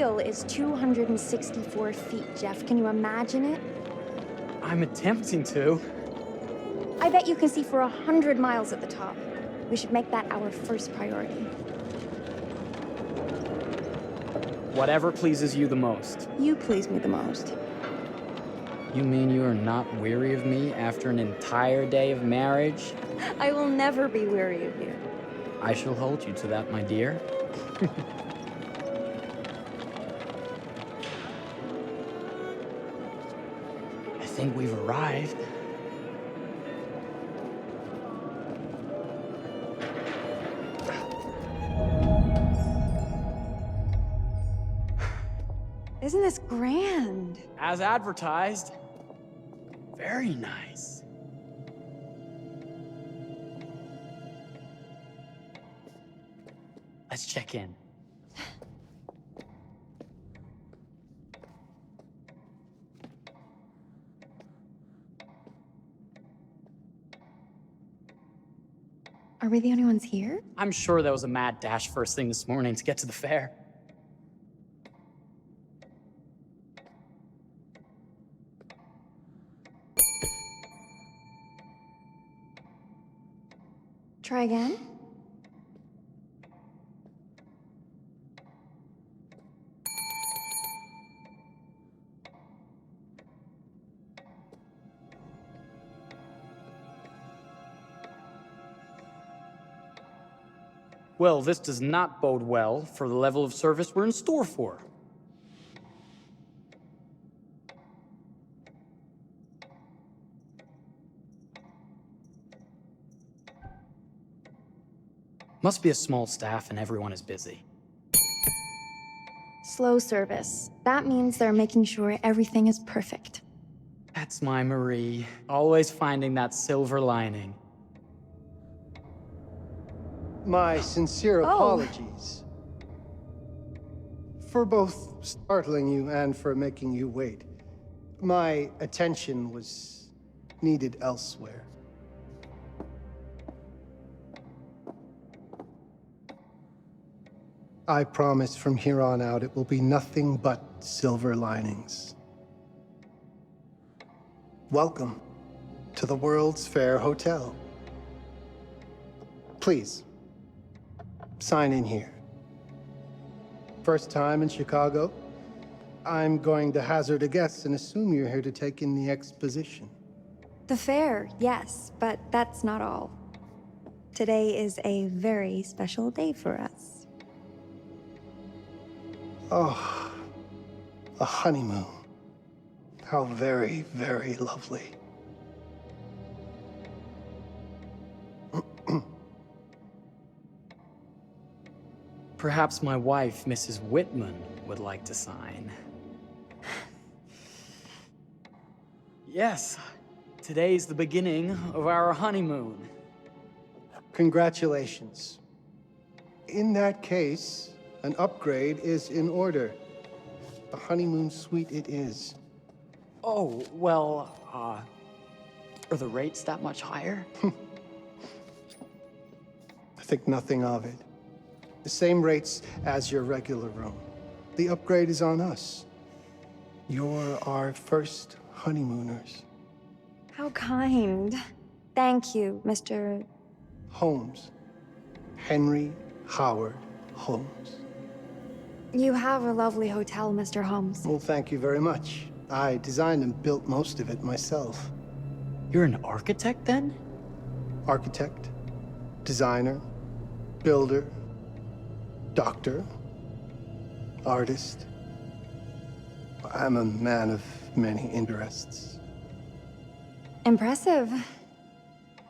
wheel is 264 feet, Jeff. Can you imagine it? I'm attempting to. I bet you can see for 100 miles at the top. We should make that our first priority. Whatever pleases you the most. You please me the most. You mean you are not weary of me after an entire day of marriage? I will never be weary of you. I shall hold you to that, my dear. I think we've arrived. Isn't this grand? As advertised. Very nice. Let's check in. Are we the only ones here? I'm sure there was a mad dash first thing this morning to get to the fair. Try again? Well, this does not bode well for the level of service we're in store for. Must be a small staff and everyone is busy. Slow service. That means they're making sure everything is perfect. That's my Marie, always finding that silver lining. My sincere apologies for both startling you and for making you wait. My attention was needed elsewhere. I promise from here on out it will be nothing but silver linings. Welcome to the World's Fair Hotel. Please, sign in here. First time in Chicago? I'm going to hazard a guess and assume you're here to take in the exposition. The fair, yes, but that's not all. Today is a very special day for us. Oh, a honeymoon. How very, very lovely. Perhaps my wife, Mrs. Whitman, would like to sign. Yes, today's the beginning of our honeymoon. Congratulations. In that case, an upgrade is in order. A honeymoon suite it is. Oh, well, are the rates that much higher? I think nothing of it. The same rates as your regular room. The upgrade is on us. You're our first honeymooners. How kind. Thank you, Mr. Holmes. Henry Howard Holmes. You have a lovely hotel, Mr. Holmes. Well, thank you very much. I designed and built most of it myself. You're an architect, then? Architect, designer, builder, doctor, artist. I'm a man of many interests. Impressive.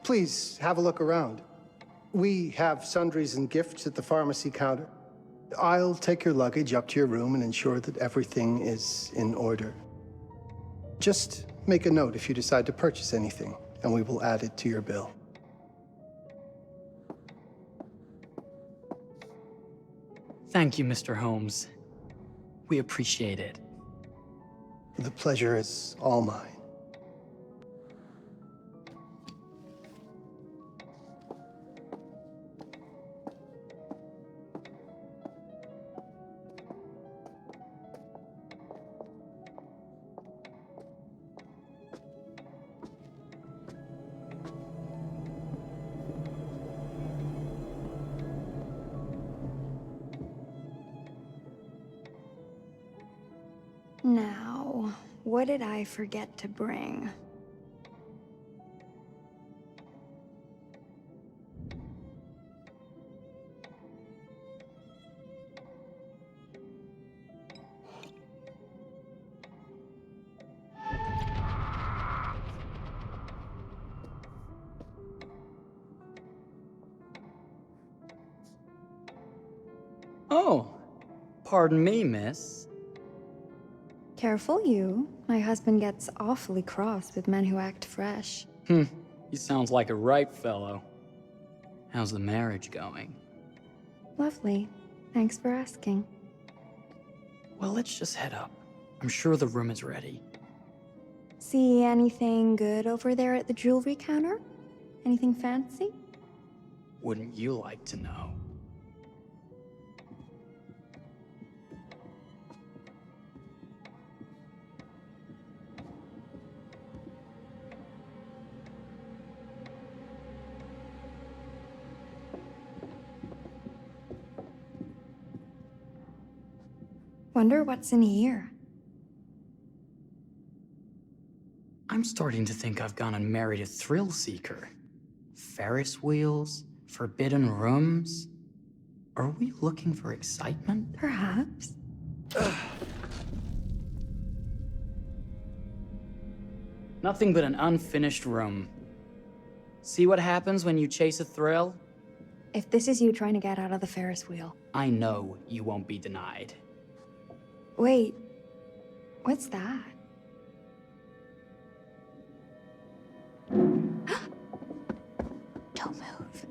Please have a look around. We have sundries and gifts at the pharmacy counter. I'll take your luggage up to your room and ensure that everything is in order. Just make a note if you decide to purchase anything, and we will add it to your bill. Thank you, Mr. Holmes. We appreciate it. The pleasure is all mine. Now, what did I forget to bring? Oh, pardon me, miss. Careful you. My husband gets awfully cross with men who act fresh. He sounds like a ripe fellow. How's the marriage going? Lovely. Thanks for asking. Well, let's just head up. I'm sure the room is ready. See anything good over there at the jewelry counter? Anything fancy? Wouldn't you like to know? Wonder what's in here. I'm starting to think I've gone and married a thrill seeker. Ferris wheels, forbidden rooms. Are we looking for excitement? Perhaps. Nothing but an unfinished room. See what happens when you chase a thrill? If this is you trying to get out of the Ferris wheel. I know you won't be denied. Wait, what's that? Don't move.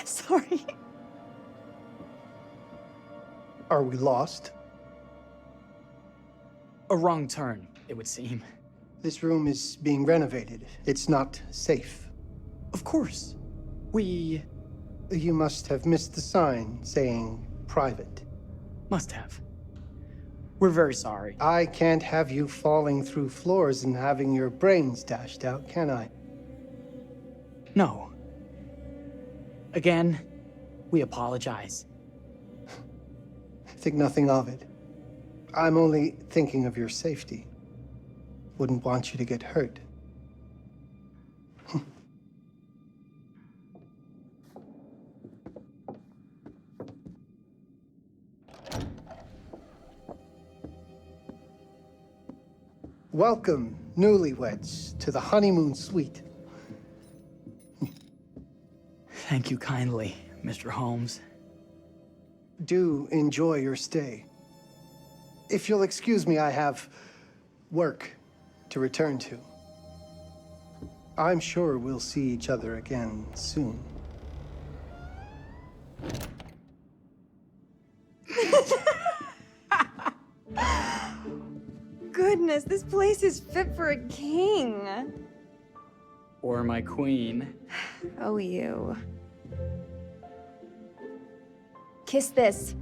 Sorry. Are we lost? A wrong turn, it would seem. This room is being renovated. It's not safe. Of course. We You must have missed the sign saying private. must have. We're very sorry. I can't have you falling through floors and having your brains dashed out, can I? No. Again, we apologize. Think nothing of it. I'm only thinking of your safety. Wouldn't want you to get hurt. Welcome, newlyweds, to the honeymoon suite. Thank you kindly, Mr. Holmes. Do enjoy your stay. If you'll excuse me, I have work to return to. I'm sure we'll see each other again soon. Goodness, this place is fit for a king. Or my queen. Oh, you. Kiss this.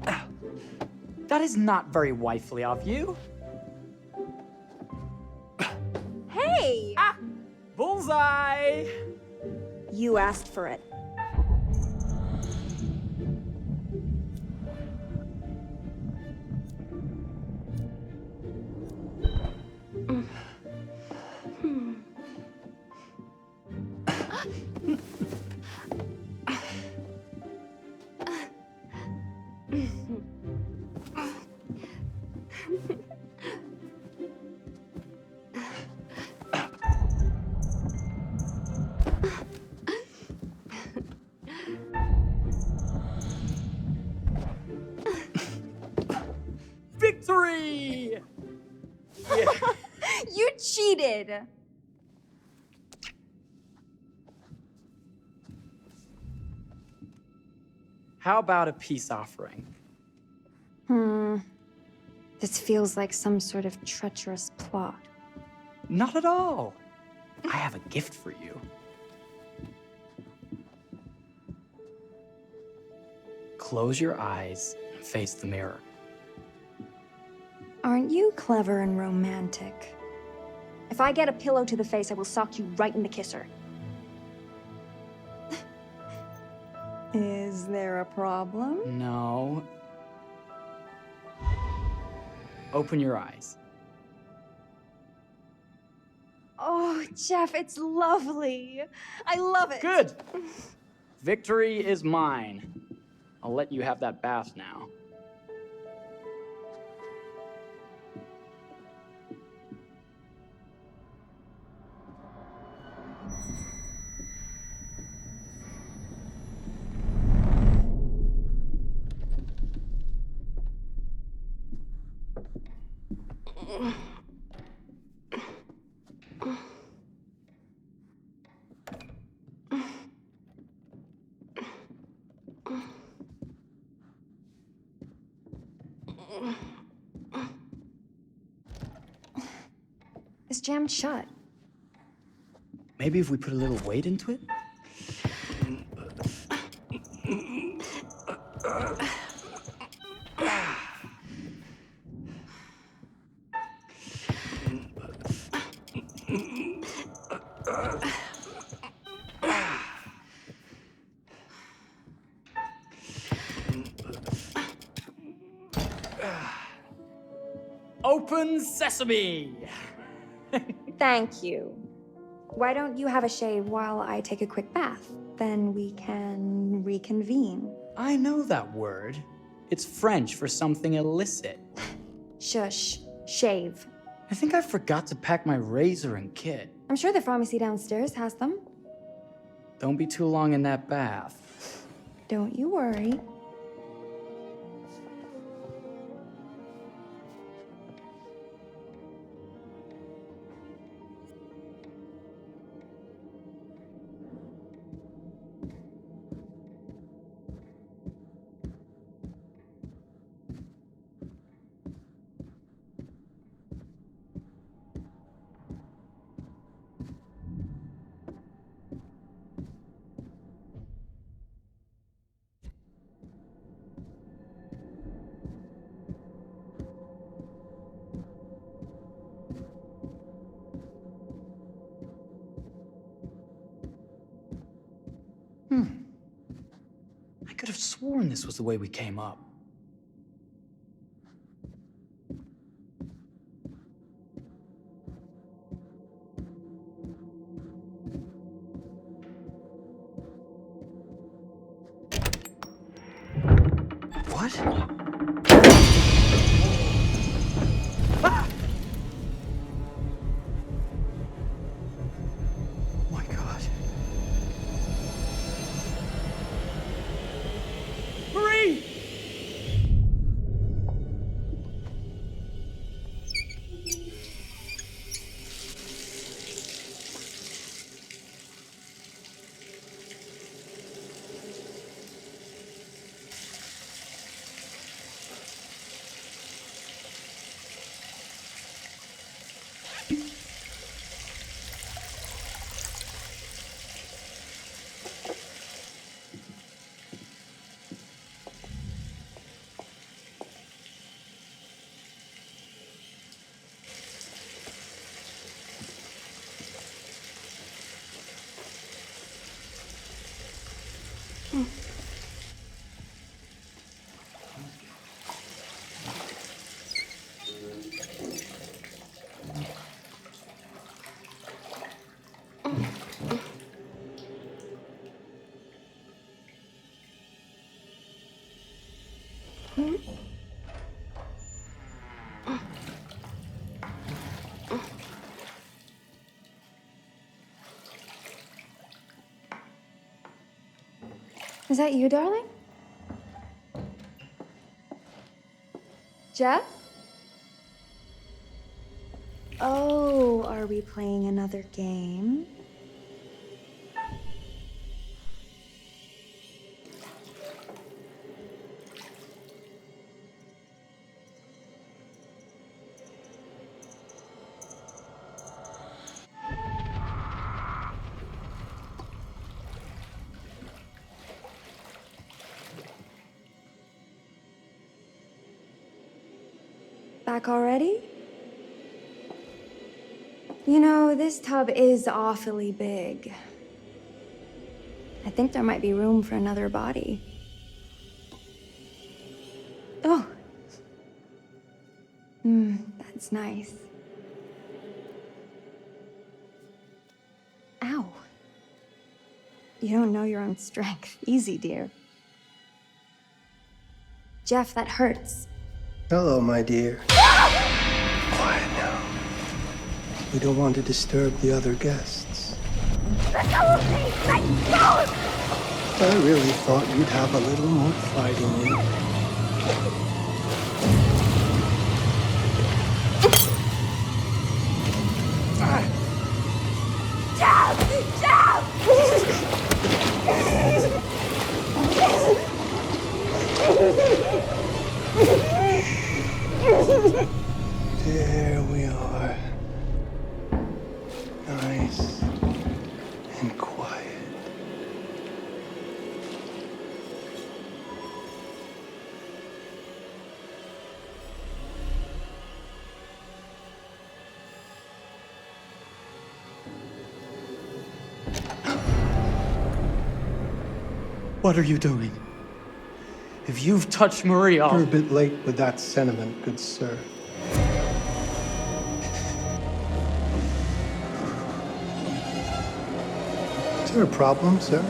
That is not very wifely of you. Hey! Bullseye! You asked for it. Victory! Yeah. You cheated! How about a peace offering? This feels like some sort of treacherous plot. Not at all. I have a gift for you. Close your eyes and face the mirror. Aren't you clever and romantic? If I get a pillow to the face, I will sock you right in the kisser. Is there a problem? No. Open your eyes. Oh, Jeff, it's lovely. I love it. Good! Victory is mine. I'll let you have that bath now. It's jammed shut. Maybe if we put a little weight into it? Open sesame! Thank you. Why don't you have a shave while I take a quick bath? Then we can reconvene. I know that word. It's French for something illicit. Shush. Shave. I think I forgot to pack my razor and kit. I'm sure the pharmacy downstairs has them. Don't be too long in that bath. Don't you worry. I could have sworn this was the way we came up. What? Ah! Oh my God. Marie! Is that you, darling? Jeff? Oh, are we playing another game? Back already? You know, this tub is awfully big. I think there might be room for another body. Oh. That's nice. Ow. You don't know your own strength. Easy, dear. Jeff, that hurts. Hello, my dear. Quiet now. We don't want to disturb the other guests. Let go of me! Let go of me! I really thought you'd have a little more fight in you. There we are. Nice and quiet. What are you doing? If you've touched Marie, I'll... You're a bit late with that sentiment, good sir. Is there a problem, sir?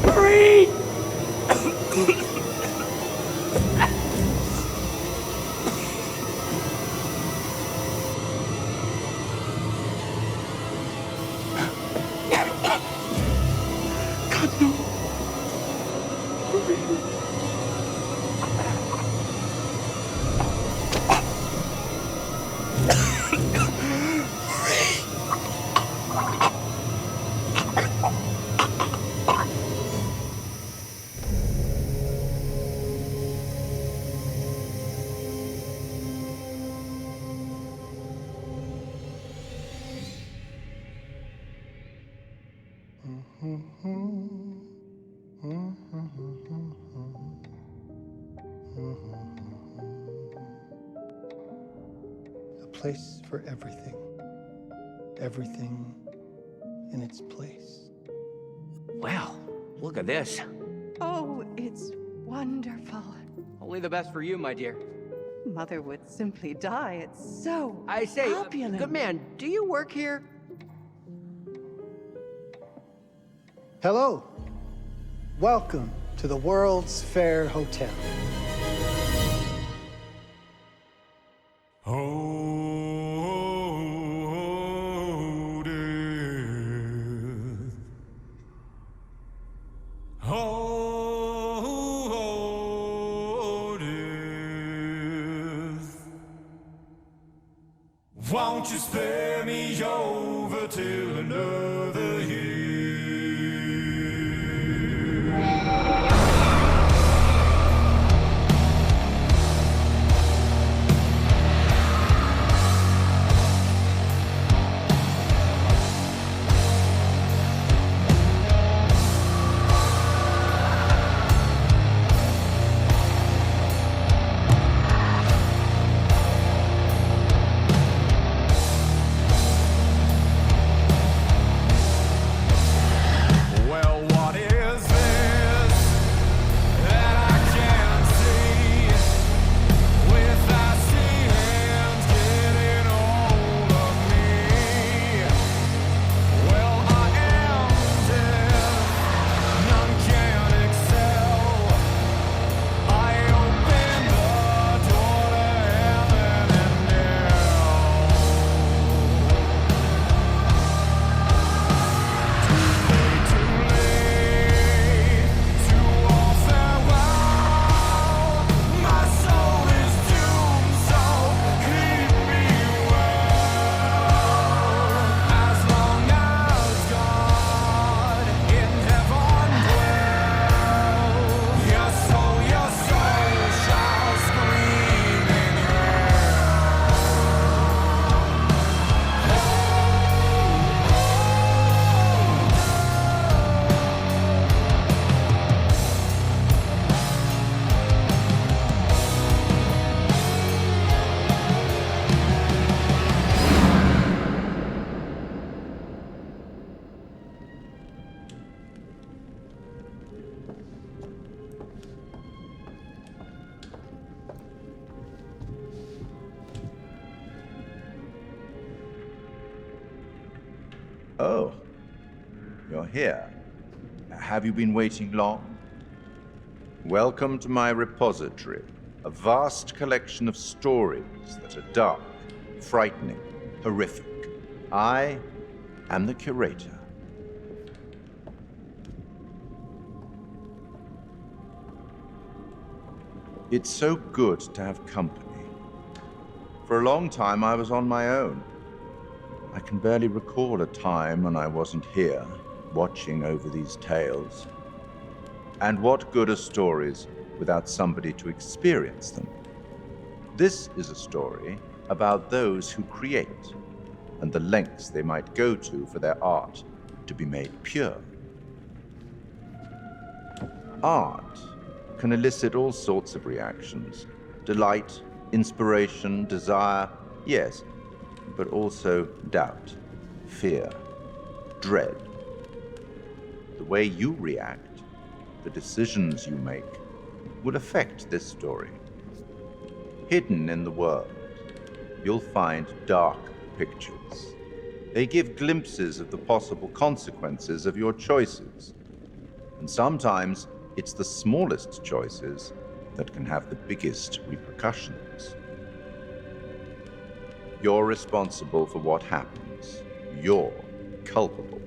Marie! God, no. A place for everything. Everything in its place. Well, look at this. Oh, it's wonderful. Only the best for you, my dear. Mother would simply die. It's so I say, opulent. good man, do you work here? Hello. Welcome to the World's Fair Hotel. Oh, death. Oh, death. Won't you spare me over till another year? here. Have you been waiting long? Welcome to my repository, a vast collection of stories that are dark, frightening, horrific. I am the curator. It's so good to have company. For a long time, I was on my own. I can barely recall a time when I wasn't here, watching over these tales. And what good are stories without somebody to experience them? This is a story about those who create, and the lengths they might go to for their art to be made pure. Art can elicit all sorts of reactions. Delight, inspiration, desire, yes, but also doubt, fear, dread. The way you react, the decisions you make, will affect this story. Hidden in the world, you'll find dark pictures. They give glimpses of the possible consequences of your choices. And sometimes it's the smallest choices that can have the biggest repercussions. You're responsible for what happens. You're culpable.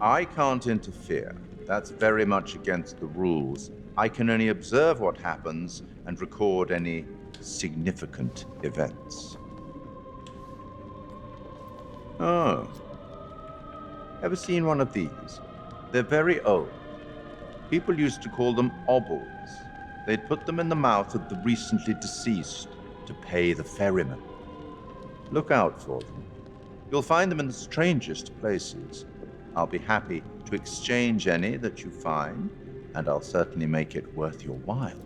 I can't interfere. That's very much against the rules. I can only observe what happens and record any significant events. Oh. Ever seen one of these? They're very old. People used to call them obbles. They'd put them in the mouth of the recently deceased to pay the ferryman. Look out for them. You'll find them in the strangest places. I'll be happy to exchange any that you find, and I'll certainly make it worth your while.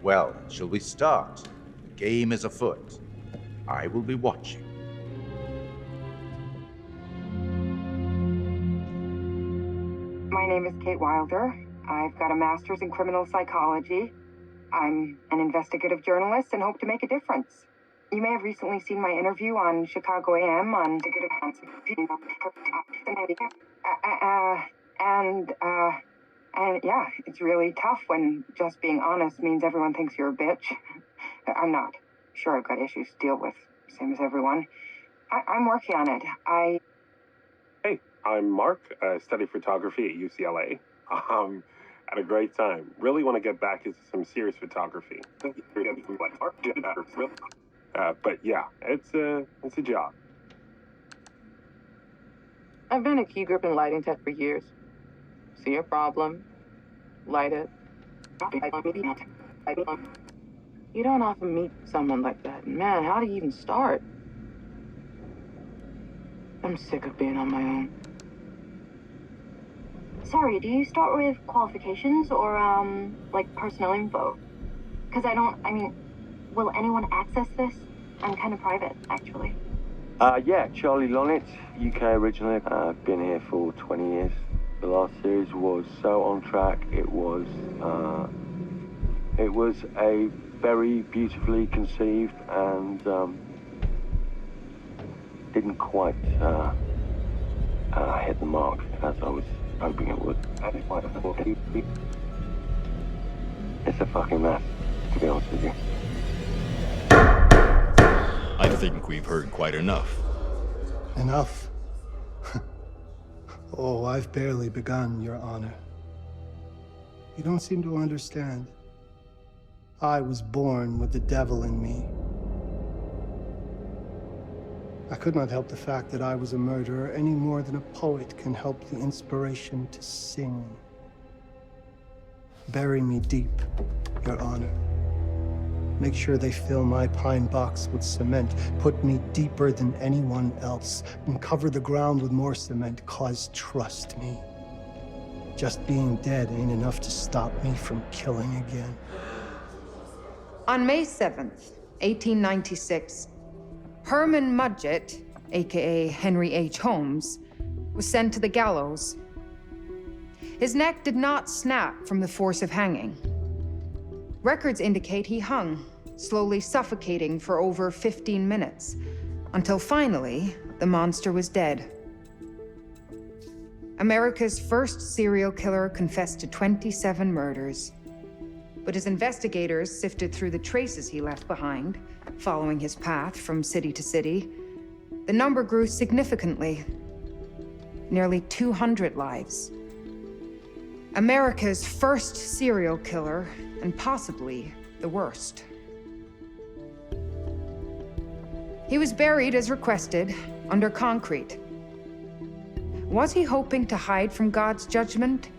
Well, shall we start? The game is afoot. I will be watching. My name is Kate Wilder. I've got a master's in criminal psychology. I'm an investigative journalist and hope to make a difference. You may have recently seen my interview on Chicago AM on and yeah, it's really tough when just being honest means everyone thinks you're a bitch. I'm not. Sure, I've got issues to deal with, same as everyone. I'm working on it. Hey, I'm Mark. I study photography at UCLA. Had a great time. Really want to get back into some serious photography. But yeah, it's a job. I've been a key grip and lighting tech for years. See a problem, light it. You don't often meet someone like that. Man, how do you even start? I'm sick of being on my own. Sorry, do you start with qualifications or, like personnel info? Because will anyone access this? I'm kind of private, actually. Yeah, Charlie Lonitz, UK originally. I've been here for 20 years. The last series was so on track. It was a very beautifully conceived and didn't quite hit the mark as I was hoping it would. It's a fucking mess, to be honest with you. I think we've heard quite enough. Enough? Oh, I've barely begun, Your Honor. You don't seem to understand. I was born with the devil in me. I could not help the fact that I was a murderer any more than a poet can help the inspiration to sing. Bury me deep, Your Honor. Make sure they fill my pine box with cement. Put me deeper than anyone else. And cover the ground with more cement, 'cause trust me, just being dead ain't enough to stop me from killing again. On May 7th, 1896, Herman Mudgett, aka Henry H. Holmes, was sent to the gallows. His neck did not snap from the force of hanging. Records indicate he hung, slowly suffocating for over 15 minutes, until finally, the monster was dead. America's first serial killer confessed to 27 murders. But as investigators sifted through the traces he left behind, following his path from city to city, the number grew significantly. Nearly 200 lives. America's first serial killer, and possibly the worst. He was buried as requested, under concrete. Was he hoping to hide from God's judgment?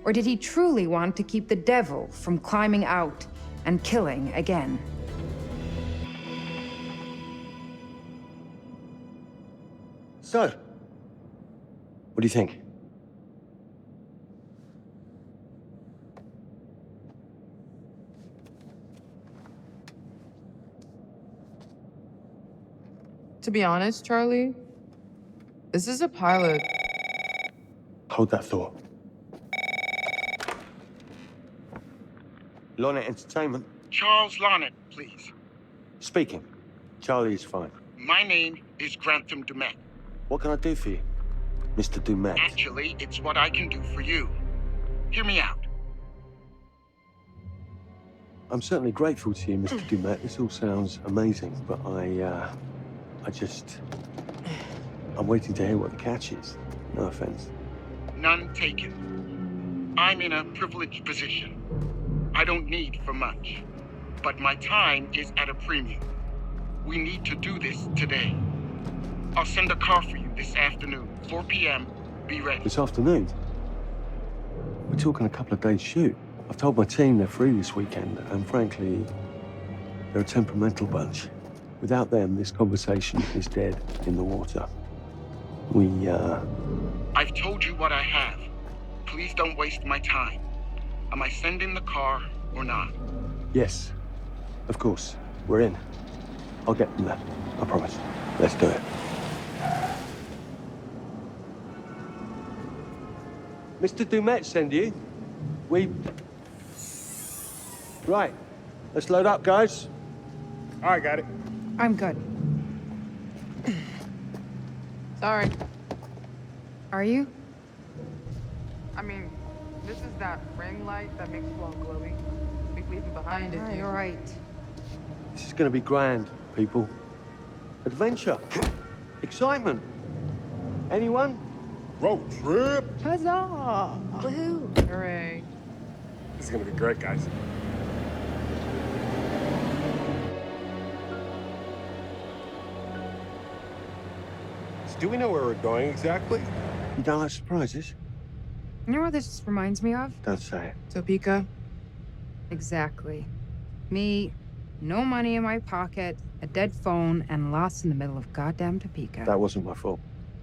Or did he truly want to keep the devil from climbing out and killing again? So, what do you think? To be honest, Charlie, this is a pilot. Hold that thought. Lonnet Entertainment. Charles Lonnet, please. Speaking. Charlie is fine. My name is Grantham Dumet. What can I do for you, Mr. Dumet? Actually, it's what I can do for you. Hear me out. I'm certainly grateful to you, Mr. Dumet. This all sounds amazing, but I'm waiting to hear what the catch is. No offense. None taken. I'm in a privileged position. I don't need for much, but my time is at a premium. We need to do this today. I'll send a car for you this afternoon, 4 p.m. Be ready. This afternoon? We're talking a couple of days shoot. I've told my team they're free this weekend, and frankly, they're a temperamental bunch. Without them, this conversation is dead in the water. I've told you what I have. Please don't waste my time. Am I sending the car or not? Yes, of course. We're in. I'll get them there. I promise. Let's do it. Mr. Dumet send you. Right. Let's load up, guys. I got it. I'm good. Sorry. Are you? I mean, this is that ring light that makes it all glowy. We leave it behind it. You're right. This is gonna be grand, people. Adventure. Excitement. Anyone? Road trip. Huzzah! Woohoo! Hooray. This is gonna be great, guys. So do we know where we're going exactly? You don't like surprises? You know what this reminds me of? Don't say it. Topeka? Exactly. Me, no money in my pocket, a dead phone, and lost in the middle of goddamn Topeka. That wasn't my fault.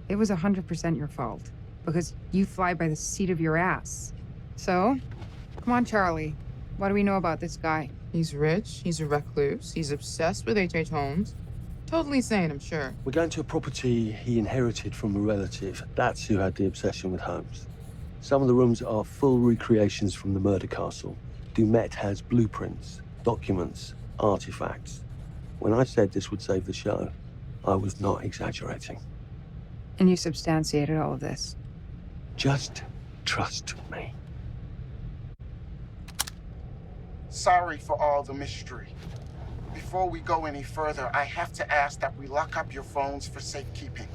It was 100% your fault. Because you fly by the seat of your ass. So, come on, Charlie. What do we know about this guy? He's rich, he's a recluse, he's obsessed with H.H. Holmes. Totally sane, I'm sure. We're going to a property he inherited from a relative. That's who had the obsession with Holmes. Some of the rooms are full recreations from the murder castle. Dumet has blueprints, documents, artifacts. When I said this would save the show, I was not exaggerating. And you substantiated all of this? Just trust me. Sorry for all the mystery. Before we go any further, I have to ask that we lock up your phones for safekeeping.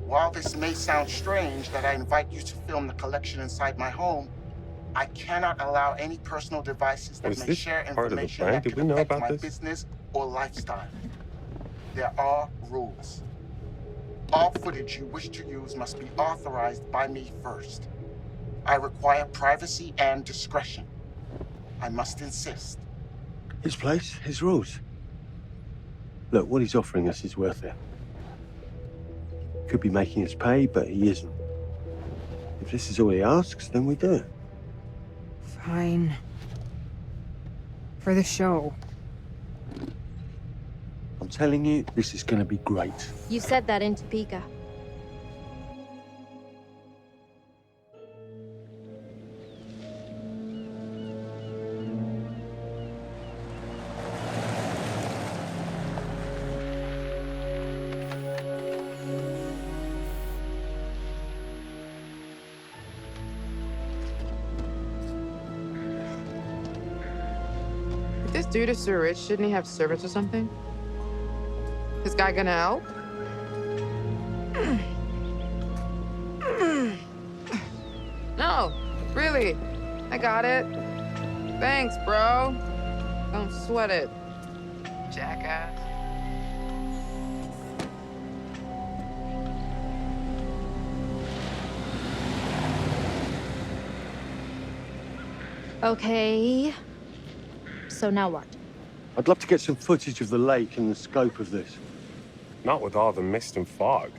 While this may sound strange that I invite you to film the collection inside my home, I cannot allow any personal devices that may share information that could affect my business or lifestyle. There are rules. All footage you wish to use must be authorized by me first. I require privacy and discretion. I must insist. His place, his rules. Look, what he's offering us is worth it. Could be making us pay, but he isn't. If this is all he asks, then we do it. Fine. For the show. I'm telling you, this is gonna be great. You said that in Topeka. dude is so rich, shouldn't he have servants or something? This guy gonna help? No, really. I got it. Thanks, bro. Don't sweat it, jackass. Okay. So now what? I'd love to get some footage of the lake and the scope of this. Not with all the mist and fog.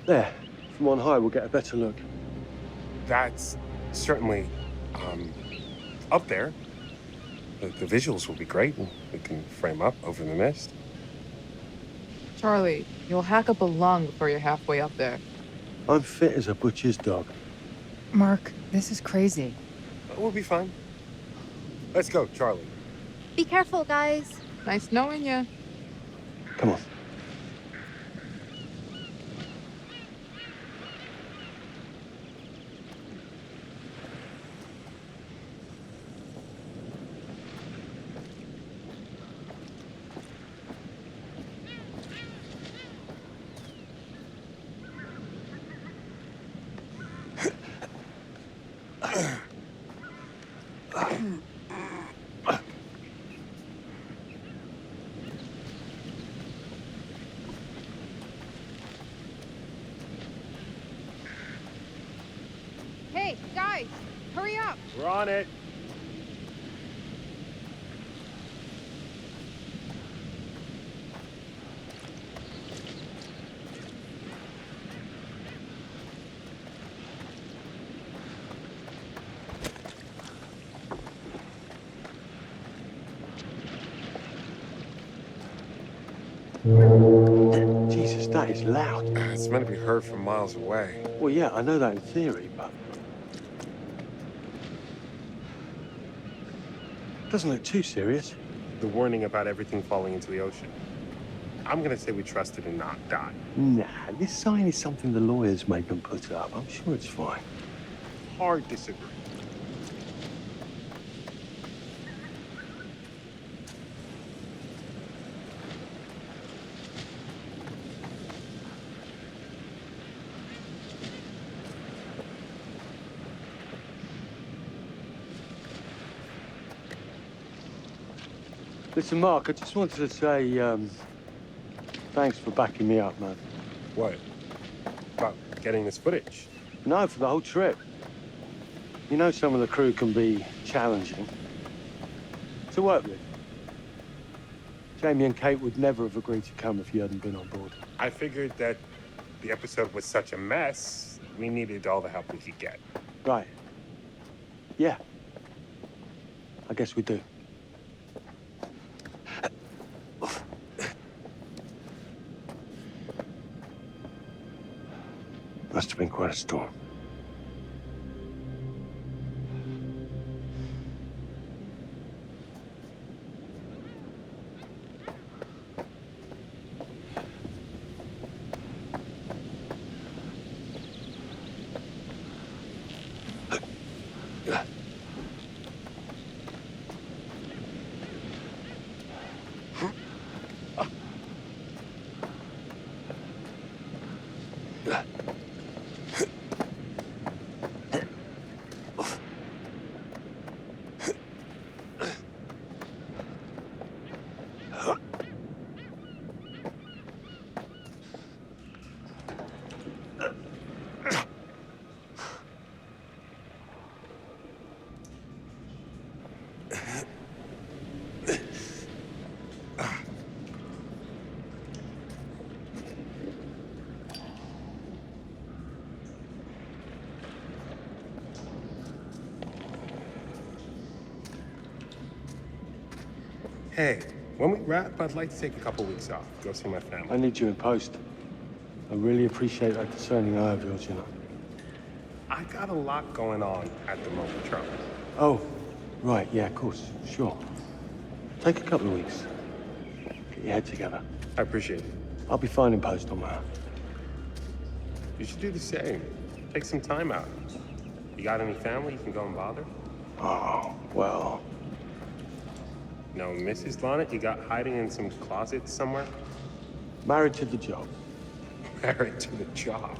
There, from on high, we'll get a better look. That's certainly, up there. The visuals will be great. We can frame up over the mist. Charlie, you'll hack up a lung before you're halfway up there. I'm fit as a butcher's dog. Mark, this is crazy. We'll be fine. Let's go, Charlie. Be careful, guys. Nice knowing you. Come on. Hey, guys, hurry up. We're on it. Jesus, that is loud. It's meant to be heard from miles away. Well, yeah, I know that in theory, but... Doesn't look too serious. The warning about everything falling into the ocean. I'm gonna say we trusted and not die. Nah, this sign is something the lawyers make them put up. I'm sure it's fine. Hard disagree. Listen, Mark, I just wanted to say, thanks for backing me up, man. What? About getting this footage? No, for the whole trip. You know some of the crew can be challenging to work with. Jamie and Kate would never have agreed to come if you hadn't been on board. I figured that the episode was such a mess, we needed all the help we could get. Right. Yeah. I guess we do. Must have been quite a storm. Hey, when we wrap, I'd like to take a couple weeks off, go see my family. I need you in post. I really appreciate that discerning eye of yours, you know. I got a lot going on at the moment, Charlie. Oh, right, yeah, of course, sure. Take a couple of weeks. Get your head together. I appreciate it. I'll be fine in post on my own. You should do the same. Take some time out. You got any family you can go and bother? Oh, well... No, Mrs. Lonnet, you got hiding in some closet somewhere? Married to the job. Married to the job.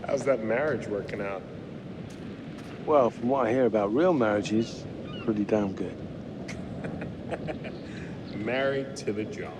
How's that marriage working out? Well, from what I hear about real marriages, pretty damn good. Married to the job.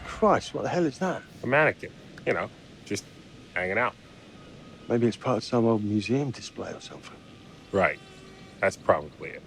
Christ, what the hell is that? A mannequin. You know, just hanging out. Maybe it's part of some old museum display or something. Right. That's probably it.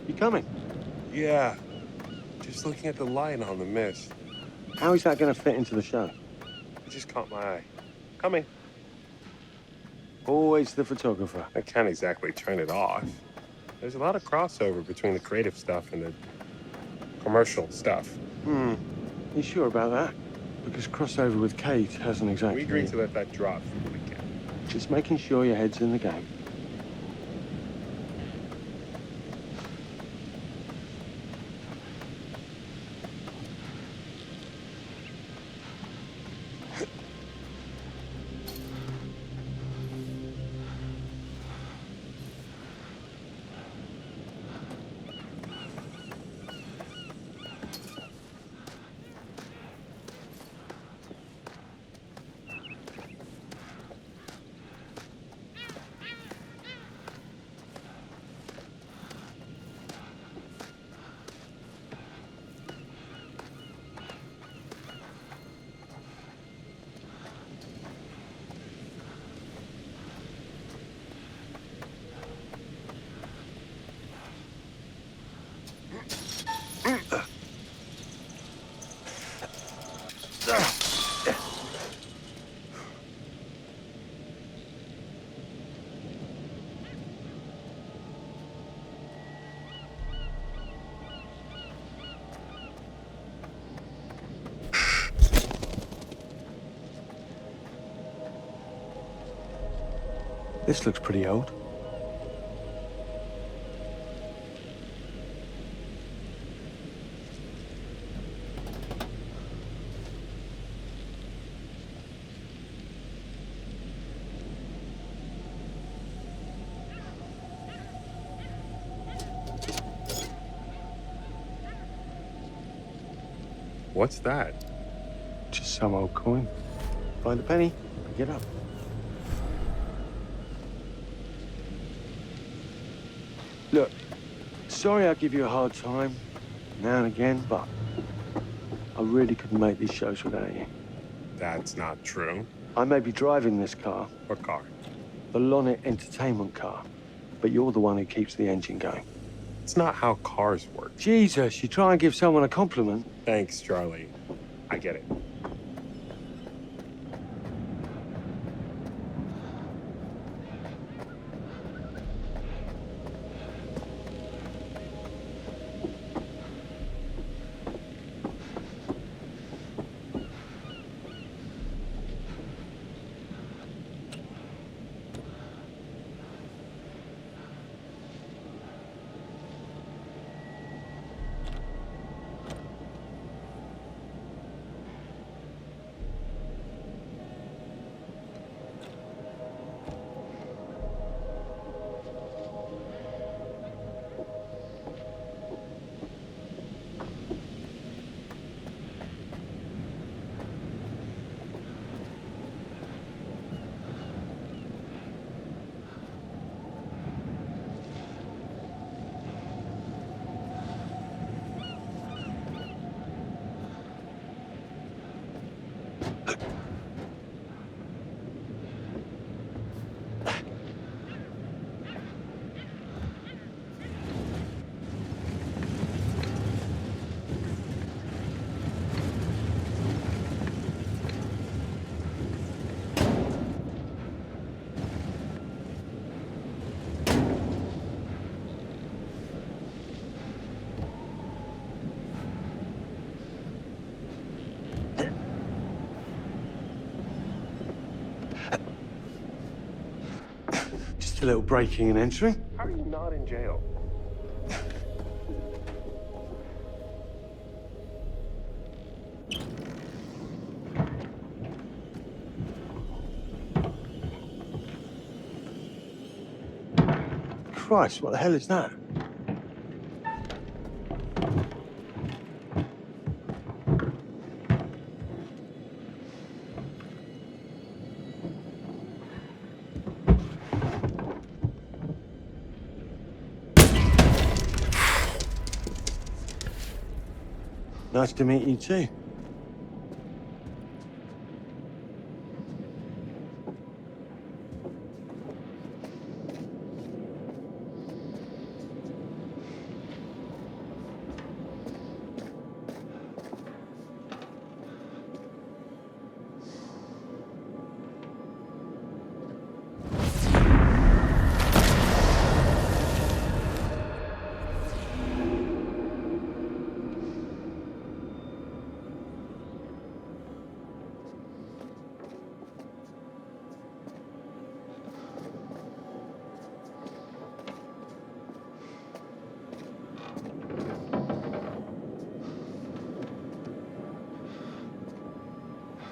You coming? Yeah. Just looking at the light on the mist. How is that going to fit into the show? It just caught my eye. Coming. Always the photographer. I can't exactly turn it off. There's a lot of crossover between the creative stuff and the commercial stuff. You sure about that? Because crossover with Kate hasn't exactly... We agreed to let that drop for the weekend. Just making sure your head's in the game. This looks pretty old. What's that? Just some old coin. Find a penny, pick it up. Look, sorry I give you a hard time now and again, but I really couldn't make these shows without you. That's not true. I may be driving this car. What car? The Lonnet Entertainment car. But you're the one who keeps the engine going. It's not how cars work. Jesus, you try and give someone a compliment. Thanks, Charlie. I get it. Just a little breaking and entering. How are you not in jail? Christ, what the hell is that? Nice to meet you too.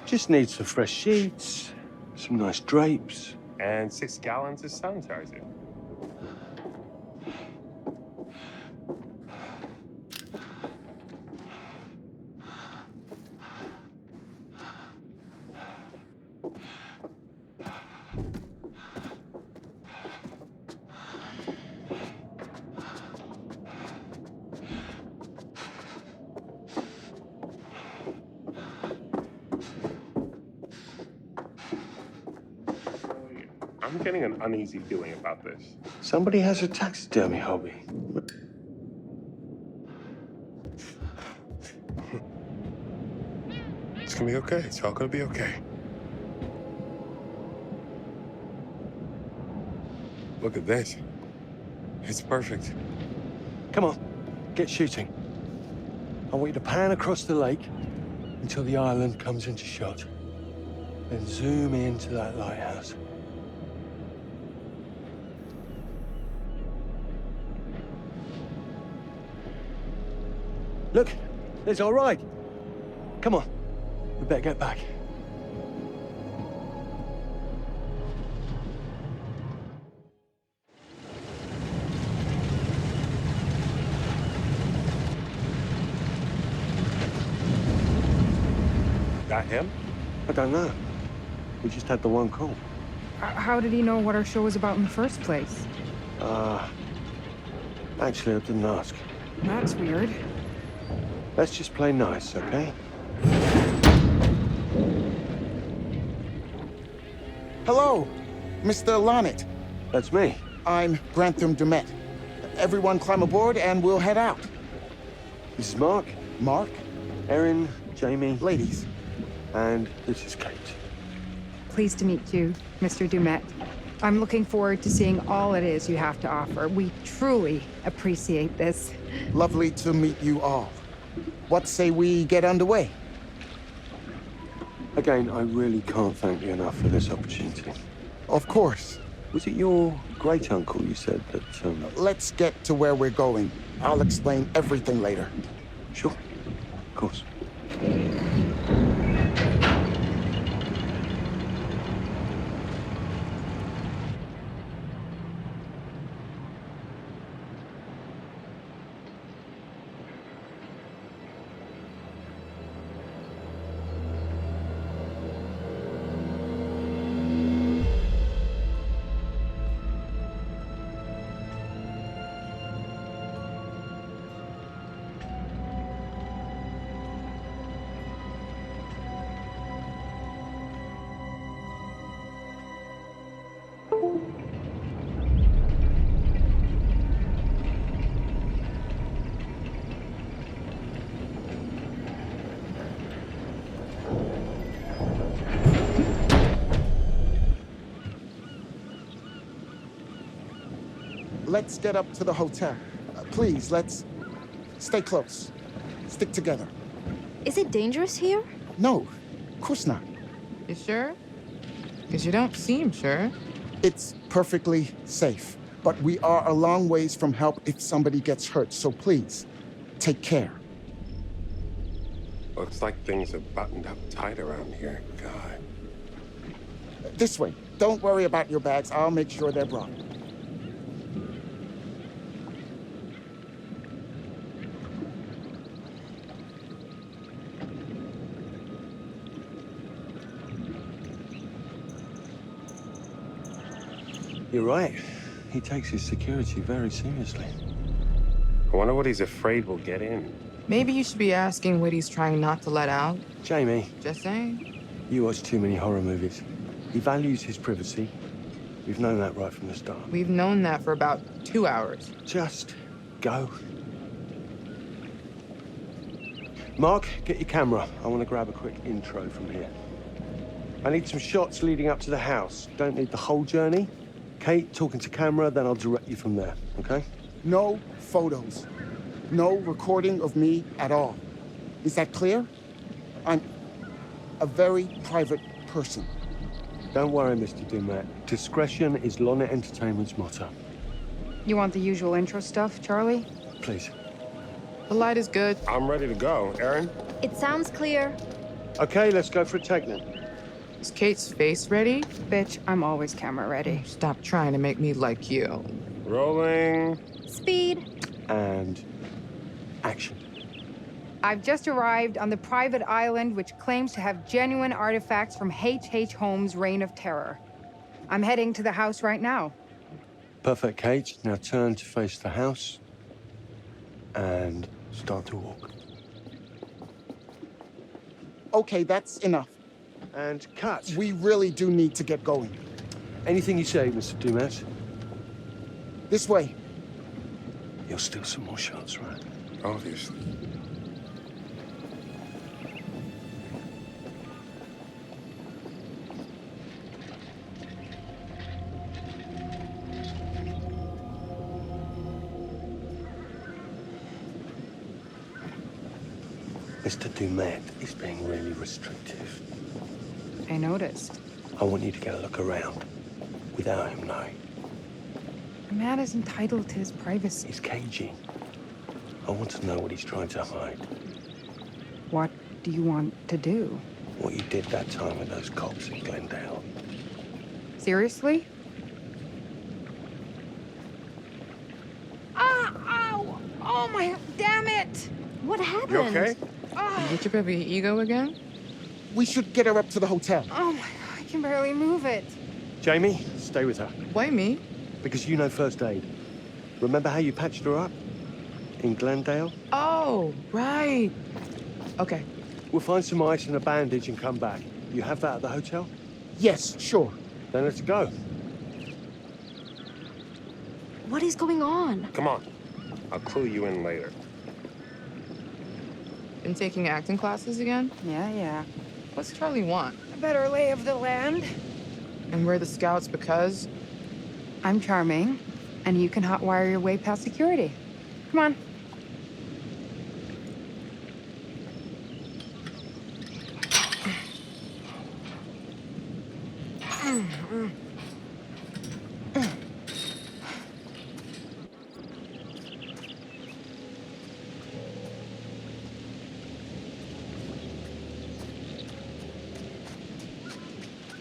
Just need some fresh sheets, some nice drapes. And 6 gallons of sanitizer. I'm getting an uneasy feeling about this. Somebody has a taxidermy hobby. It's gonna be okay. It's all gonna be okay. Look at this. It's perfect. Come on, get shooting. I want you to pan across the lake until the island comes into shot. Then zoom into that lighthouse. Look, it's all right. Come on, we better get back. that him? I don't know. We just had the one call. How did he know what our show was about in the first place? Actually, I didn't ask. That's weird. Let's just play nice, okay? Hello, Mr. Lonnet. That's me. I'm Grantham Dumet. Everyone climb aboard and we'll head out. This is Mark. Mark? Erin, Jamie. Ladies. And this is Kate. Pleased to meet you, Mr. Dumet. I'm looking forward to seeing all it is you have to offer. We truly appreciate this. Lovely to meet you all. What say we get underway? Again, I really can't thank you enough for this opportunity. Of course. Was it your great-uncle you said that, Let's get to where we're going. I'll explain everything later. Sure. Of course. Let's get up to the hotel. Please, let's stay close. Stick together. Is it dangerous here? No, of course not. You sure? Because you don't seem sure. It's perfectly safe, but we are a long ways from help if somebody gets hurt, so please, take care. Looks like things are buttoned up tight around here. God. This way. Don't worry about your bags. I'll make sure they're brought. You're right. He takes his security very seriously. I wonder what he's afraid will get in. Maybe you should be asking what he's trying not to let out. Jamie. Just saying. You watch too many horror movies. He values his privacy. We've known that right from the start. We've known that for about 2 hours. Just go. Mark, get your camera. I want to grab a quick intro from here. I need some shots leading up to the house. Don't need the whole journey. Kate, talking to camera, then I'll direct you from there, okay? No photos. No recording of me at all. Is that clear? I'm a very private person. Don't worry, Mr. Dumet. Discretion is Lonnet Entertainment's motto. You want the usual intro stuff, Charlie? Please. The light is good. I'm ready to go. Erin? It sounds clear. Okay, let's go for a take then. Is Kate's face ready? Bitch, I'm always camera ready. Stop trying to make me like you. Rolling. Speed. And action. I've just arrived on the private island which claims to have genuine artifacts from H.H. Holmes' Reign of Terror. I'm heading to the house right now. Perfect, Kate. Now turn to face the house and start to walk. Okay, that's enough. And cut. We really do need to get going. Anything you say, Mr. Dumet. This way. You'll steal some more shots, right? Obviously. Mr. Dumet is being really restrictive. I noticed. I want you to get a look around without him knowing. A man is entitled to his privacy. He's cagey. I want to know what he's trying to hide. What do you want to do? What you did that time with those cops in Glendale. Seriously? Ow! Oh my, damn it! What happened? You okay? You get your baby ego again? We should get her up to the hotel. Oh my God, I can barely move it. Jamie, stay with her. Why me? Because you know first aid. Remember how you patched her up? In Glendale? Oh, right. Okay. We'll find some ice and a bandage and come back. You have that at the hotel? Yes, sure. Then let's go. What is going on? Come on. I'll clue you in later. Been taking acting classes again? Yeah. What's Charlie want? A better lay of the land. And we're the scouts because? I'm charming, and you can hotwire your way past security. Come on.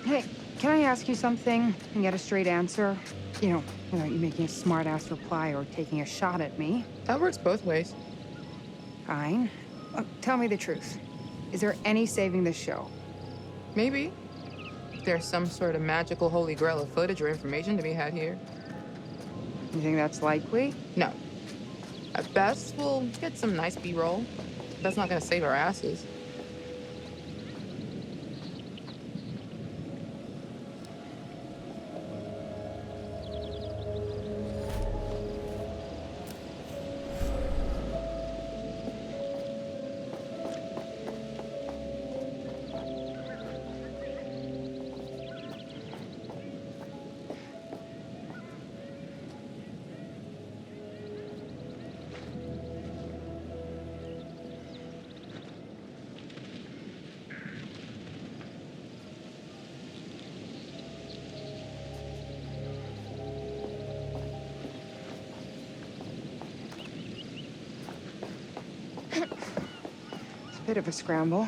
Hey, can I ask you something and get a straight answer? You know, without you making a smart-ass reply or taking a shot at me. That works both ways. Fine. Tell me the truth. Is there any saving this show? Maybe. If there's some sort of magical holy grail of footage or information to be had here. You think that's likely? No. At best, we'll get some nice B-roll. That's not gonna save our asses. Bit of a scramble.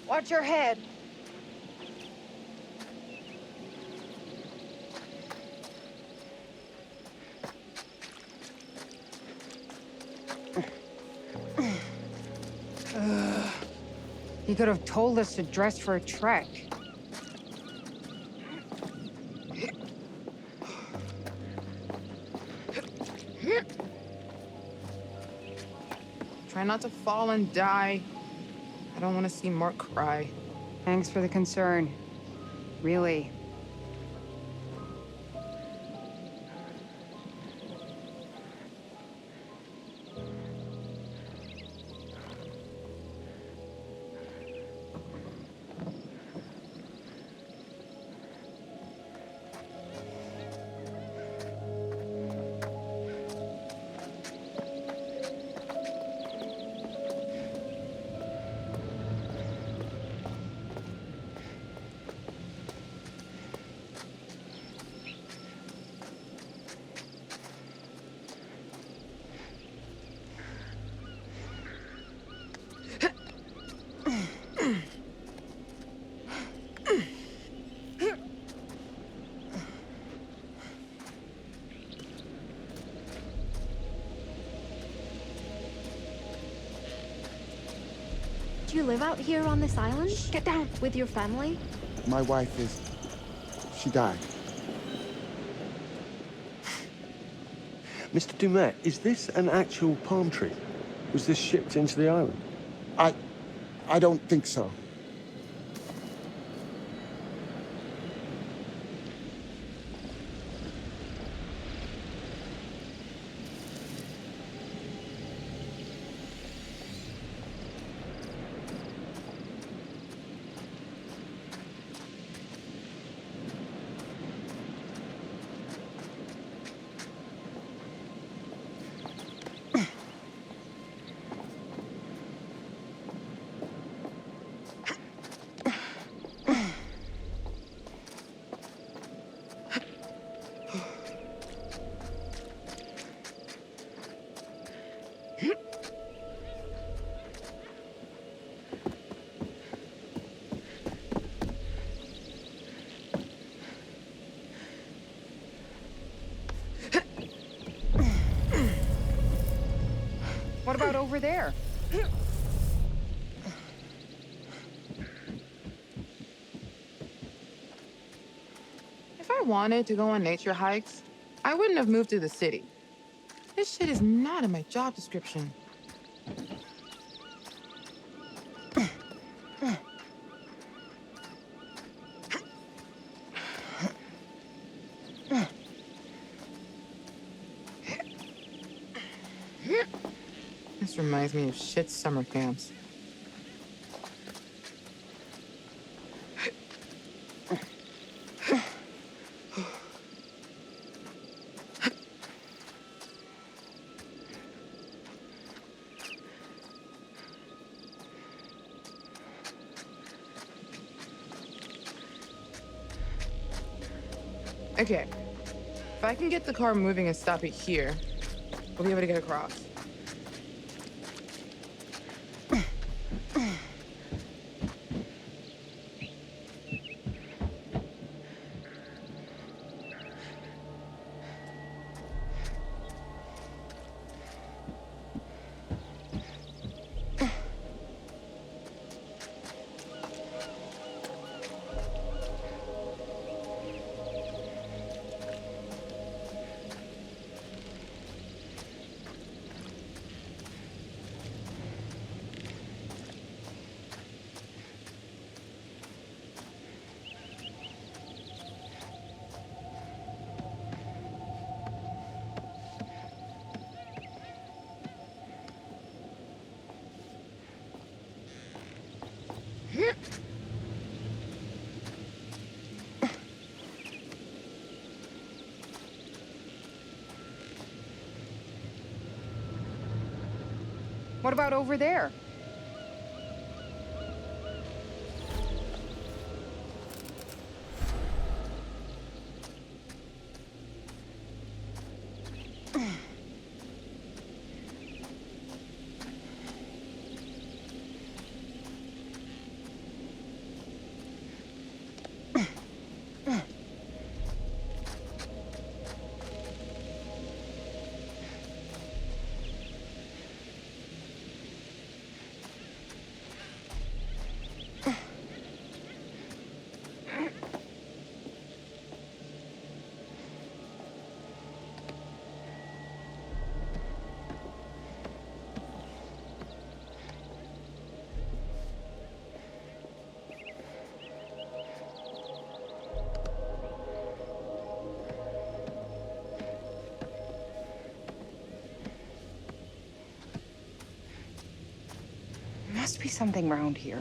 Watch your head. You could have told us to dress for a trek. Try not to fall and die. I don't want to see Mark cry. Thanks for the concern. Really. Do you live out here on this island? Get down. With your family? My wife is... she died. Mr. Dumet, is this an actual palm tree? Was this shipped into the island? I don't think so. about over there? If I wanted to go on nature hikes, I wouldn't have moved to the city. This shit is not in my job description. This reminds me of shit summer camps. Okay, if I can get the car moving and stop it here, we'll be able to get across. What about over there? Must be something around here.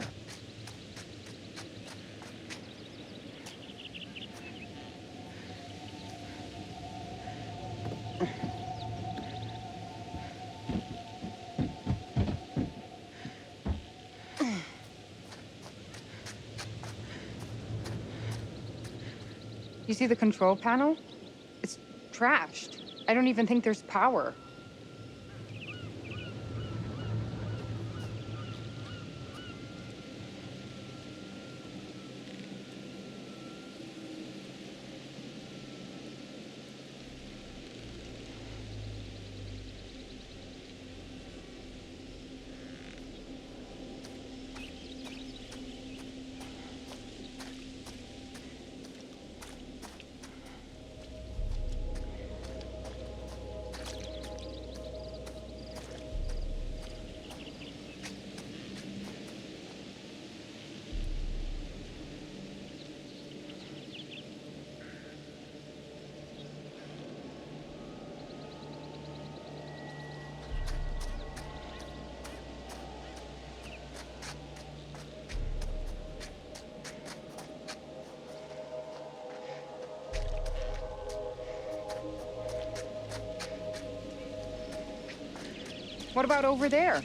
You see the control panel? It's trashed. I don't even think there's power. What about over there?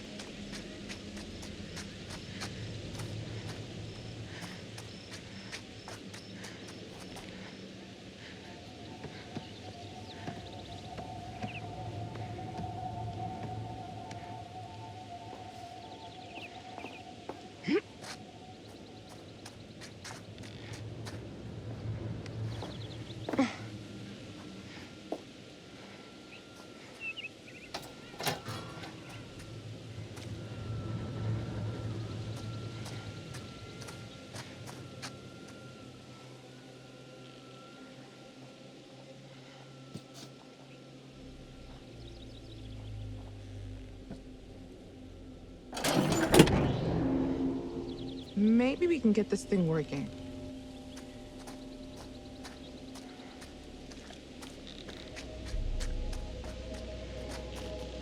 Maybe we can get this thing working.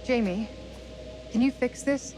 Jamie, can you fix this?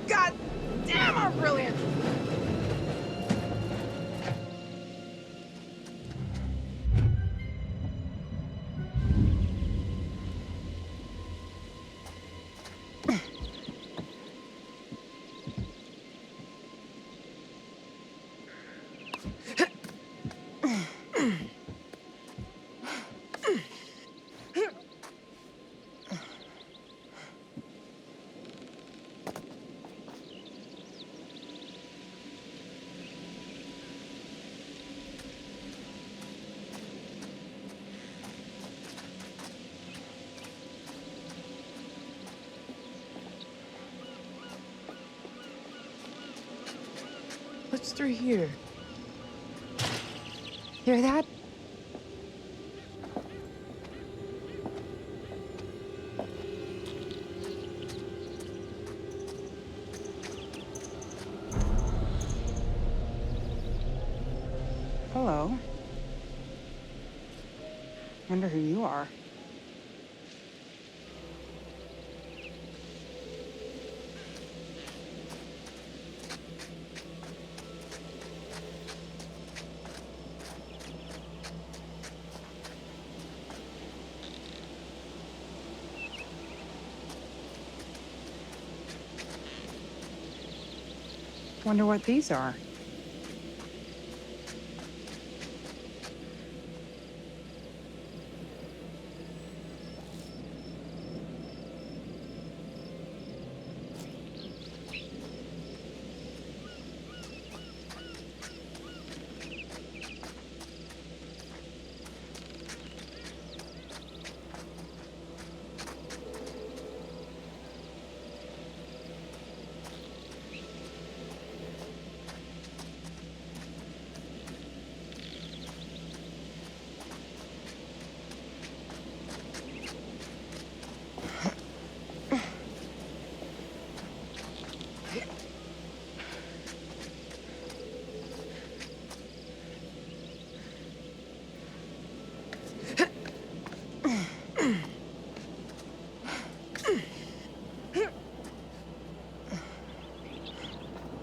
God damn, I'm brilliant! What's through here? Hear that? Hello. Wonder who you are. Wonder what these are.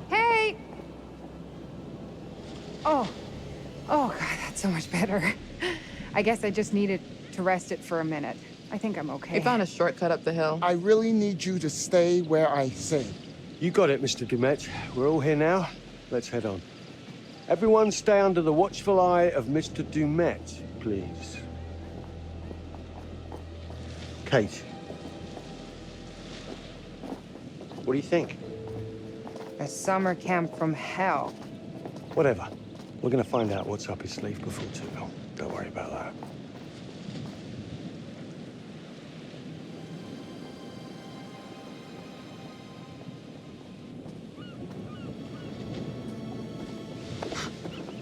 Hey! Oh, God, that's so much better. I guess I just needed to rest it for a minute. I think I'm okay. We found a shortcut up the hill. I really need you to stay where I say. You got it, Mr. Dumet. We're all here now. Let's head on. Everyone stay under the watchful eye of Mr. Dumet, please. Kate. What do you think? A summer camp from hell. Whatever. We're gonna find out what's up his sleeve before too long. Don't worry about that.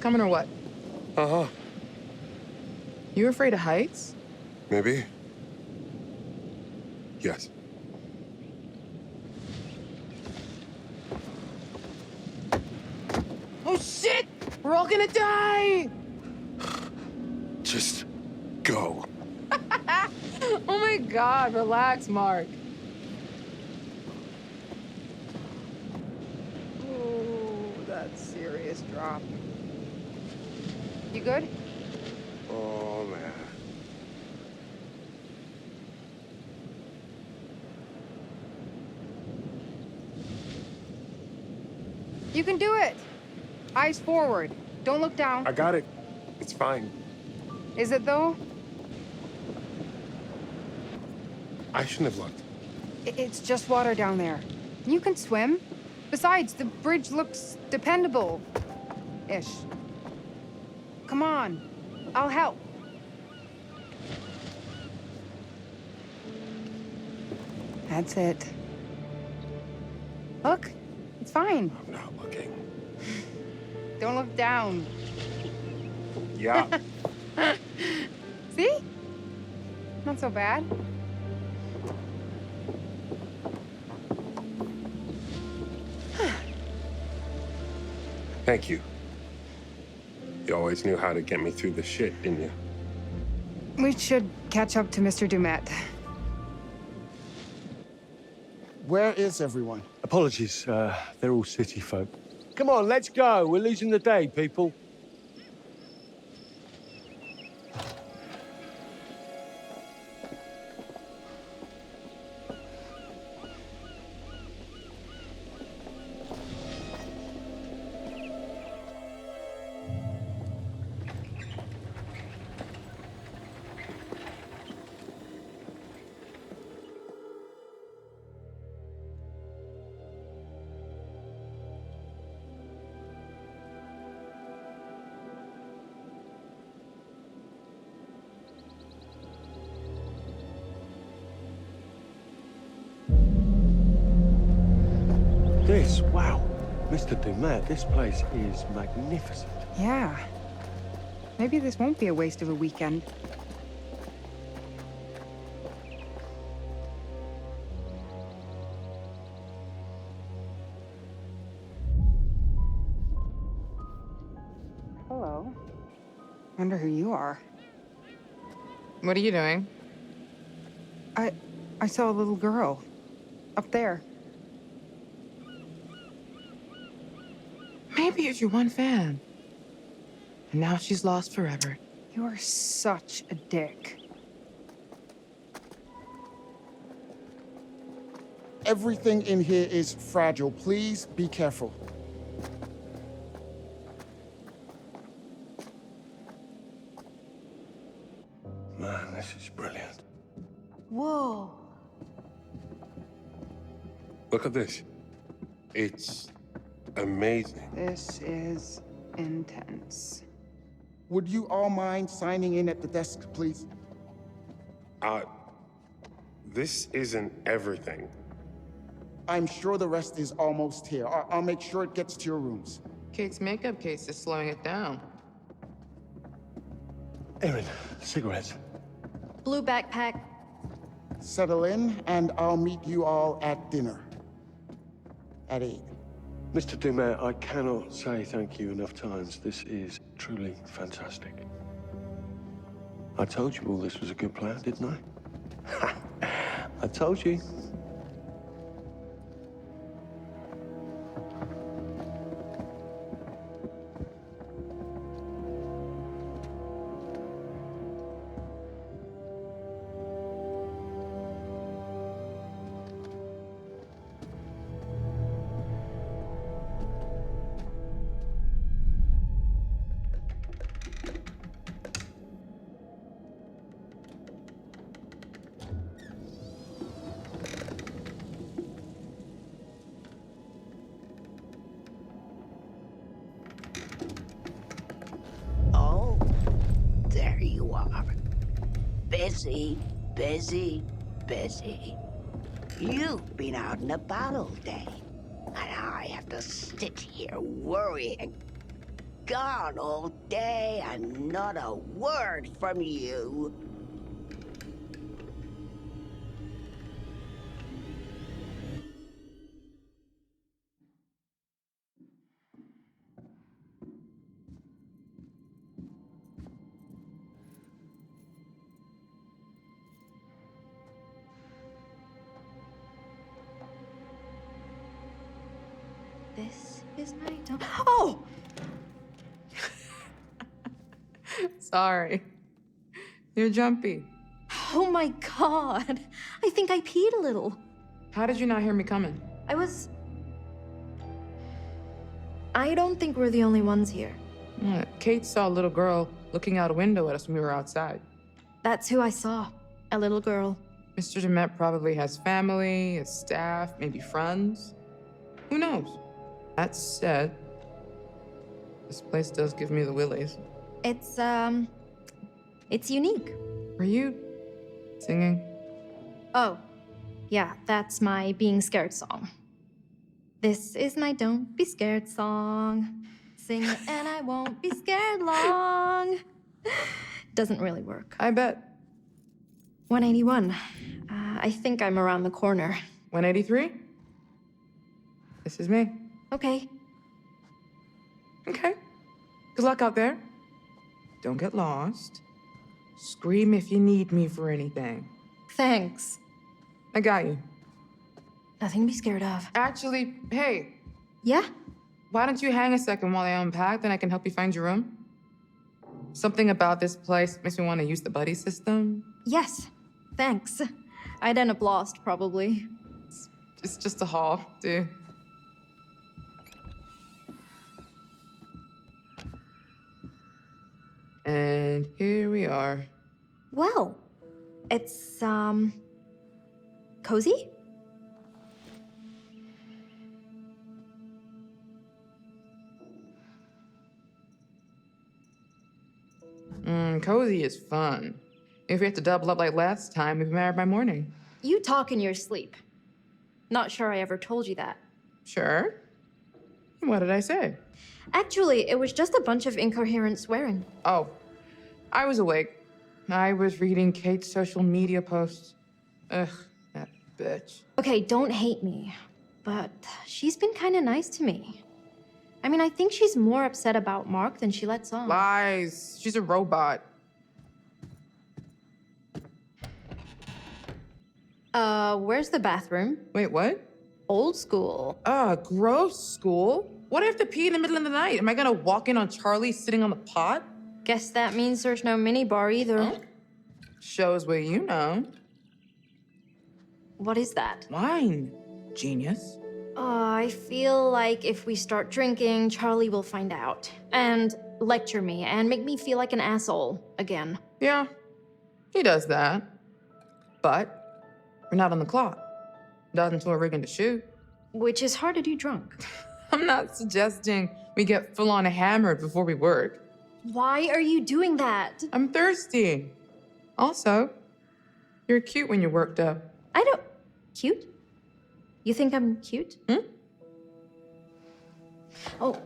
Coming or what? Uh-huh. You afraid of heights? Maybe? Yes. Oh shit! We're all gonna die! Just go. Oh my god, relax, Mark. Oh, that's serious drop. You good? Oh, man. You can do it! Eyes forward. Don't look down. I got it. It's fine. Is it though? I shouldn't have looked. It's just water down there. You can swim. Besides, the bridge looks dependable-ish. Come on. I'll help. That's it. Look, it's fine. I'm not looking. Don't look down. Yeah. See? Not so bad. Thank you. You always knew how to get me through the shit, didn't you? We should catch up to Mr. Dumet. Where is everyone? Apologies, they're all city folk. Come on, let's go. We're losing the day, people. Wow. Mr. Dumet, this place is magnificent. Yeah. Maybe this won't be a waste of a weekend. Hello. Wonder who you are. What are you doing? I saw a little girl. Up there. Maybe it's your one fan. And now she's lost forever. You are such a dick. Everything in here is fragile. Please be careful. Man, this is brilliant. Whoa. Look at this. It's amazing. This is intense. Would you all mind signing in at the desk, please? This isn't everything. I'm sure the rest is almost here. I'll make sure it gets to your rooms. Kate's makeup case is slowing it down. Erin, cigarettes. Blue backpack. Settle in, and I'll meet you all at dinner. At 8. Mr. Dumet, I cannot say thank you enough times. This is truly fantastic. I told you all this was a good plan, didn't I? I told you. Busy, busy, busy. You've been out and about all day, and I have to sit here worrying. gone all day and not a word from you. This is my dome. Oh! Sorry. You're jumpy. Oh my god. I think I peed a little. How did you not hear me coming? I don't think we're the only ones here. Kate saw a little girl looking out a window at us when we were outside. That's who I saw. A little girl. Mr. Demet probably has family, a staff, maybe friends. Who knows? That said, this place does give me the willies. It's unique. Were you singing? Oh, yeah, that's my being scared song. This is my don't be scared song. Sing it and I won't be scared long. Doesn't really work. I bet. 181. I think I'm around the corner. 183? This is me. Okay. Okay. Good luck out there. Don't get lost. Scream if you need me for anything. Thanks. I got you. Nothing to be scared of. Actually, hey. Yeah? Why don't you hang a second while I unpack, then I can help you find your room? Something about this place makes me want to use the buddy system. Yes. Thanks. I'd end up lost, probably. It's just a hall, dude. And here we are. Well, it's, cozy? Cozy is fun. If we have to double up like last time, we'd be married by morning. You talk in your sleep. Not sure I ever told you that. Sure. What did I say? Actually, it was just a bunch of incoherent swearing. Oh, I was awake. I was reading Kate's social media posts. Ugh, that bitch. Okay, don't hate me, but she's been kind of nice to me. I mean, I think she's more upset about Mark than she lets on. Lies. She's a robot. Where's the bathroom? Wait, what? Old school. Gross school? What if I have to pee in the middle of the night? Am I gonna walk in on Charlie sitting on the pot? Guess that means there's no minibar either. Huh? Shows what you know. What is that? Wine. Genius. I feel like if we start drinking, Charlie will find out. And lecture me and make me feel like an asshole again. Yeah, he does that. But we're not on the clock. Not until we're rigging to shoot. Which is hard to do drunk. I'm not suggesting we get full-on hammered before we work. Why are you doing that? I'm thirsty. Also, you're cute when you're worked up. I don't... Cute? You think I'm cute? Oh.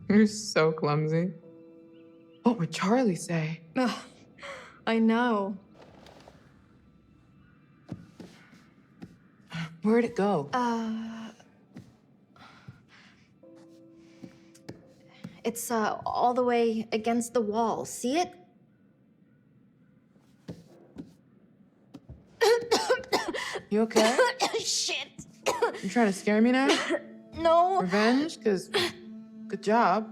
You're so clumsy. What would Charlie say? Ugh, I know. Where'd it go? It's all the way against the wall. See it? You okay? Shit. You trying to scare me now? No. Revenge? Because good job.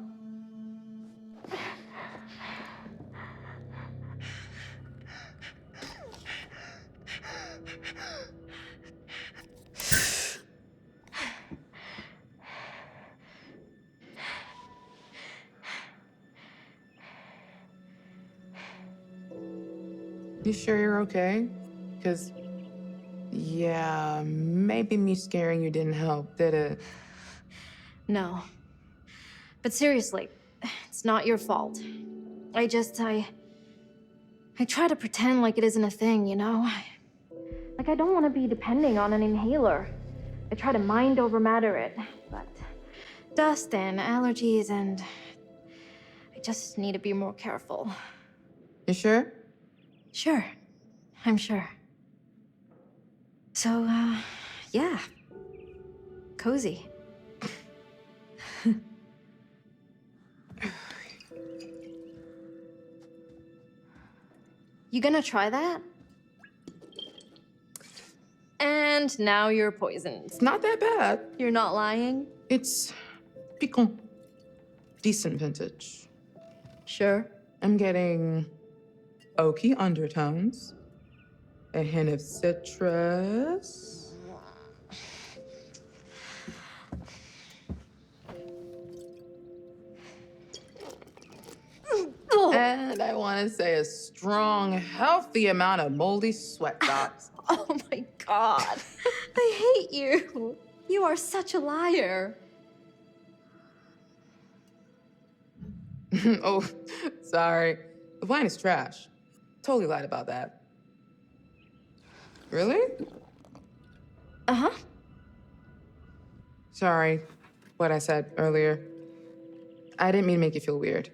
You sure you're okay? Because, yeah, maybe me scaring you didn't help, did it? No. But seriously, it's not your fault. I try to pretend like it isn't a thing, you know? Like, I don't want to be depending on an inhaler. I try to mind over matter it, but dust and allergies, and I just need to be more careful. You sure? Sure. I'm sure. So, yeah. Cozy. You gonna try that? And now you're poisoned. It's not that bad. You're not lying? It's piquant. Decent vintage. Sure. I'm getting oaky undertones, a hint of citrus. And I want to say a strong, healthy amount of moldy sweat dots. Oh my god. I hate you. You are such a liar. Oh, sorry. The wine is trash. Totally lied about that. Really? Uh-huh. Sorry, what I said earlier. I didn't mean to make you feel weird.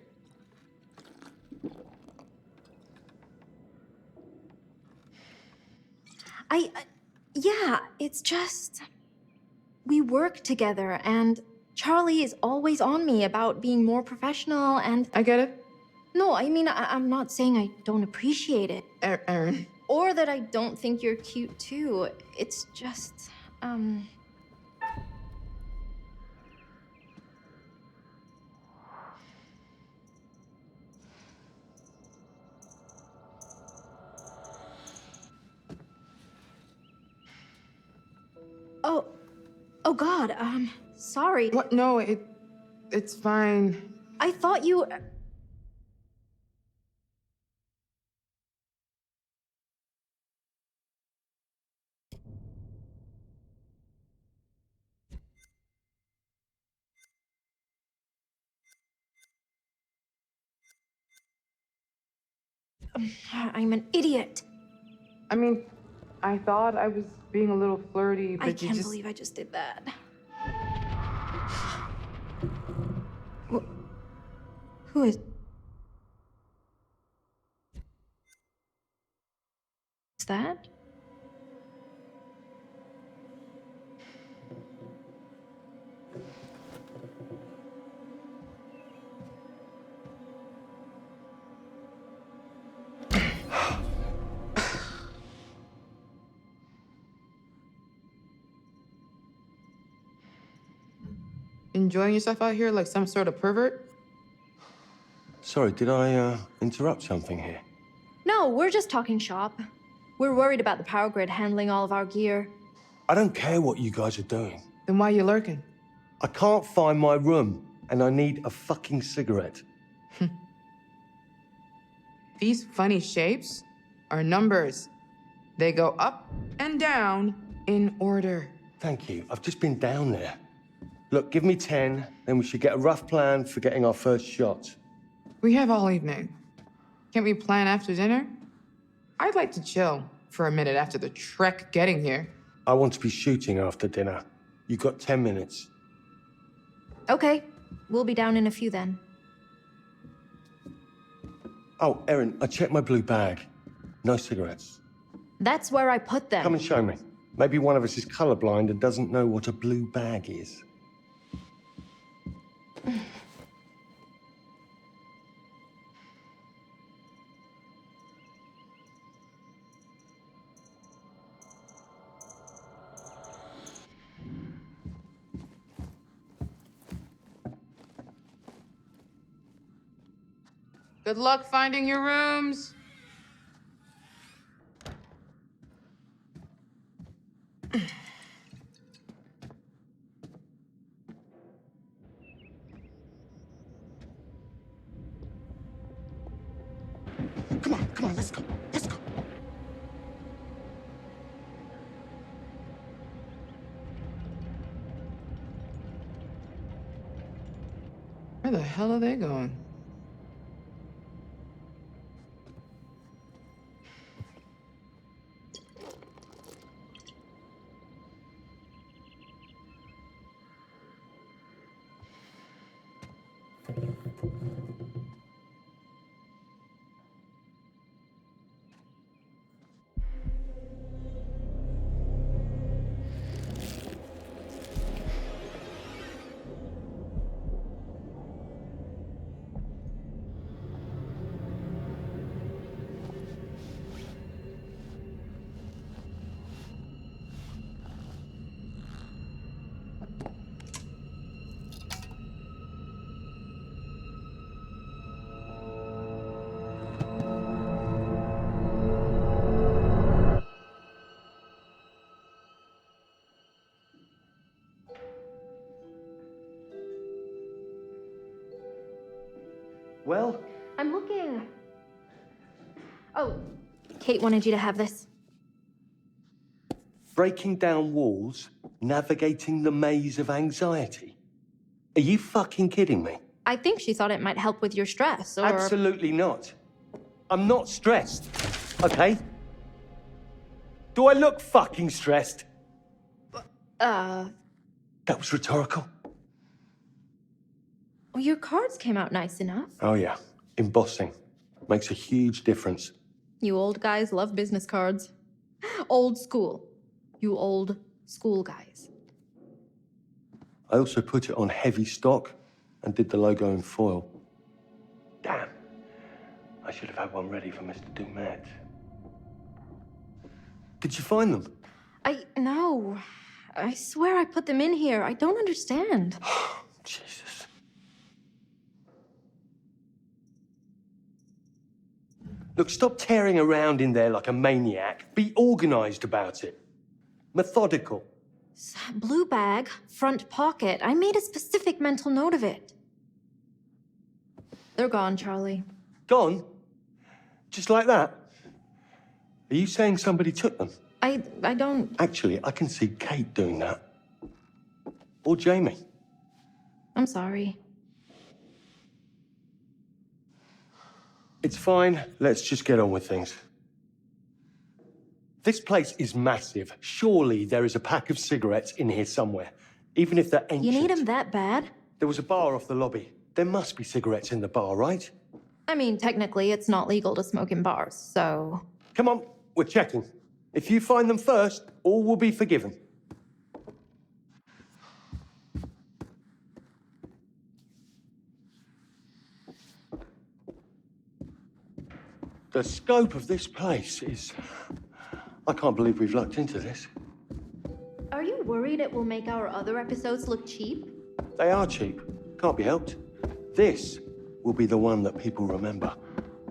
Yeah, it's just... We work together, and Charlie is always on me about being more professional, and... I get it. No, I mean, I'm not saying I don't appreciate it. Aaron. Or that I don't think you're cute, too. It's just, Oh God, sorry. What? No, it's fine. I thought you... I'm an idiot. I mean, I thought I was being a little flirty, but I can't believe I just did that. Who is... Is that? Enjoying yourself out here like some sort of pervert? Sorry, did I interrupt something here? No, we're just talking shop. We're worried about the power grid handling all of our gear. I don't care what you guys are doing. Then why are you lurking? I can't find my room, and I need a fucking cigarette. These funny shapes are numbers. They go up and down in order. Thank you. I've just been down there. Look, give me 10, then we should get a rough plan for getting our first shot. We have all evening. Can't we plan after dinner? I'd like to chill for a minute after the trek getting here. I want to be shooting after dinner. You've got 10 minutes. Okay, we'll be down in a few then. Oh, Erin, I checked my blue bag. No cigarettes. That's where I put them. Come and show me. Maybe one of us is colorblind and doesn't know what a blue bag is. Good luck finding your rooms. Come on, let's go. Let's go. Where the hell are they going? Well? I'm looking. Oh, Kate wanted you to have this. Breaking down walls, navigating the maze of anxiety. Are you fucking kidding me? I think she thought it might help with your stress, or... Absolutely not. I'm not stressed, okay? Do I look fucking stressed? That was rhetorical. Well, your cards came out nice enough. Oh yeah, embossing. Makes a huge difference. You old guys love business cards. Old school. You old school guys. I also put it on heavy stock and did the logo in foil. Damn. I should have had one ready for Mr. Dumet. Did you find them? No. I swear I put them in here. I don't understand. Jesus. Look, stop tearing around in there like a maniac. Be organized about it. Methodical. Blue bag, front pocket. I made a specific mental note of it. They're gone, Charlie. Gone? Just like that? Are you saying somebody took them? I don't... Actually, I can see Kate doing that. Or Jamie. I'm sorry. It's fine. Let's just get on with things. This place is massive. Surely there is a pack of cigarettes in here somewhere, even if they're ancient. You need them that bad? There was a bar off the lobby. There must be cigarettes in the bar, right? I mean, technically, it's not legal to smoke in bars, so... Come on, we're checking. If you find them first, all will be forgiven. The scope of this place is... I can't believe we've lucked into this. Are you worried it will make our other episodes look cheap? They are cheap. Can't be helped. This will be the one that people remember.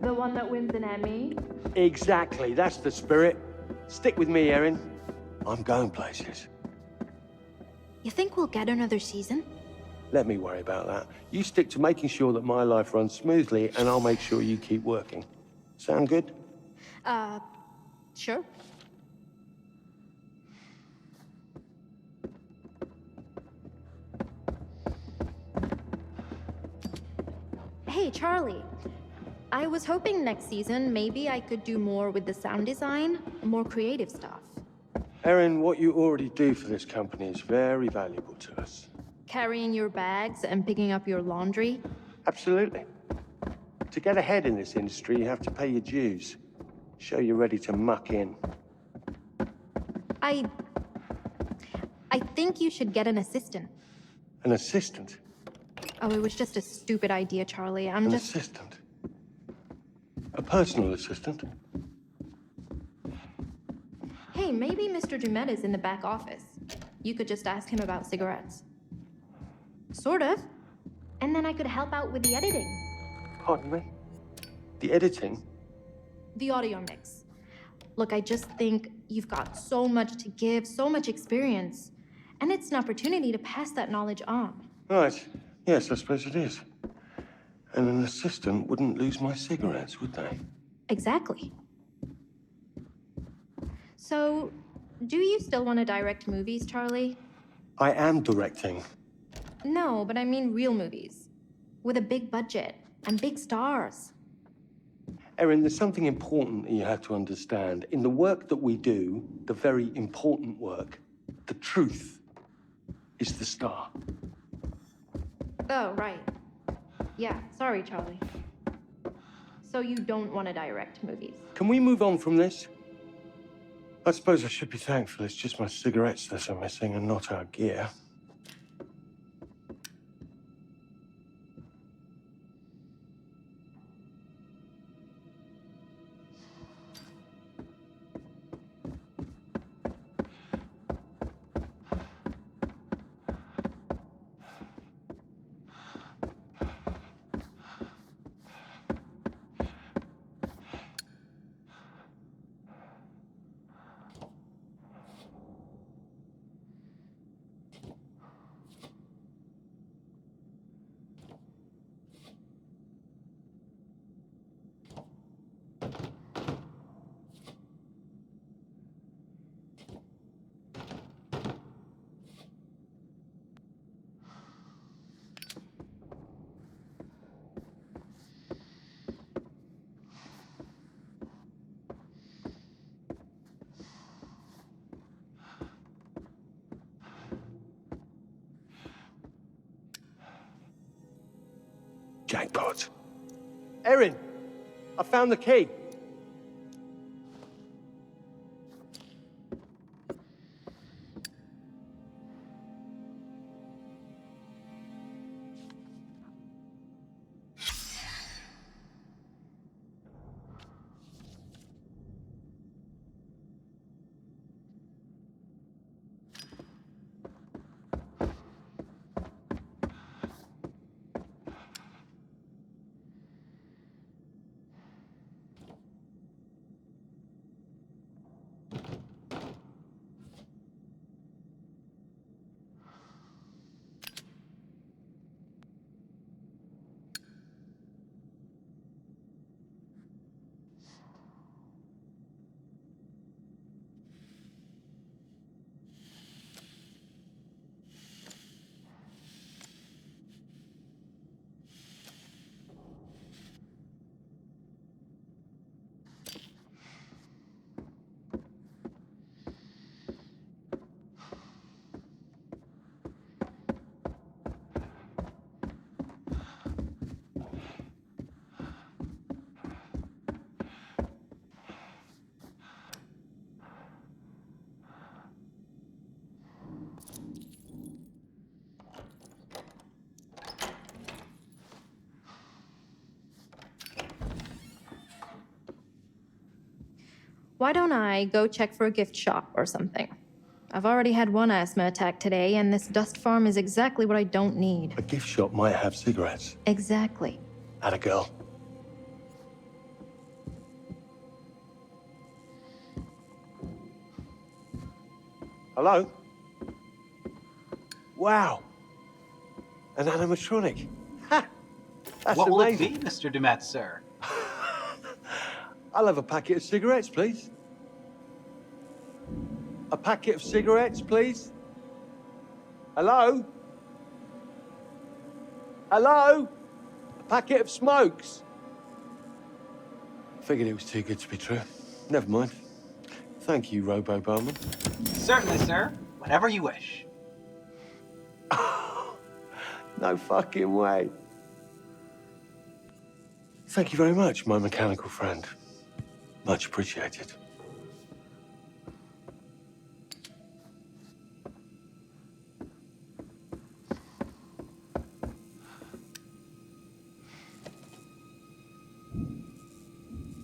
The one that wins an Emmy? Exactly, that's the spirit. Stick with me, Erin. I'm going places. You think we'll get another season? Let me worry about that. You stick to making sure that my life runs smoothly, and I'll make sure you keep working. Sound good? Sure. Hey, Charlie. I was hoping next season maybe I could do more with the sound design, more creative stuff. Erin, what you already do for this company is very valuable to us. Carrying your bags and picking up your laundry? Absolutely. To get ahead in this industry, you have to pay your dues. Show you're ready to muck in. I think you should get an assistant. An assistant? Oh, it was just a stupid idea, Charlie. An assistant? A personal assistant? Hey, maybe Mr. Dumet is in the back office. You could just ask him about cigarettes. Sort of. And then I could help out with the editing. Pardon me? The editing? The audio mix. Look, I just think you've got so much to give, so much experience. And it's an opportunity to pass that knowledge on. Right. Yes, I suppose it is. And an assistant wouldn't lose my cigarettes, would they? Exactly. So, do you still want to direct movies, Charlie? I am directing. No, but I mean real movies. With a big budget and big stars. Erin, there's something important that you have to understand. In the work that we do, the very important work, the truth is the star. Oh, right. Yeah, sorry, Charlie. So you don't want to direct movies? Can we move on from this? I suppose I should be thankful it's just my cigarettes that are missing and not our gear. Jackpot. Erin, I found the key. Why don't I go check for a gift shop or something? I've already had one asthma attack today, and this dust farm is exactly what I don't need. A gift shop might have cigarettes. Exactly. Atta girl. Hello? Wow. An animatronic. Ha! That's What will it amazing. be, Mr. Dumet, sir? I'll have a packet of cigarettes, please. A packet of cigarettes, please. Hello? Hello? A packet of smokes. Figured it was too good to be true. Never mind. Thank you, Robo Bowman. Certainly, sir. Whenever you wish. No fucking way. Thank you very much, my mechanical friend. Much appreciated.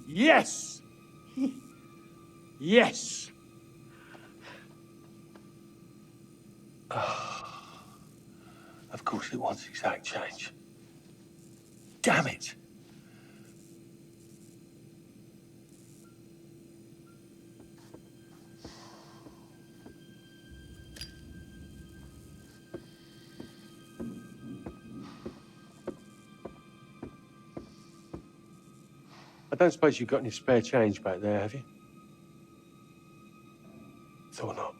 Yes! Yes! Of course it wants exact change. Damn it! I don't suppose you've got any spare change back there, have you? Thought not.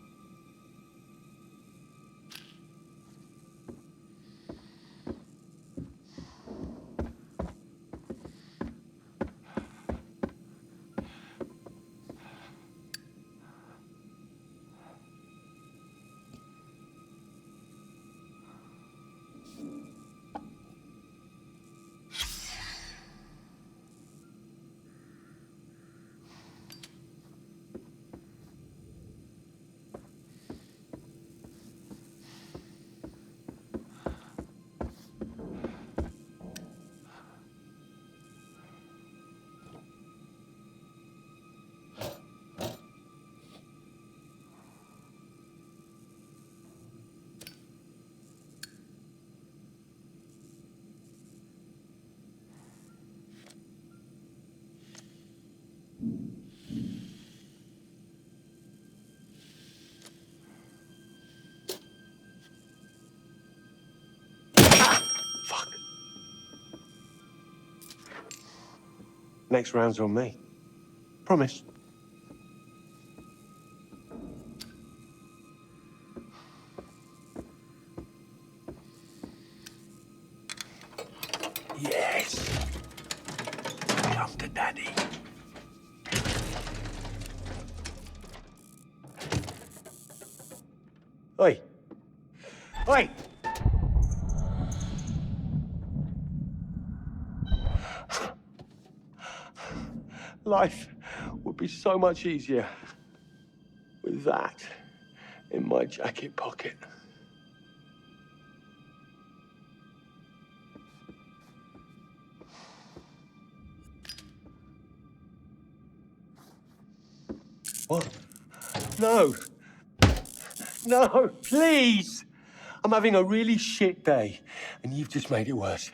Next round's on me. Promise. Yes. Come to daddy. Oi. Oi. Life would be so much easier with that in my jacket pocket. What? No. No, please. I'm having a really shit day, and you've just made it worse.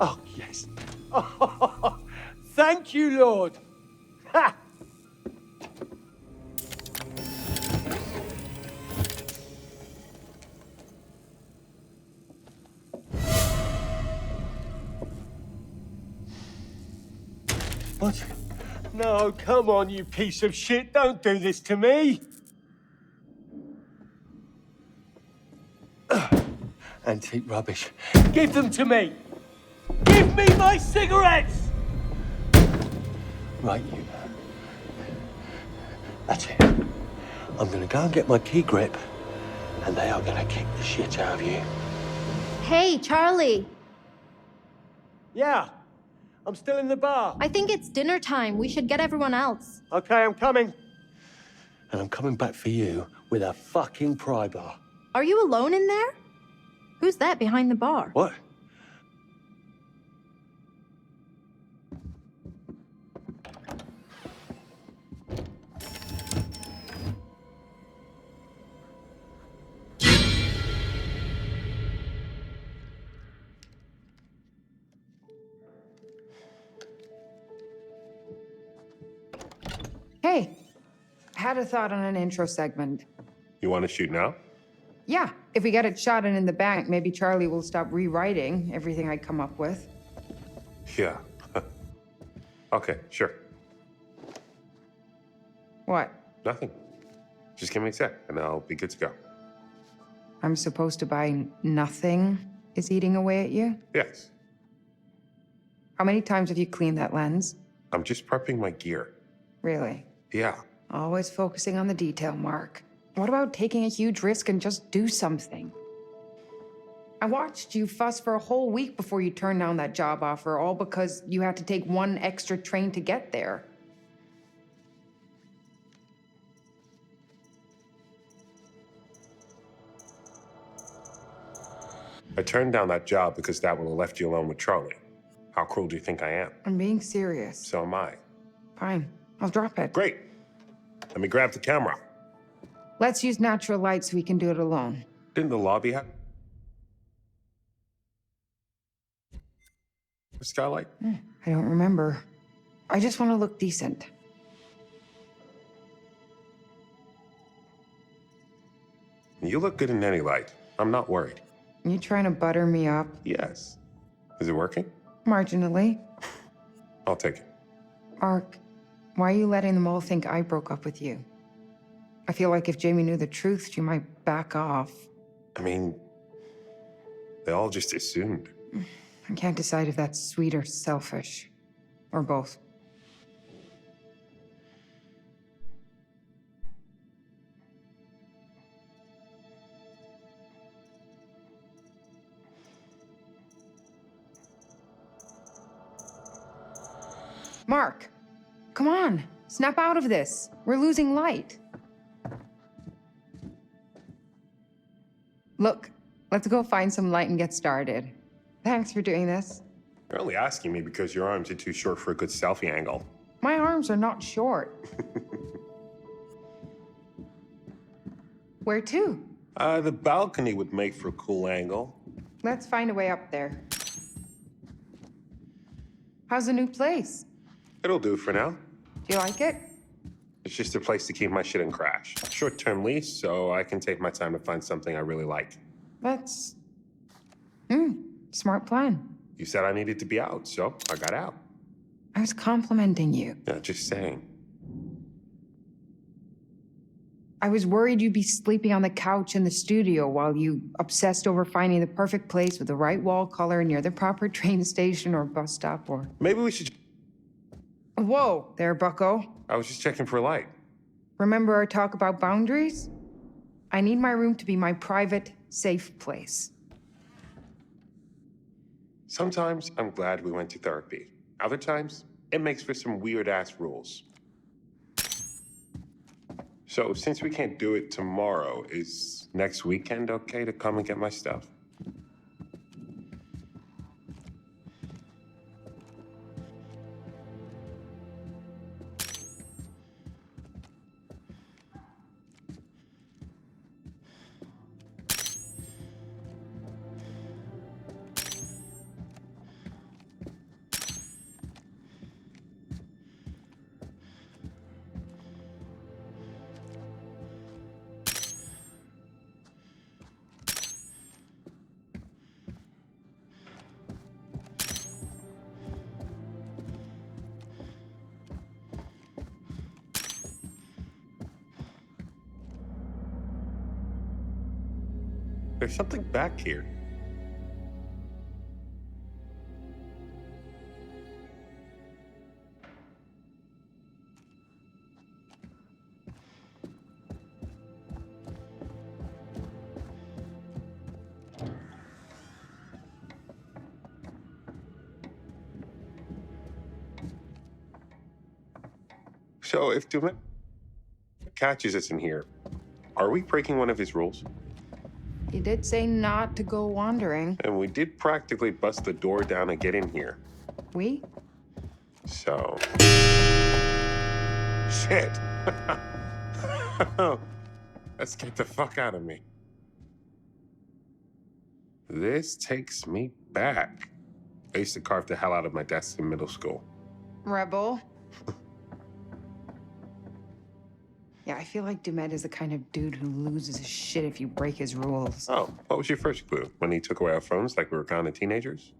Oh, yes. Oh, thank you, Lord. Ha! What? No, come on, you piece of shit. Don't do this to me. Antique rubbish. Give them to me. Give me my cigarettes! Right, you. That's it. I'm gonna go and get my key grip, and they are gonna kick the shit out of you. Hey, Charlie. Yeah, I'm still in the bar. I think it's dinner time. We should get everyone else. Okay, I'm coming. And I'm coming back for you with a fucking pry bar. Are you alone in there? Who's that behind the bar? What? Hey, had a thought on an intro segment. You want to shoot now? Yeah, if we get it shot and in the bank, maybe Charlie will stop rewriting everything I come up with. Yeah. Okay, sure. What? Nothing. Just give me a sec, and I'll be good to go. I'm supposed to buy nothing is eating away at you? Yes. How many times have you cleaned that lens? I'm just prepping my gear. Really? Yeah. Always focusing on the detail, Mark. What about taking a huge risk and just do something? I watched you fuss for a whole week before you turned down that job offer, all because you had to take one extra train to get there. I turned down that job because that would have left you alone with Charlie. How cruel do you think I am? I'm being serious. So am I. Fine, I'll drop it. Great. Let me grab the camera. Let's use natural light so we can do it alone. Didn't the lobby have a skylight? I don't remember. I just want to look decent. You look good in any light. I'm not worried. You trying to butter me up? Yes. Is it working? Marginally. I'll take it. Mark, why are you letting them all think I broke up with you? I feel like if Jamie knew the truth, she might back off. I mean, they all just assumed. I can't decide if that's sweet or selfish. Or both. Mark, come on. Snap out of this. We're losing light. Look, let's go find some light and get started. Thanks for doing this. You're only asking me because your arms are too short for a good selfie angle. My arms are not short. Where to? The balcony would make for a cool angle. Let's find a way up there. How's the new place? It'll do for now. Do you like it? It's just a place to keep my shit and crash. Short-term lease, so I can take my time to find something I really like. That's... smart plan. You said I needed to be out, so I got out. I was complimenting you. Yeah, just saying. I was worried you'd be sleeping on the couch in the studio while you obsessed over finding the perfect place with the right wall color near the proper train station or bus stop or... Maybe we should Whoa there, bucko. I was just checking for a light. Remember our talk about boundaries? I need my room to be my private, safe place. Sometimes I'm glad we went to therapy. Other times, it makes for some weird-ass rules. So, since we can't do it tomorrow, is next weekend okay to come and get my stuff? There's something back here. So if Dumet catches us in here, are we breaking one of his rules? He did say not to go wandering. And we did practically bust the door down and get in here. We? So... Shit! That scared the fuck out of me. This takes me back. I used to carve the hell out of my desks in middle school. Rebel. Yeah, I feel like Dumet is the kind of dude who loses his shit if you break his rules. Oh, what was your first clue? When he took away our phones like we were kind of teenagers?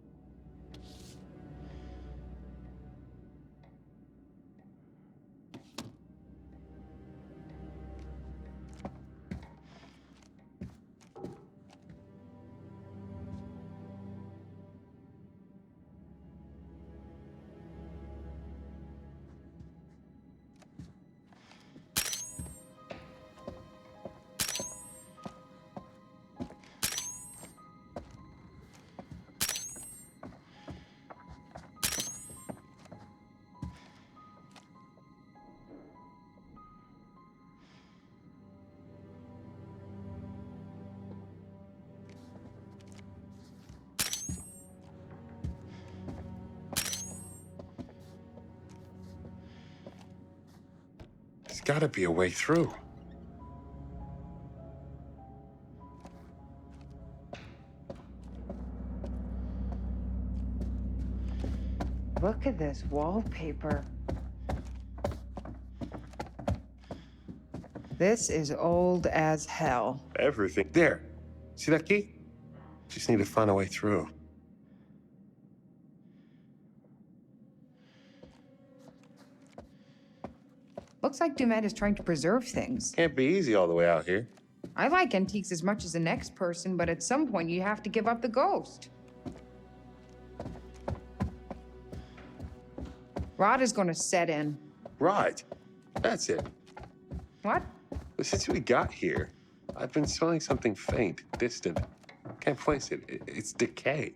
There's gotta be a way through. Look at this wallpaper. This is old as hell. Everything. There. See that key? Just need to find a way through. Looks like Dumet is trying to preserve things. Can't be easy all the way out here. I like antiques as much as the next person, but at some point you have to give up the ghost. Rot is gonna set in. Right. That's it. What? But since we got here, I've been smelling something faint, distant. Can't place it. It's decay.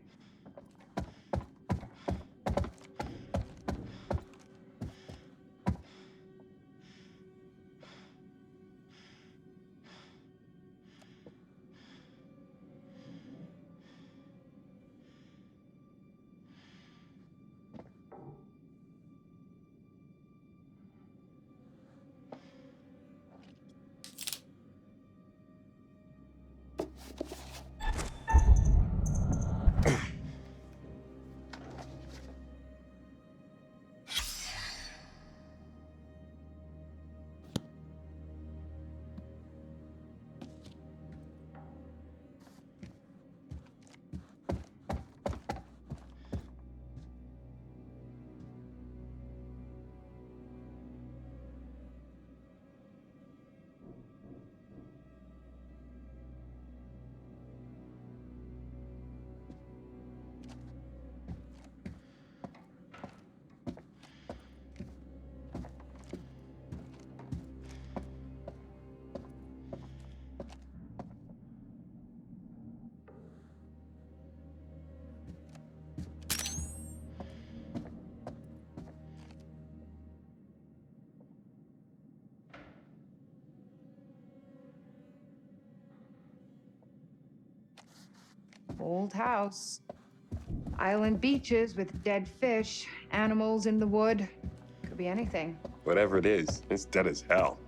Old house. Island beaches with dead fish, animals in the wood. Could be anything. Whatever it is, it's dead as hell.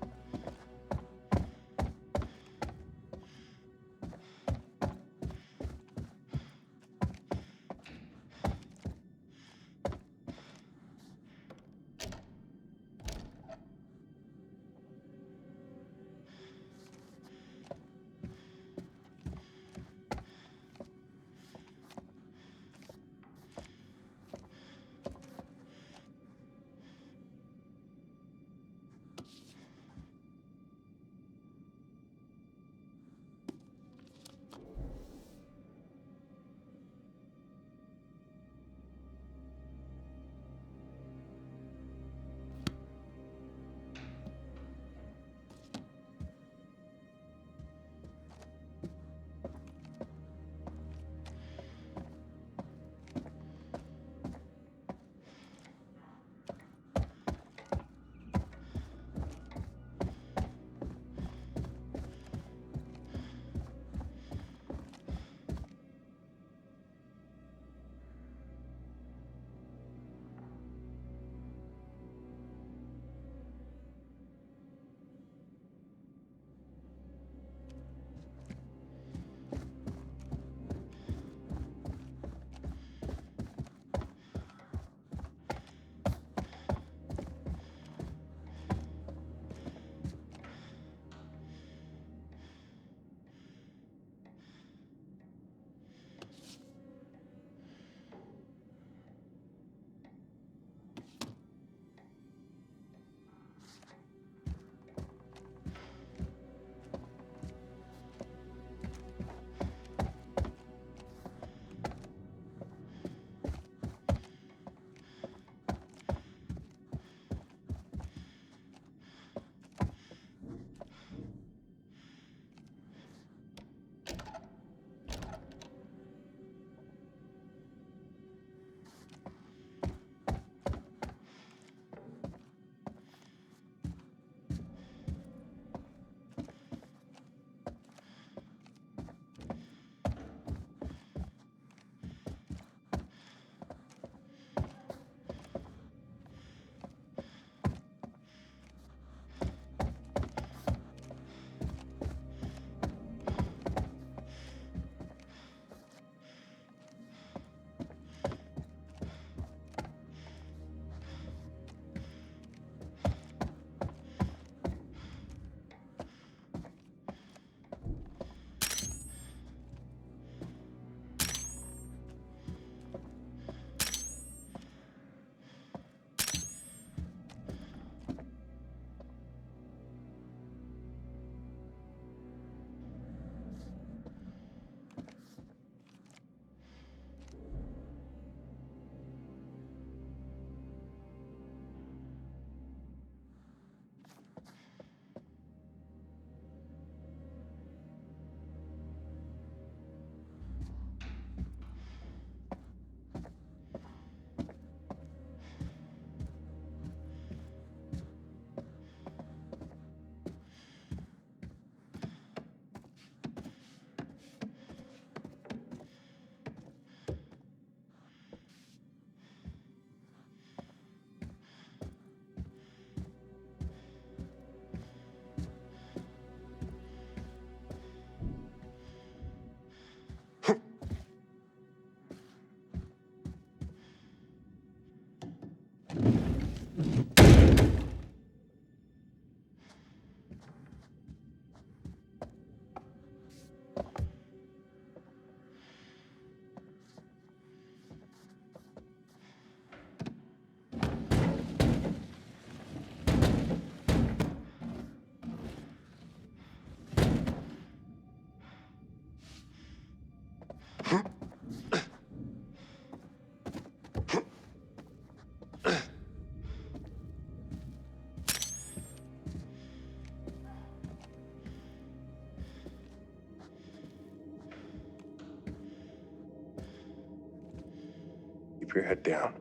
Keep your head down.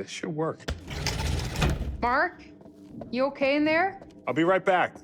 This should work. Mark, you okay in there? I'll be right back.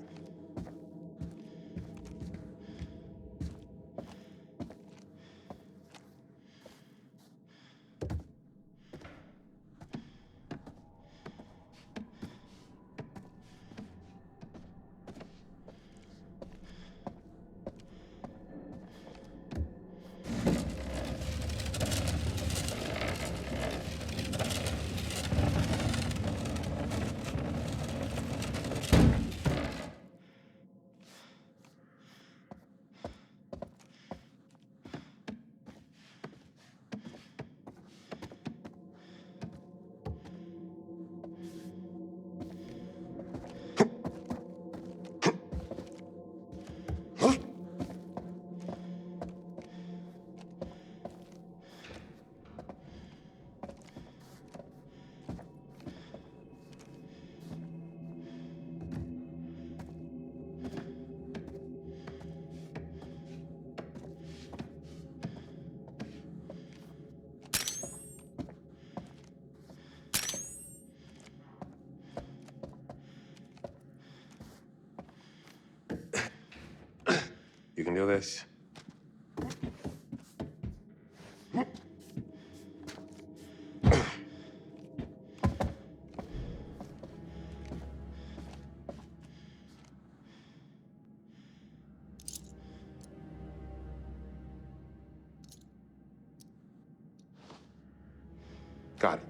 You can do this. Got it.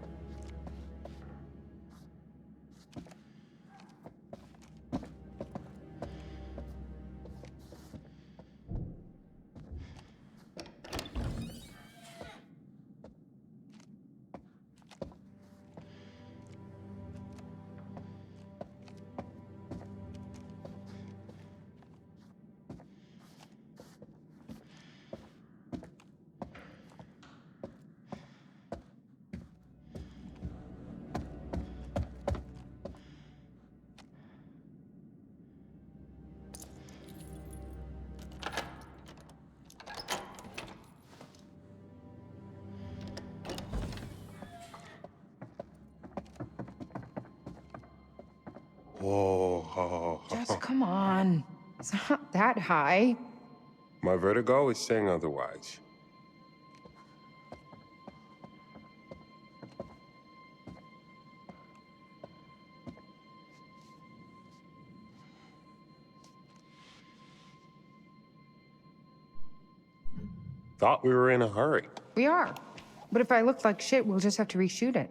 Whoa. Just come on. It's not that high. My vertigo is saying otherwise. Thought we were in a hurry. We are. But if I look like shit, we'll just have to reshoot it.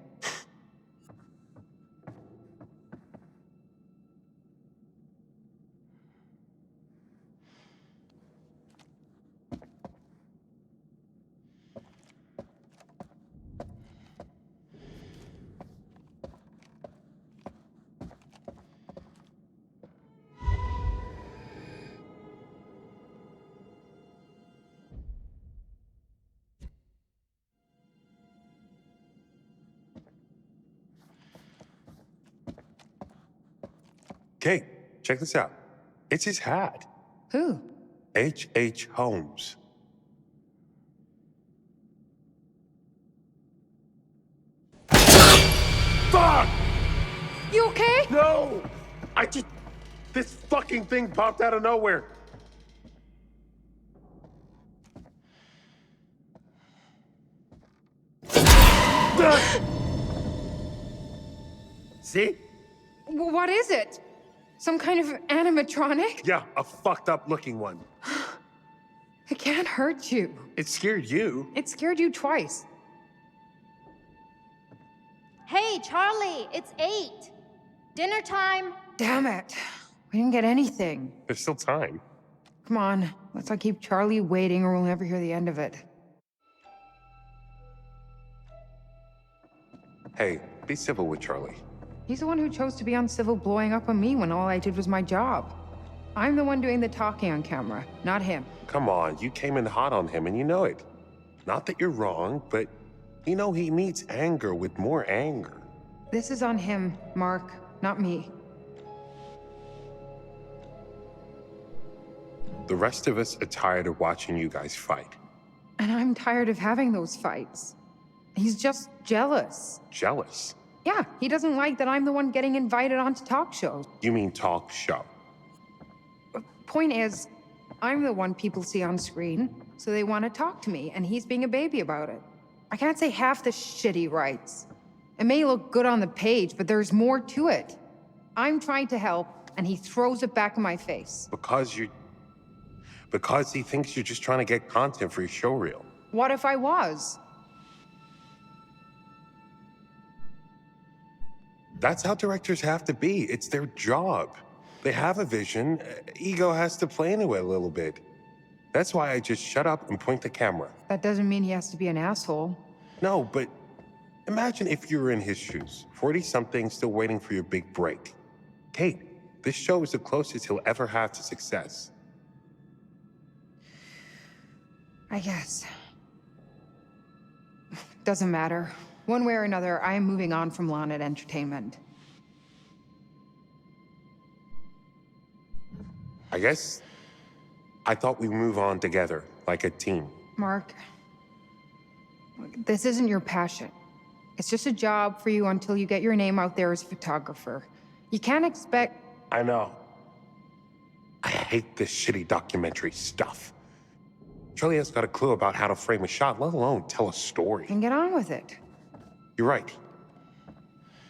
Kate, check this out. It's his hat. Who? H.H. Holmes. Fuck! You okay? No! This fucking thing popped out of nowhere. See? What is it? Some kind of animatronic? Yeah, a fucked up looking one. It can't hurt you. It scared you. It scared you twice. Hey, Charlie, it's 8. Dinner time. Damn it. We didn't get anything. There's still time. Come on, let's not keep Charlie waiting or we'll never hear the end of it. Hey, be civil with Charlie. He's the one who chose to be uncivil blowing up on me when all I did was my job. I'm the one doing the talking on camera, not him. Come on, you came in hot on him and you know it. Not that you're wrong, but you know he meets anger with more anger. This is on him, Mark, not me. The rest of us are tired of watching you guys fight. And I'm tired of having those fights. He's just jealous. Jealous? Yeah, he doesn't like that I'm the one getting invited onto talk shows. You mean talk show? Point is, I'm the one people see on screen, so they want to talk to me, and he's being a baby about it. I can't say half the shit he writes. It may look good on the page, but there's more to it. I'm trying to help, and he throws it back in my face. Because he thinks you're just trying to get content for your show reel. What if I was? That's how directors have to be. It's their job. They have a vision. Ego has to play into it a little bit. That's why I just shut up and point the camera. That doesn't mean he has to be an asshole. No, but imagine if you were in his shoes, 40-something, still waiting for your big break. Kate, this show is the closest he'll ever have to success. I guess. Doesn't matter. One way or another, I am moving on from Lanet Entertainment. I guess I thought we'd move on together, like a team. Mark, this isn't your passion. It's just a job for you until you get your name out there as a photographer. You can't expect... I know. I hate this shitty documentary stuff. Charlie has got a clue about how to frame a shot, let alone tell a story. Then get on with it. You're right.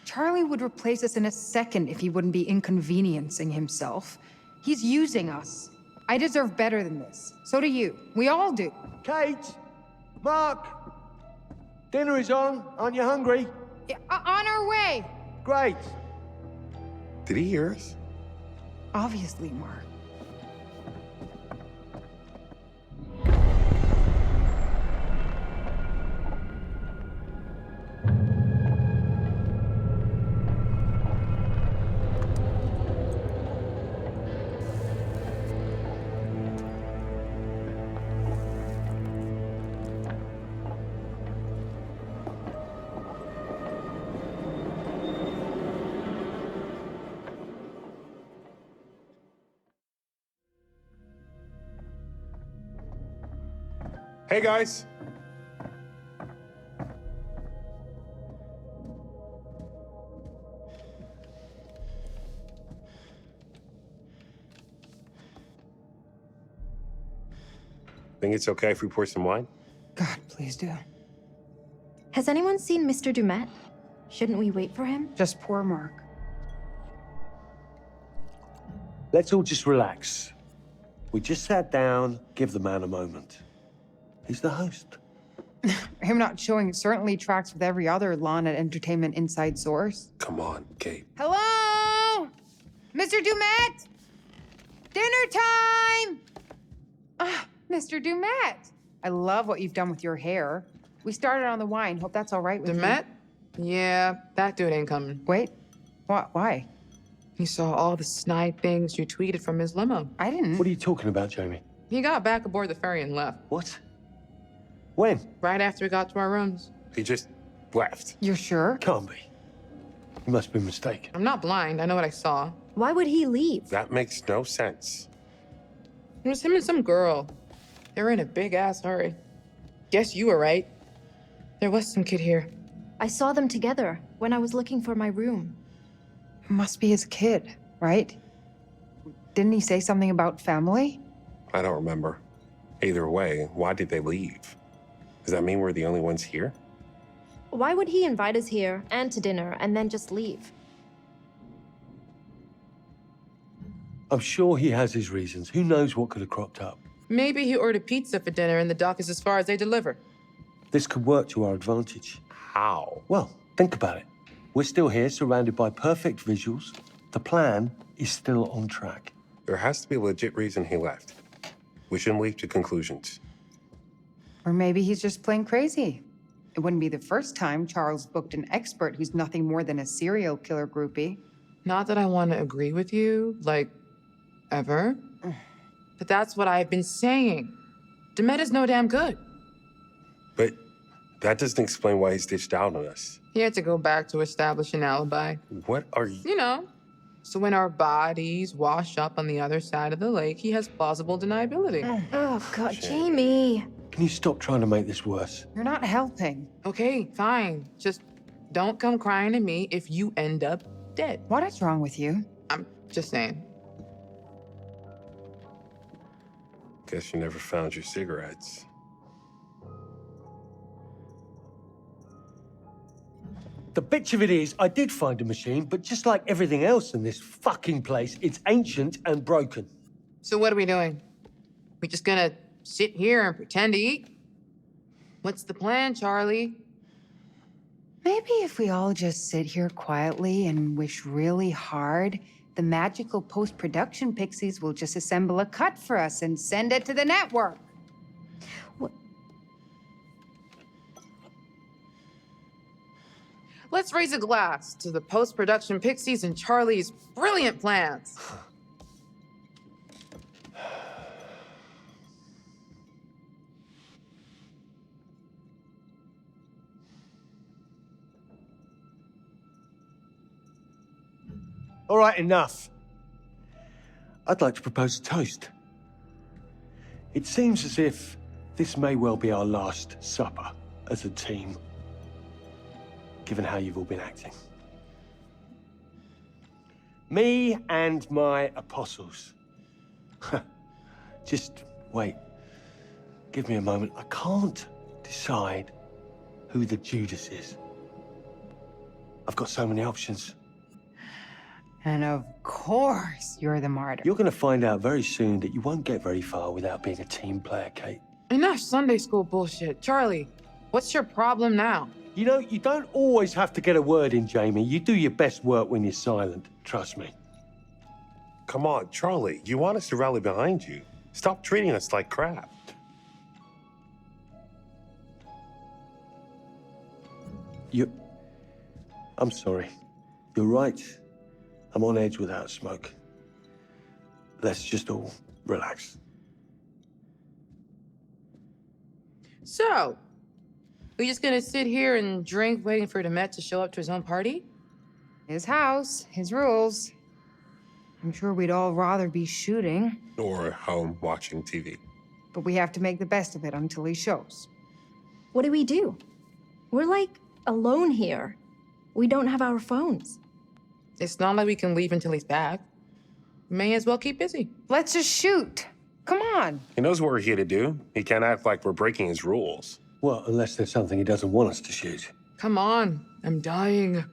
Charlie would replace us in a second if he wouldn't be inconveniencing himself. He's using us. I deserve better than this. So do you. We all do. Kate! Mark! Dinner is on. Aren't you hungry? Yeah, on our way! Great. Did he hear us? Obviously, Mark. Hey, guys. Think it's okay if we pour some wine? God, please do. Has anyone seen Mr. Dumet? Shouldn't we wait for him? Just poor Mark. Let's all just relax. We just sat down, give the man a moment. He's the host. Him not showing certainly tracks with every other Lanet Entertainment inside source. Come on, Kate. Hello? Mr. Dumet? Dinner time! Ah, Mr. Dumet. I love what you've done with your hair. We started on the wine. Hope that's all right with Dumet? Yeah, that dude ain't coming. Wait, why? He saw all the snide things you tweeted from his limo. I didn't. What are you talking about, Jamie? He got back aboard the ferry and left. What? When? Right after we got to our rooms. He just left. You're sure? Can't be. You must be mistaken. I'm not blind. I know what I saw. Why would he leave? That makes no sense. It was him and some girl. They were in a big-ass hurry. Guess you were right. There was some kid here. I saw them together when I was looking for my room. It must be his kid, right? Didn't he say something about family? I don't remember. Either way, why did they leave? Does that mean we're the only ones here? Why would he invite us here and to dinner and then just leave? I'm sure he has his reasons. Who knows what could have cropped up? Maybe he ordered pizza for dinner and the dock is as far as they deliver. This could work to our advantage. How? Well, think about it. We're still here, surrounded by perfect visuals. The plan is still on track. There has to be a legit reason he left. We shouldn't leap to conclusions. Or maybe he's just plain crazy. It wouldn't be the first time Charles booked an expert who's nothing more than a serial killer groupie. Not that I want to agree with you, like, ever. But that's what I've been saying. Dumet is no damn good. But that doesn't explain why he's ditched out on us. He had to go back to establish an alibi. What are you... You know. So when our bodies wash up on the other side of the lake, he has plausible deniability. Oh, God, Jamie. Can you stop trying to make this worse? You're not helping. Okay, fine. Just don't come crying to me if you end up dead. What is wrong with you? I'm just saying. Guess you never found your cigarettes. The bitch of it is, I did find a machine, but just like everything else in this fucking place, it's ancient and broken. So what are we doing? We just gonna sit here and pretend to eat? What's the plan, Charlie? Maybe if we all just sit here quietly and wish really hard, the magical post-production pixies will just assemble a cut for us and send it to the network. Let's raise a glass to the post-production pixies and Charlie's brilliant plans. All right, enough. I'd like to propose a toast. It seems as if this may well be our last supper as a team, given how you've all been acting. Me and my apostles. Just wait. Give me a moment. I can't decide who the Judas is. I've got so many options. And of course, you're the martyr. You're going to find out very soon that you won't get very far without being a team player, Kate. Enough Sunday school bullshit. Charlie, what's your problem now? You know, you don't always have to get a word in, Jamie. You do your best work when you're silent. Trust me. Come on, Charlie. You want us to rally behind you. Stop treating us like crap. I'm sorry. You're right. I'm on edge without smoke. Let's just all relax. So, we just gonna sit here and drink waiting for Demet to show up to his own party? His house, his rules. I'm sure we'd all rather be shooting, Or home watching TV. but we have to make the best of it until he shows. What do we do? We're like alone here. We don't have our phones. It's not like we can leave until he's back. May as well keep busy. Let's just shoot. Come on. He knows what we're here to do. He can't act like we're breaking his rules. Well, unless there's something he doesn't want us to shoot. Come on, I'm dying.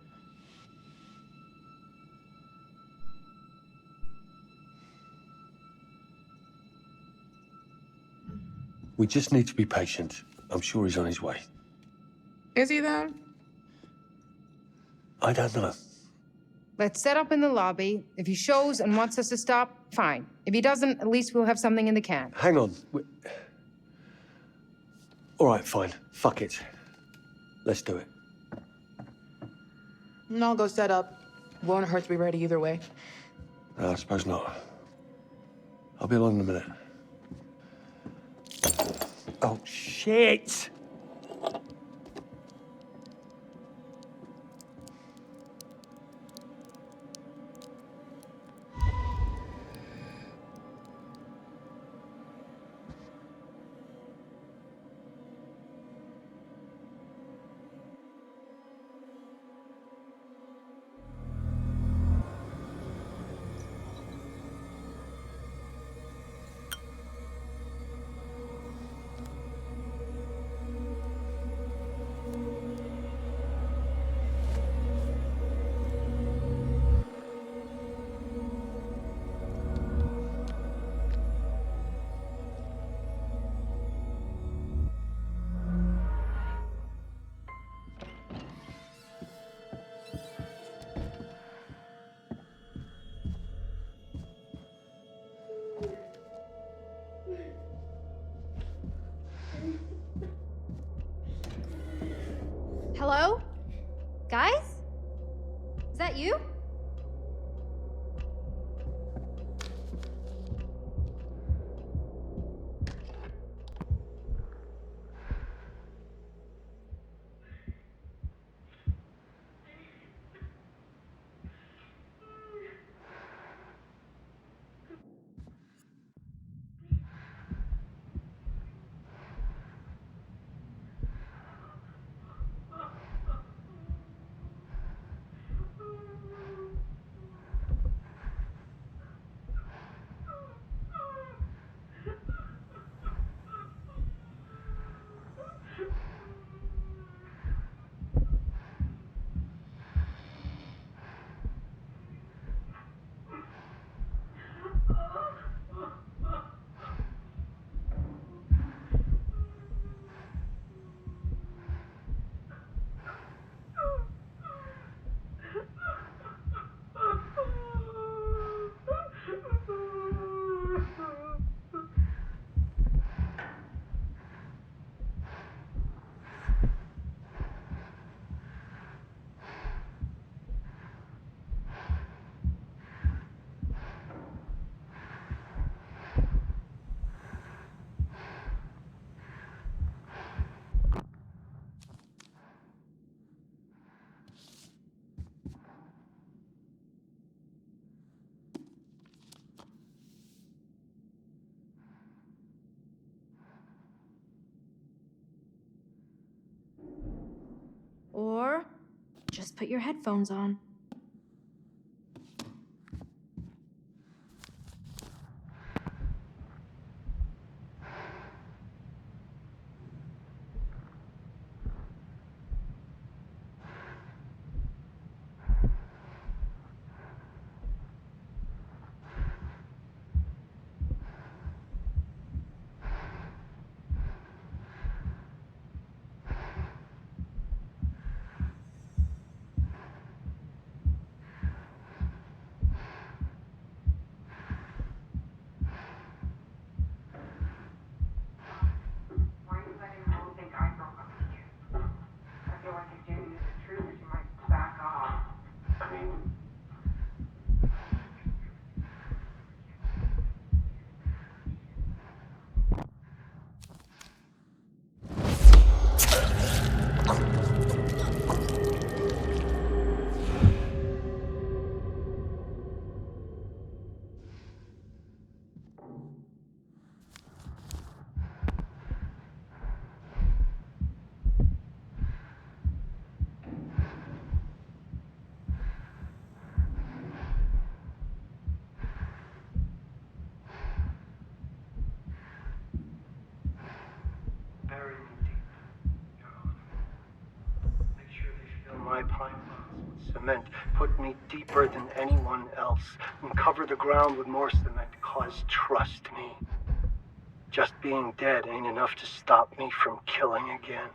We just need to be patient. I'm sure he's on his way. Is he though? I don't know. Let's set up in the lobby. If he shows and wants us to stop, fine. If he doesn't, at least we'll have something in the can. Hang on. All right, fine. Fuck it. Let's do it. I'll go set up. Won't hurt to be ready either way. No, I suppose not. I'll be along in a minute. Oh, shit! Hello? Guys? Is that you? just put your headphones on. Bury me deep, Your Honor. Make sure they fill my pine box with cement. Put me deeper than anyone else. And cover the ground with more cement, cause trust me. Just being dead ain't enough to stop me from killing again.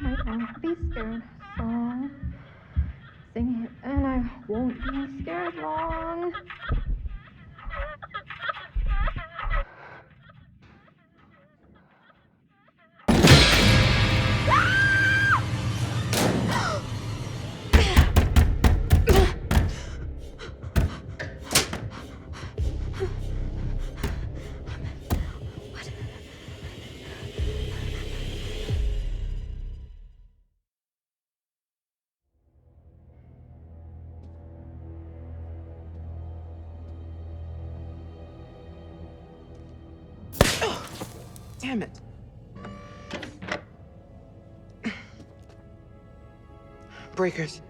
I won't be scared song. Sing it and I won't be scared long. Damn it. Breakers.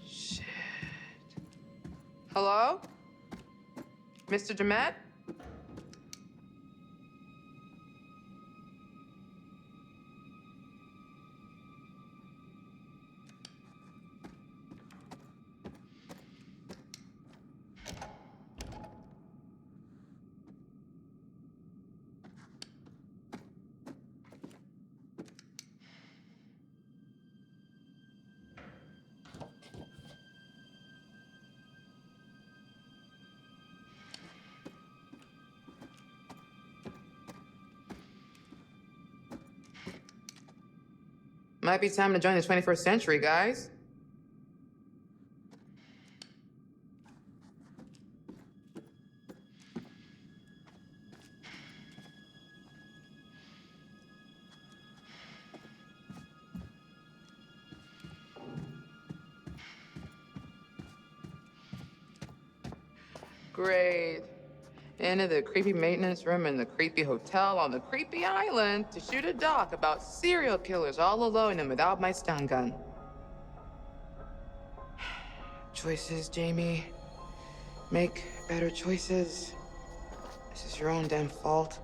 Shit. Hello? Mr. Demet? Might be time to join the 21st century, guys. Great. Into the creepy maintenance room in the creepy hotel on the creepy island to shoot a doc about serial killers all alone and without my stun gun. Choices, Jamie. Make better choices. This is your own damn fault.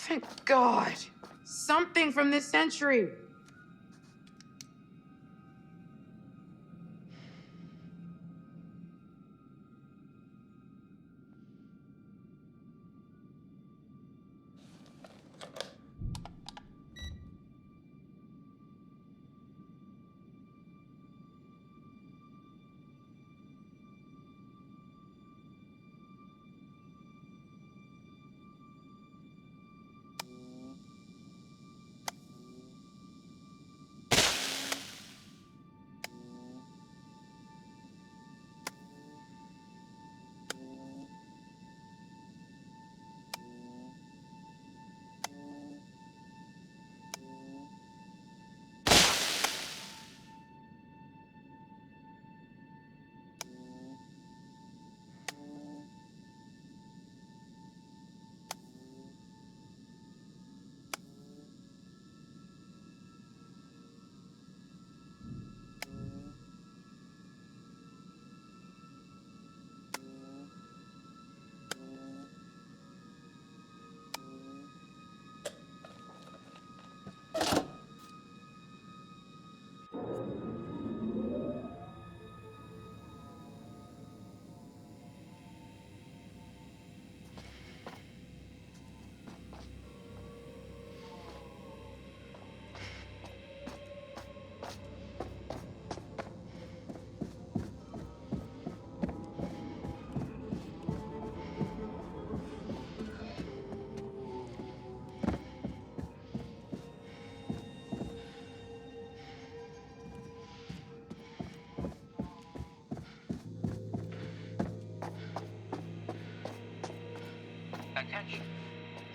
Thank God. Something from this century.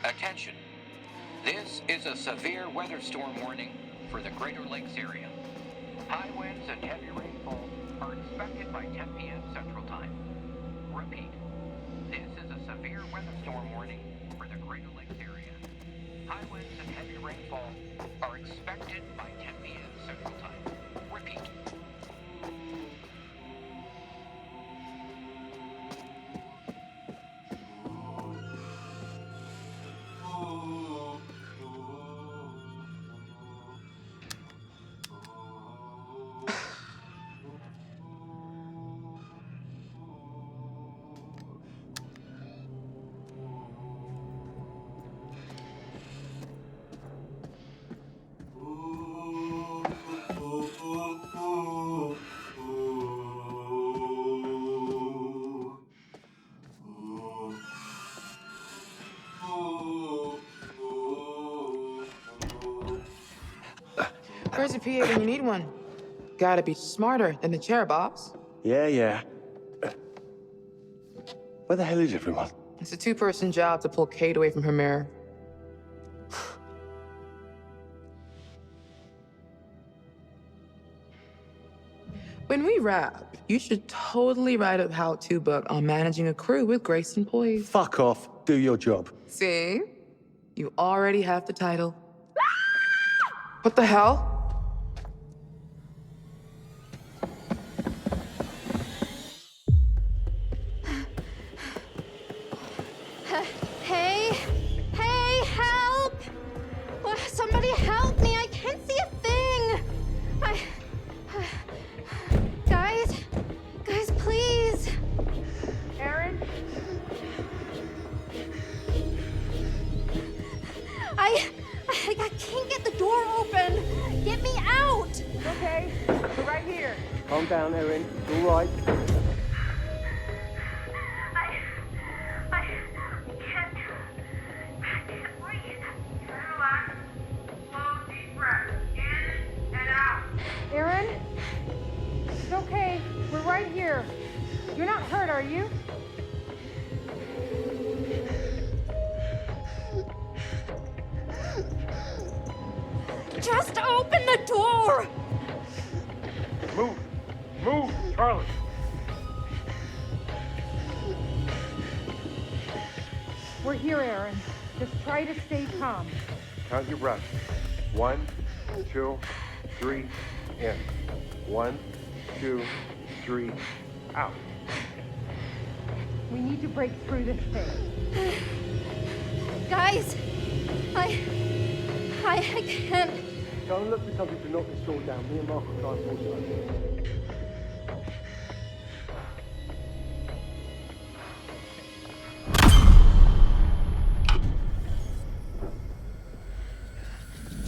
Attention. This is a severe weather storm warning for the Greater Lakes area. High winds and heavy rainfall are expected by 10 p.m. Central Time. Repeat. This is a severe weather storm warning for the Greater Lakes area. High winds and heavy rainfall are expected by 10 p.m. Central Time. Repeat. Where's a PA when you need one? Gotta be smarter than the chair box. Yeah. Where the hell is everyone? It's a two-person job to pull Kate away from her mirror. When we wrap, you should totally write a how-to book on managing a crew with grace and poise. Fuck off. Do your job. See? You already have the title. What the hell? Hey, help! Somebody help me! I can't see a thing! Guys, please! Aaron? I can't get the door open! Get me out! Okay, we're right here. Calm down, Erin. It's all right. Aaron? It's okay. We're right here. You're not hurt, are you? Just open the door! Move, Charlie. We're here, Aaron. Just try to stay calm. Count your breaths. 1, 2, 3, in. 1, 2, 3, out. We need to break through this thing. Guys, I can't. Go and look for something to knock this door down. Me and Mark will try and force it open.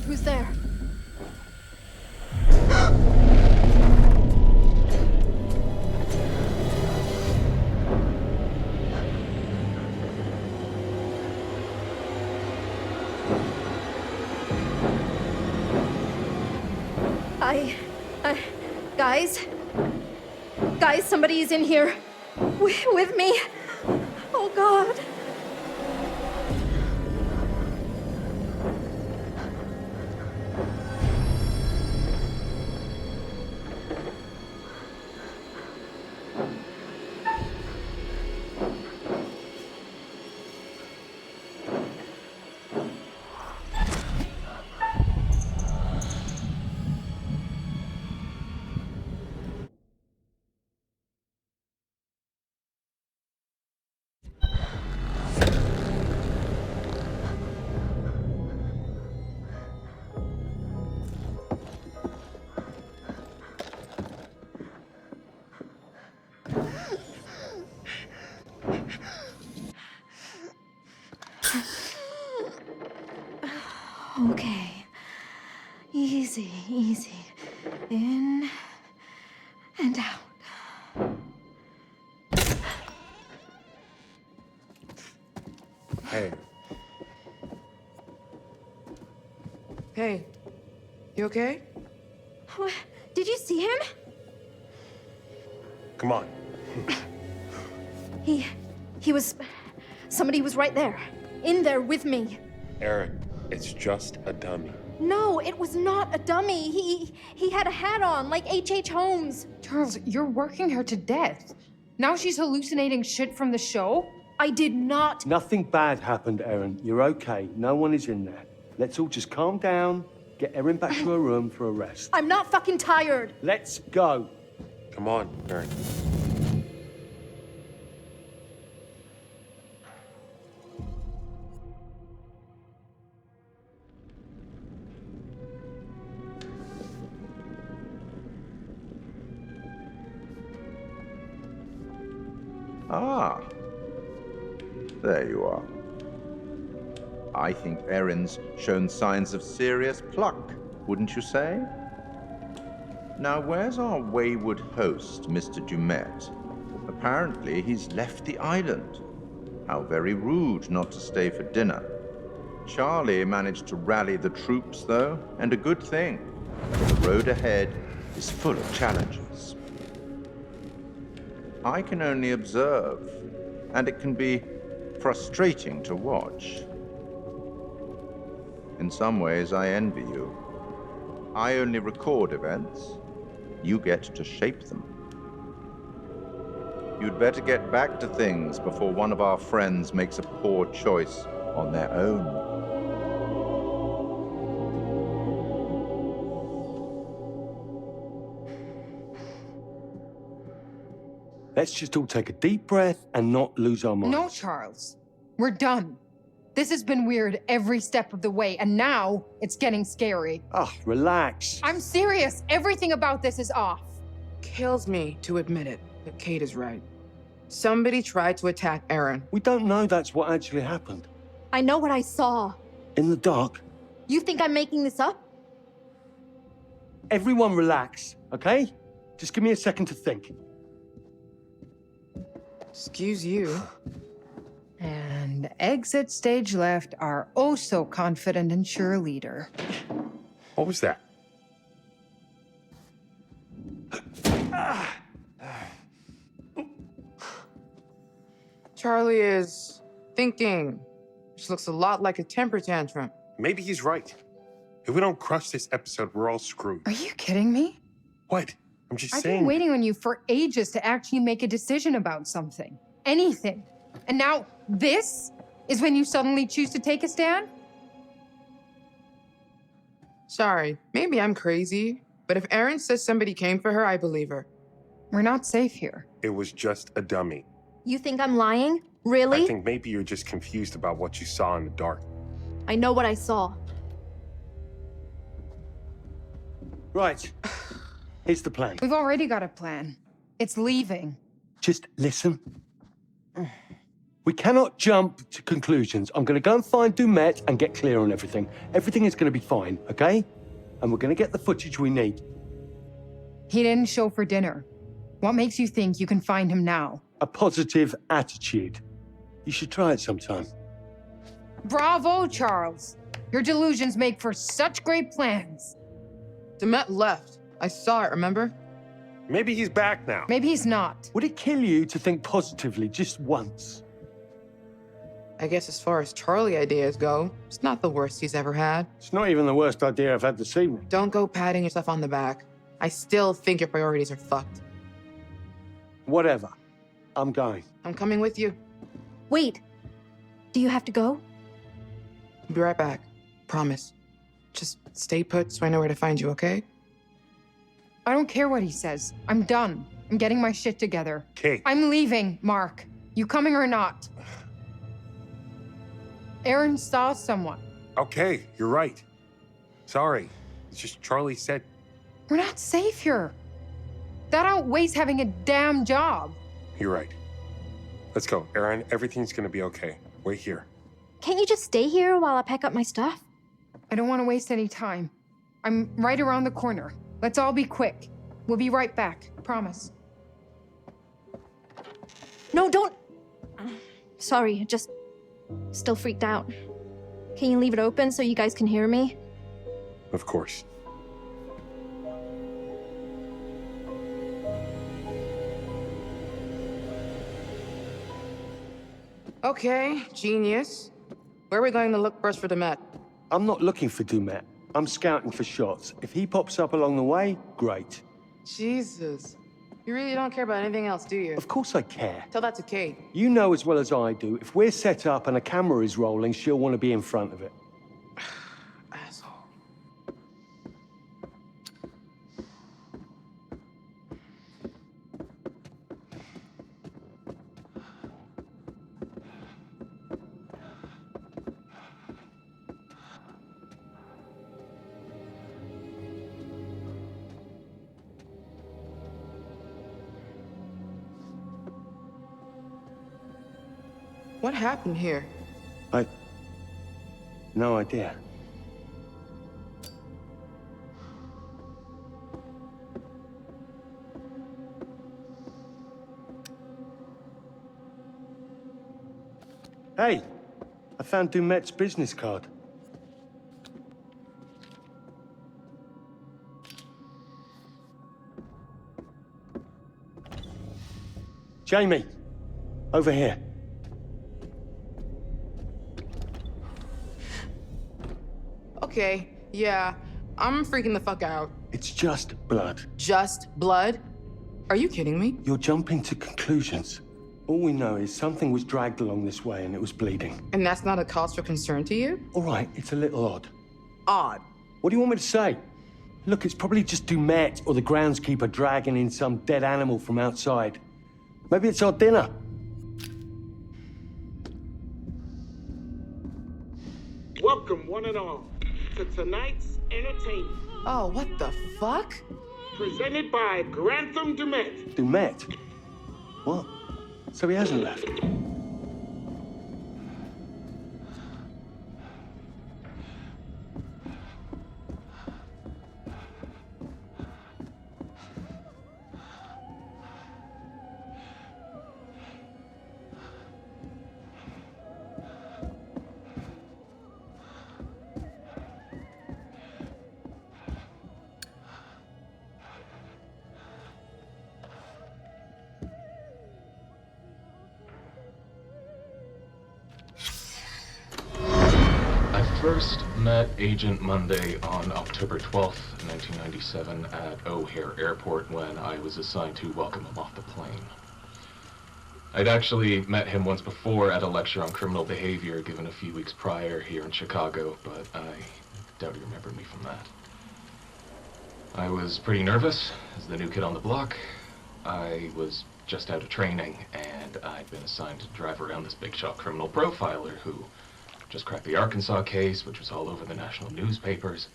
Who's there? Guys, somebody's in here. With me. Oh, God. Okay. Easy, easy. In and out. Hey. Hey, you okay? What? Did you see him? Come on. He was... Somebody was right there. in there with me. Aaron, it's just a dummy. No, it was not a dummy. He had a hat on, like H.H. Holmes. Charles, you're working her to death. Now she's hallucinating shit from the show? I did not. Nothing bad happened, Erin. You're okay. No one is in there. Let's all just calm down, get Erin back to her room for a rest. I'm not fucking tired. Let's go. Come on, Aaron. Ah, there you are. I think Erin's shown signs of serious pluck, wouldn't you say? Now, where's our wayward host, Mr. Dumet? Apparently, he's left the island. How very rude not to stay for dinner. Charlie managed to rally the troops, though, and a good thing. The road ahead is full of challenges. I can only observe, and it can be frustrating to watch. In some ways, I envy you. I only record events. You get to shape them. You'd better get back to things before one of our friends makes a poor choice on their own. Let's just all take a deep breath and not lose our minds. No, Charles. We're done. This has been weird every step of the way, and now it's getting scary. Oh, relax. I'm serious. Everything about this is off. Kills me to admit it, but Kate is right. Somebody tried to attack Aaron. We don't know that's what actually happened. I know what I saw. In the dark. You think I'm making this up? Everyone relax, okay? Just give me a second to think. Excuse you. And exit stage left, our oh so confident and sure leader. What was that? Charlie is thinking. Which looks a lot like a temper tantrum. Maybe he's right. If we don't crush this episode, we're all screwed. Are you kidding me? What? I'm just I've saying. been waiting on you for ages to actually make a decision about something. Anything. And now this is when you suddenly choose to take a stand? Sorry, maybe I'm crazy, but if Aaron says somebody came for her, I believe her. We're not safe here. It was just a dummy. You think I'm lying? Really? I think maybe you're just confused about what you saw in the dark. I know what I saw. Right. Here's the plan. We've already got a plan. It's leaving. Just listen. We cannot jump to conclusions. I'm going to go and find Dumet and get clear on everything. Everything is going to be fine, okay? And we're going to get the footage we need. He didn't show for dinner. What makes you think you can find him now? A positive attitude. You should try it sometime. Bravo, Charles. Your delusions make for such great plans. Demet left. I saw it, remember? Maybe he's back now. Maybe he's not. Would it kill you to think positively just once? I guess as far as Charlie ideas go, it's not the worst he's ever had. It's not even the worst idea I've had this evening. Don't go patting yourself on the back. I still think your priorities are fucked. Whatever. I'm going. I'm coming with you. Wait. Do you have to go? I'll be right back. Promise. Just stay put so I know where to find you, okay? I don't care what he says. I'm done. I'm getting my shit together. Kate. I'm leaving, Mark. You coming or not? Aaron saw someone. Okay, you're right. Sorry. It's just Charlie said. We're not safe here. That outweighs having a damn job. You're right. Let's go. Aaron, everything's gonna be okay. Wait here. Can't you just stay here while I pack up my stuff? I don't want to waste any time. I'm right around the corner. Let's all be quick. We'll be right back. Promise. No, don't. Sorry, just still freaked out. Can you leave it open so you guys can hear me? Of course. Okay, genius. Where are we going to look first for Demet? I'm not looking for Dumet. I'm scouting for shots. If he pops up along the way, great. Jesus. You really don't care about anything else, do you? Of course I care. Tell that to Kate. You know as well as I do, if we're set up and a camera is rolling, she'll want to be in front of it. Asshole. What happened here? No idea. Hey, I found Dumet's business card. Jamie, over here. Okay, yeah, I'm freaking the fuck out. It's just blood. Just blood? Are you kidding me? You're jumping to conclusions. All we know is something was dragged along this way and it was bleeding. And that's not a cause for concern to you? All right, it's a little odd. Odd? What do you want me to say? Look, it's probably just Dumet or the groundskeeper dragging in some dead animal from outside. Maybe it's our dinner. Welcome, one and all, to tonight's entertainment. Oh, what the fuck? Presented by Grantham Dumet. Dumet? What? So he hasn't left? First met Agent Monday on October 12th, 1997 at O'Hare Airport when I was assigned to welcome him off the plane. I'd actually met him once before at a lecture on criminal behavior given a few weeks prior here in Chicago, but I doubt he remembered me from that. I was pretty nervous as the new kid on the block. I was just out of training, and I'd been assigned to drive around this big shot criminal profiler who just cracked the Arkansas case, which was all over the national newspapers.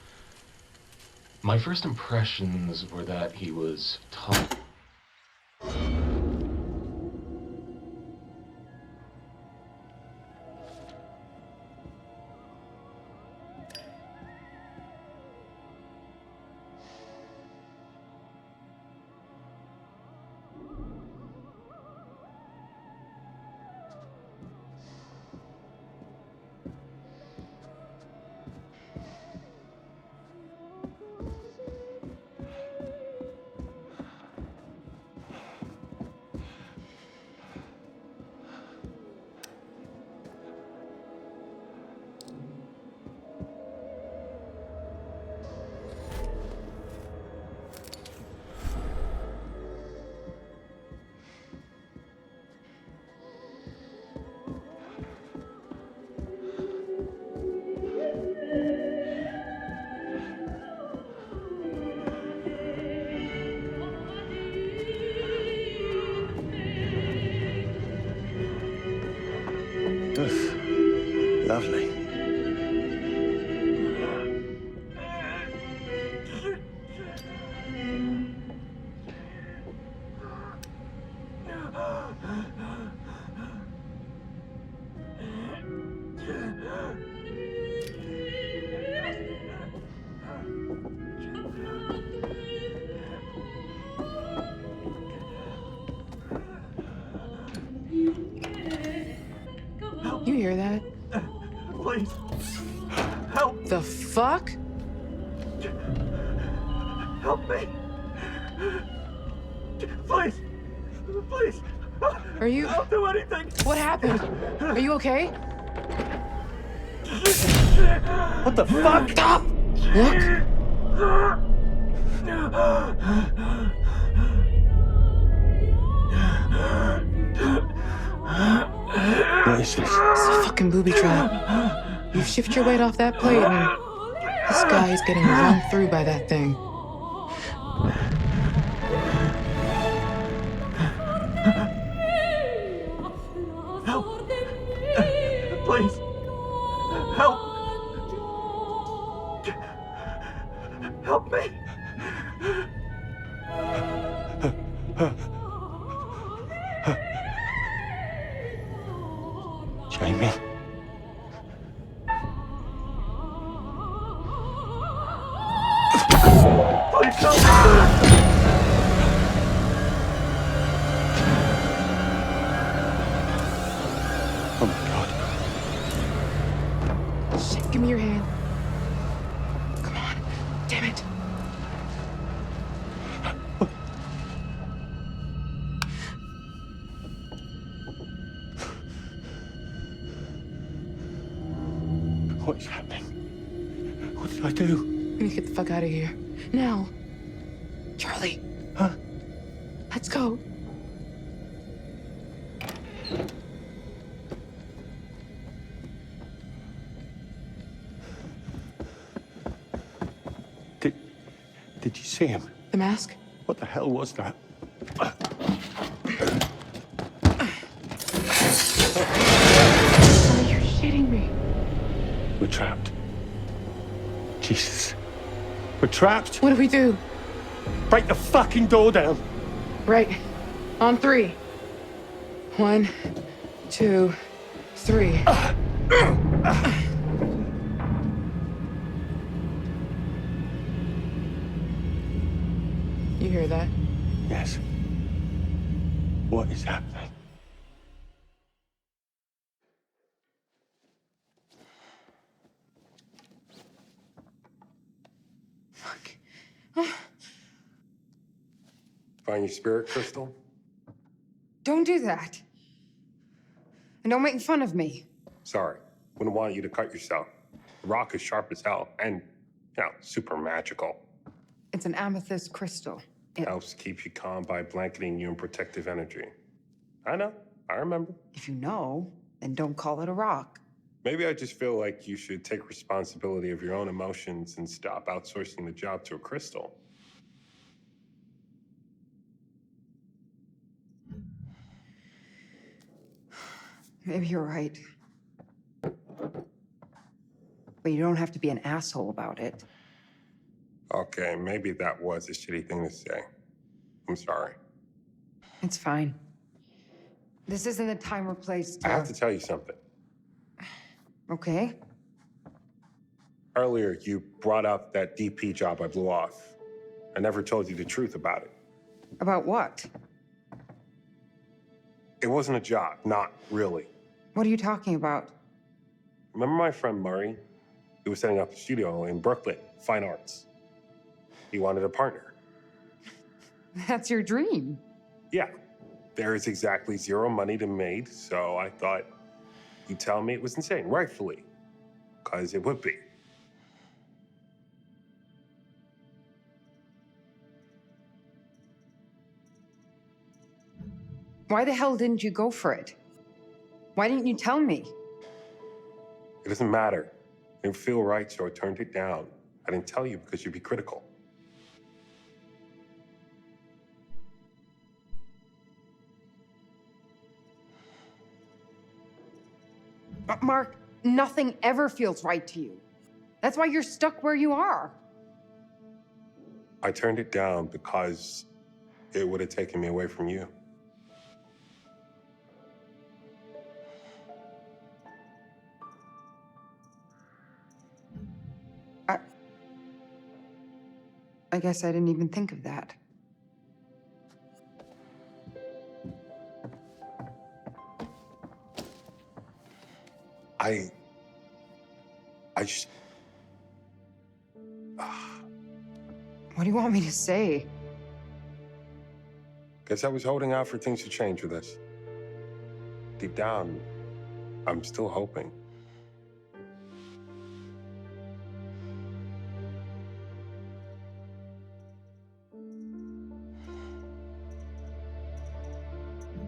My first impressions were that he was tough. Lovely. You hear that? Please, help. The fuck? Help me. Please, please. Are you? Don't do anything. What happened? Are you okay? What the fuck? Stop! Look. What is this? It's a fucking booby trap. You shift your weight off that plate and this guy is getting run through by that thing. Help! Please! Help! Help me! Jamie. Please help! Oh my God. Shit, give me your hand. Come on. Damn it. What is happening? What did I do? We need to get the fuck out of here. Now. Charlie. Huh? Let's go. Did you see him? The mask? What the hell was that? Oh, you're shitting me. We're trapped. Jesus. We're trapped. What do we do? Break the fucking door down. Right. On 3. 1, 2, 3. You hear that? Yes. What is happening? Fuck. Find your spirit crystal? Don't do that. And don't make fun of me. Sorry. Wouldn't want you to cut yourself. The rock is sharp as hell and, super magical. It's an amethyst crystal. Helps keep you calm by blanketing you in protective energy. I know. I remember. If you know, then don't call it a rock. Maybe I just feel like you should take responsibility of your own emotions and stop outsourcing the job to a crystal. Maybe you're right. But you don't have to be an asshole about it. Okay, maybe that was a shitty thing to say. I'm sorry. It's fine. This isn't the time or place to... I have to tell you something. Okay. Earlier, you brought up that DP job I blew off. I never told you the truth about it. About what? It wasn't a job, not really. What are you talking about? Remember my friend Murray? He was setting up a studio in Brooklyn, fine arts. He wanted a partner. That's your dream. Yeah. There is exactly zero money to be made, so I thought you'd tell me it was insane, rightfully. Because it would be. Why the hell didn't you go for it? Why didn't you tell me? It doesn't matter. It didn't feel right, so I turned it down. I didn't tell you because you'd be critical. Mark, nothing ever feels right to you. That's why you're stuck where you are. I turned it down because it would have taken me away from you. I guess I didn't even think of that. I just... What do you want me to say? Guess I was holding out for things to change with us. Deep down, I'm still hoping.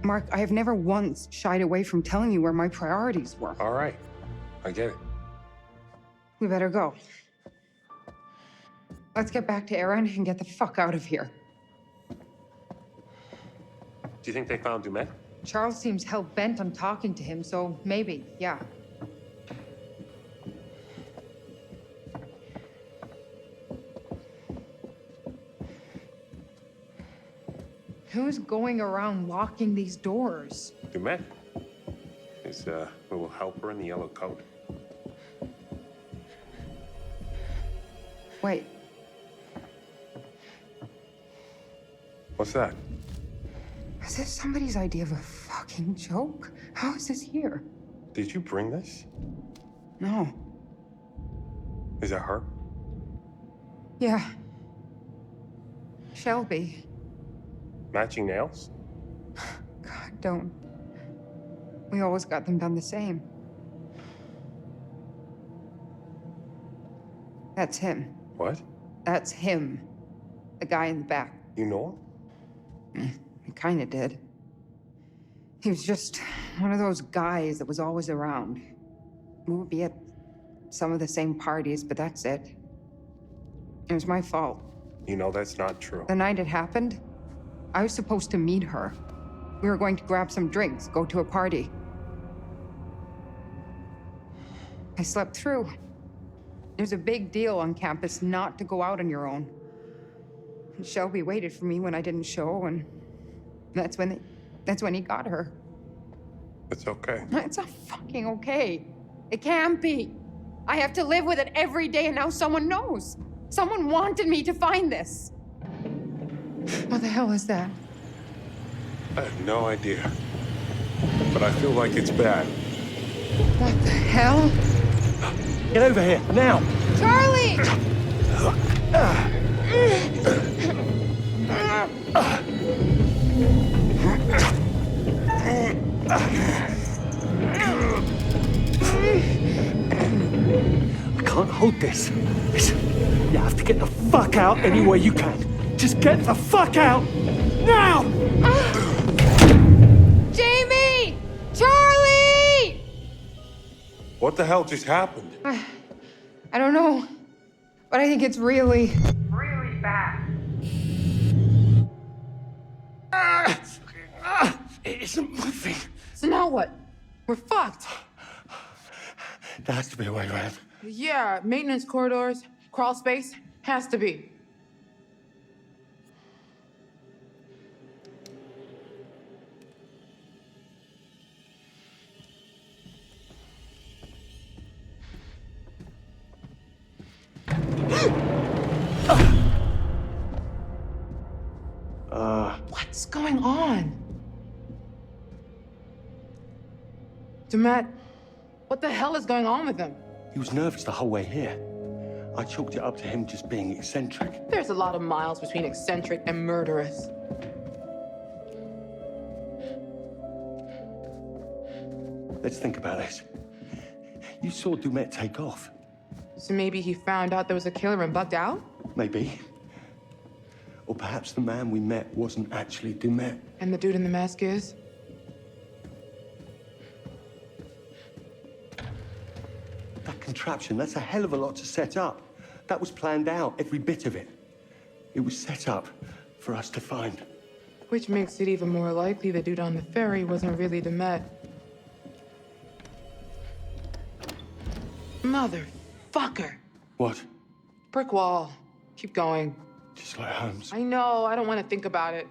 Mark, I have never once shied away from telling you where my priorities were. All right. I get it. We better go. Let's get back to Aaron and get the fuck out of here. Do you think they found Dumet? Charles seems hell-bent on talking to him, so maybe, yeah. Who's going around locking these doors? Dumet. His little helper in the yellow coat. Wait. What's that? Is this somebody's idea of a fucking joke? How is this here? Did you bring this? No. Is that her? Yeah. Shelby. Matching nails? God, don't. We always got them done the same. That's him. What? That's him. The guy in the back. You know him? I kinda did. He was just one of those guys that was always around. We would be at some of the same parties, but that's it. It was my fault. You know that's not true. The night it happened, I was supposed to meet her. We were going to grab some drinks, go to a party. I slept through. There's a big deal on campus not to go out on your own. And Shelby waited for me when I didn't show, and that's when he got her. It's okay. It's not fucking okay. It can't be. I have to live with it every day, and now someone knows. Someone wanted me to find this. What the hell is that? I have no idea. But I feel like it's bad. What the hell? Get over here, now! Charlie! I can't hold this. Listen, you have to get the fuck out any way you can. Just get the fuck out! Now! Jamie! Charlie! What the hell just happened? I don't know, but I think it's really bad. It isn't moving. So now what? We're fucked. There has to be a way around. Yeah, maintenance corridors, crawl space, has to be. What's going on? Dumet, what the hell is going on with him? He was nervous the whole way here. I chalked it up to him just being eccentric. There's a lot of miles between eccentric and murderous. Let's think about this. You saw Dumet take off. So maybe he found out there was a killer and bugged out? Maybe. Or perhaps the man we met wasn't actually Dumet. And the dude in the mask is? That contraption, that's a hell of a lot to set up. That was planned out, every bit of it. It was set up for us to find. Which makes it even more likely the dude on the ferry wasn't really Dumet. Motherfucker. What? Brick wall. Keep going. Just like Holmes. I know, I don't want to think about it.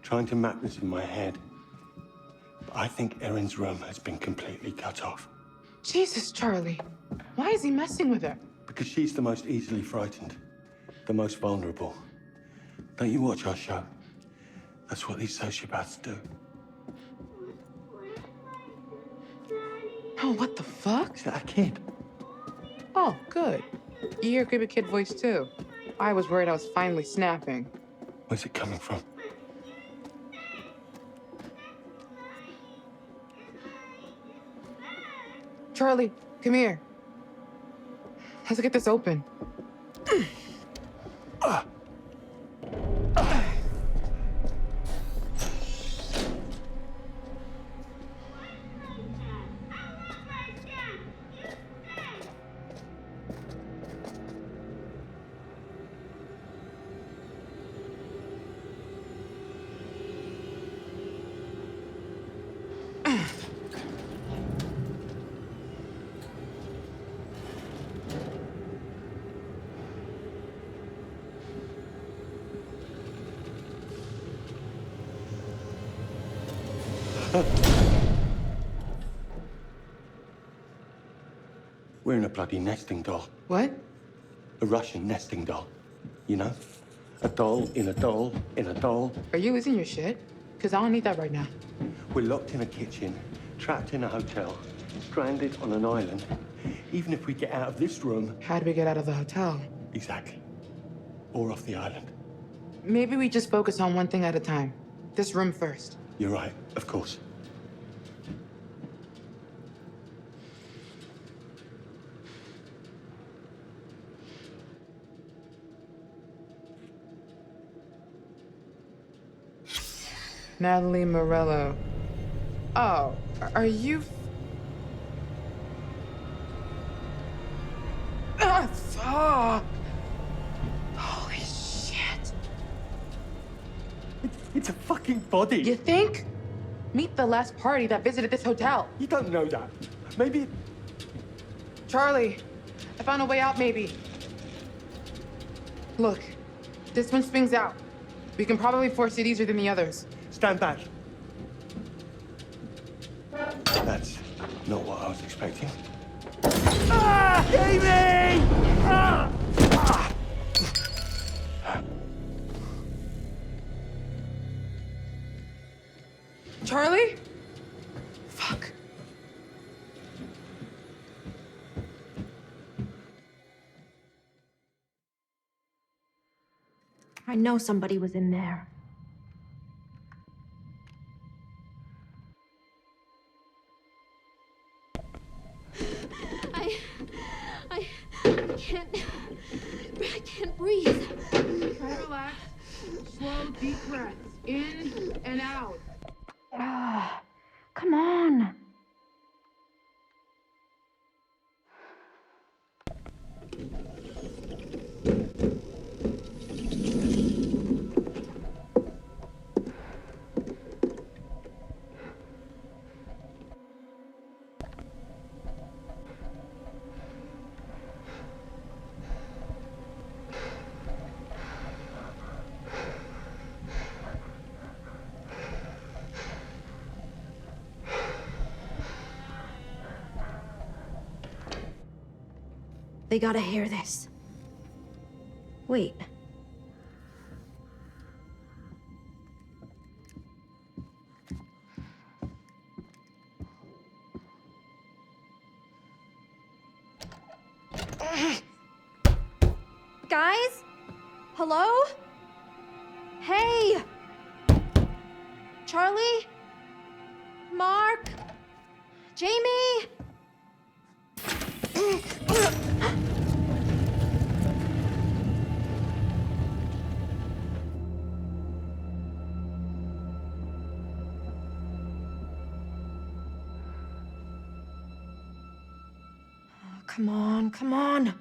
Trying to map this in my head. But I think Erin's room has been completely cut off. Jesus, Charlie. Why is he messing with her? Because she's the most easily frightened. The most vulnerable. Don't you watch our show? That's what these sociopaths do. Oh, what the fuck? Is that a kid? Oh, good. You hear creepy kid voice too. I was worried I was finally snapping. Where's it coming from? Charlie, come here. Let's get this open. We're in a bloody nesting doll. What? A Russian nesting doll. You know? A doll in a doll in a doll. Are you losing your shit? Because I don't need that right now. We're locked in a kitchen, trapped in a hotel, stranded on an island. Even if we get out of this room... How do we get out of the hotel? Exactly. Or off the island. Maybe we just focus on one thing at a time. This room first. You're right, of course. Natalie Morello. Oh, are you... Ah, fuck! Holy shit. It's a fucking body. You think? Meet the last party that visited this hotel. You don't know that. Maybe... Charlie, I found a way out, maybe. Look, this one swings out. We can probably force it easier than the others. Stand back. That's not what I was expecting. Ah! Amy! Ah! Ah! Charlie? Fuck. I know somebody was in there. I can't breathe. Try to relax. Slow, deep breaths. In and out. Come on. They gotta hear this. Wait. Guys? Hello? Hey! Charlie? Mark? Jamie? Come on, come on.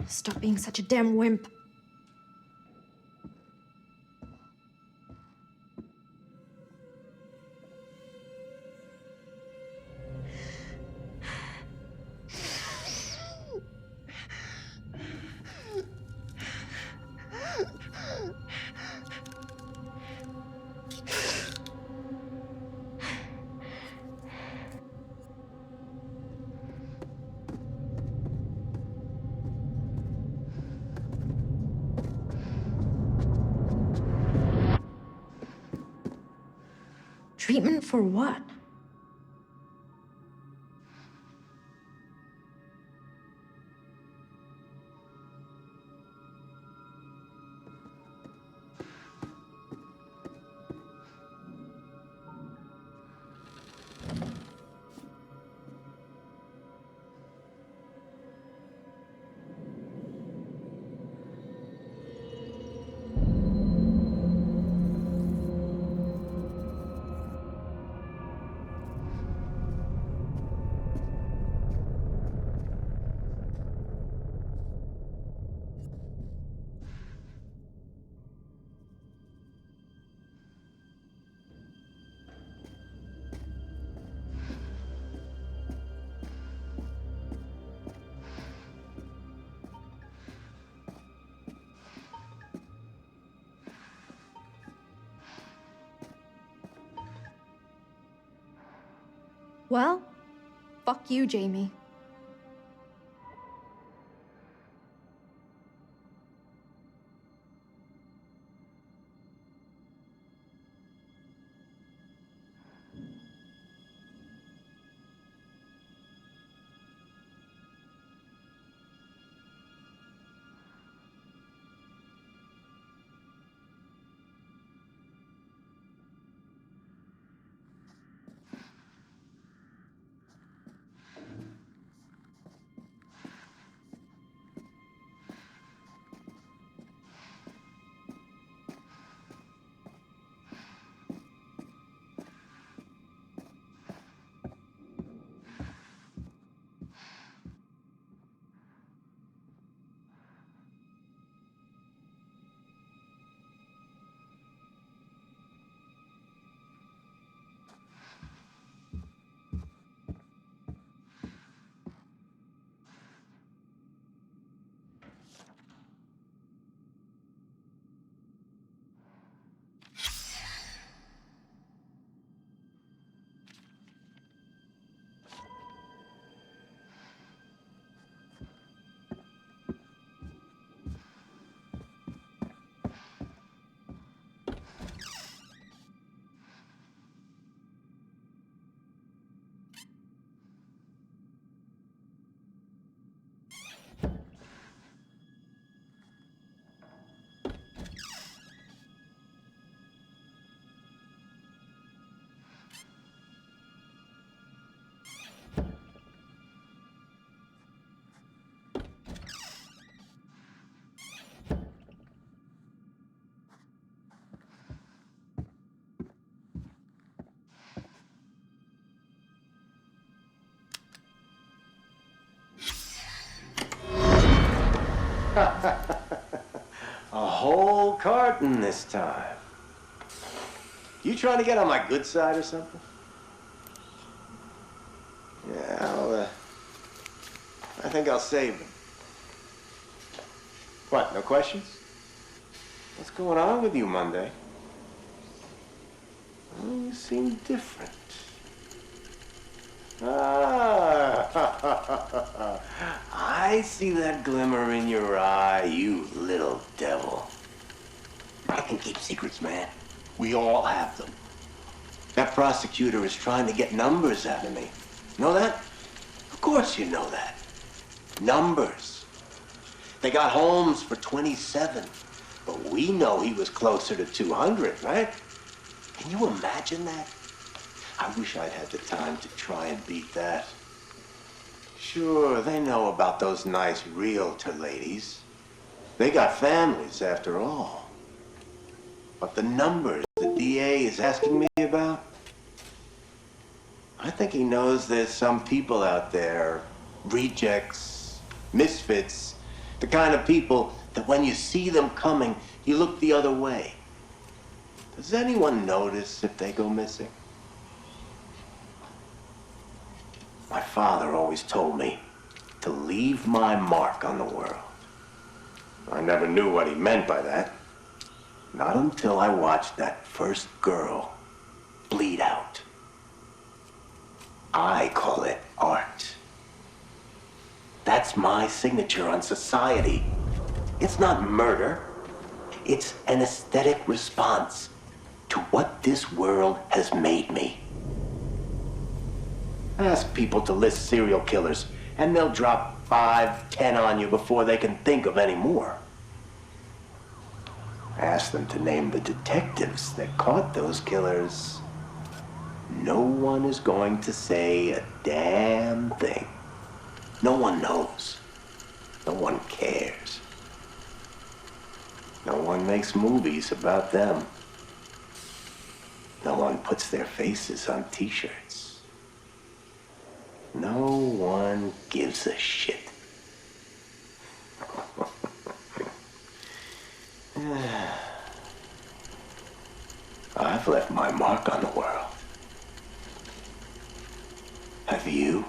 Stop being such a damn wimp. Treatment for what? Well, fuck you, Jamie. A whole carton this time. You trying to get on my good side or something? Yeah, I think I'll save them. What, no questions? What's going on with you, Monday? Oh, you seem different. Ah, I see that glimmer in your eye, you little devil. I can keep secrets, man. We all have them. That prosecutor is trying to get numbers out of me. Know that? Of course you know that. Numbers. They got Holmes for 27, but we know he was closer to 200, right? Can you imagine that? I wish I'd had the time to try and beat that. Sure, they know about those nice realtor ladies. They got families, after all. But the numbers the DA is asking me about, I think he knows there's some people out there, rejects, misfits, the kind of people that when you see them coming, you look the other way. Does anyone notice if they go missing? My father always told me to leave my mark on the world. I never knew what he meant by that. Not until I watched that first girl bleed out. I call it art. That's my signature on society. It's not murder. It's an aesthetic response to what this world has made me. Ask people to list serial killers, and they'll drop 5, 10 on you before they can think of any more. Ask them to name the detectives that caught those killers. No one is going to say a damn thing. No one knows. No one cares. No one makes movies about them. No one puts their faces on t-shirts. No one gives a shit. I've left my mark on the world. Have you?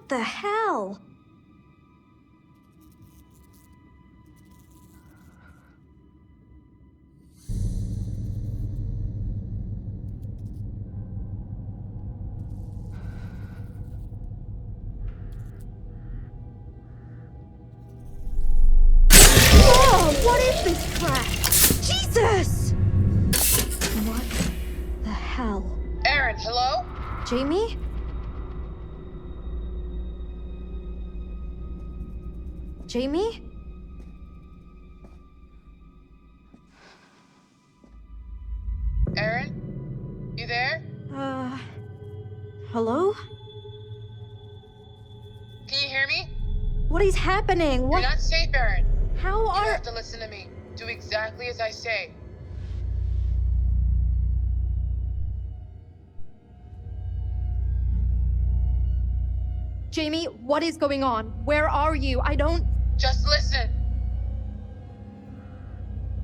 What the hell? Whoa, what is this crap? Jesus! What the hell? Aaron, hello? Jamie? Jamie? Aaron? You there? Hello? Can you hear me? What is happening? What? You're not safe, Aaron. How You are... have to listen to me. Do exactly as I say. Jamie, what is going on? Where are you? I don't... Just listen.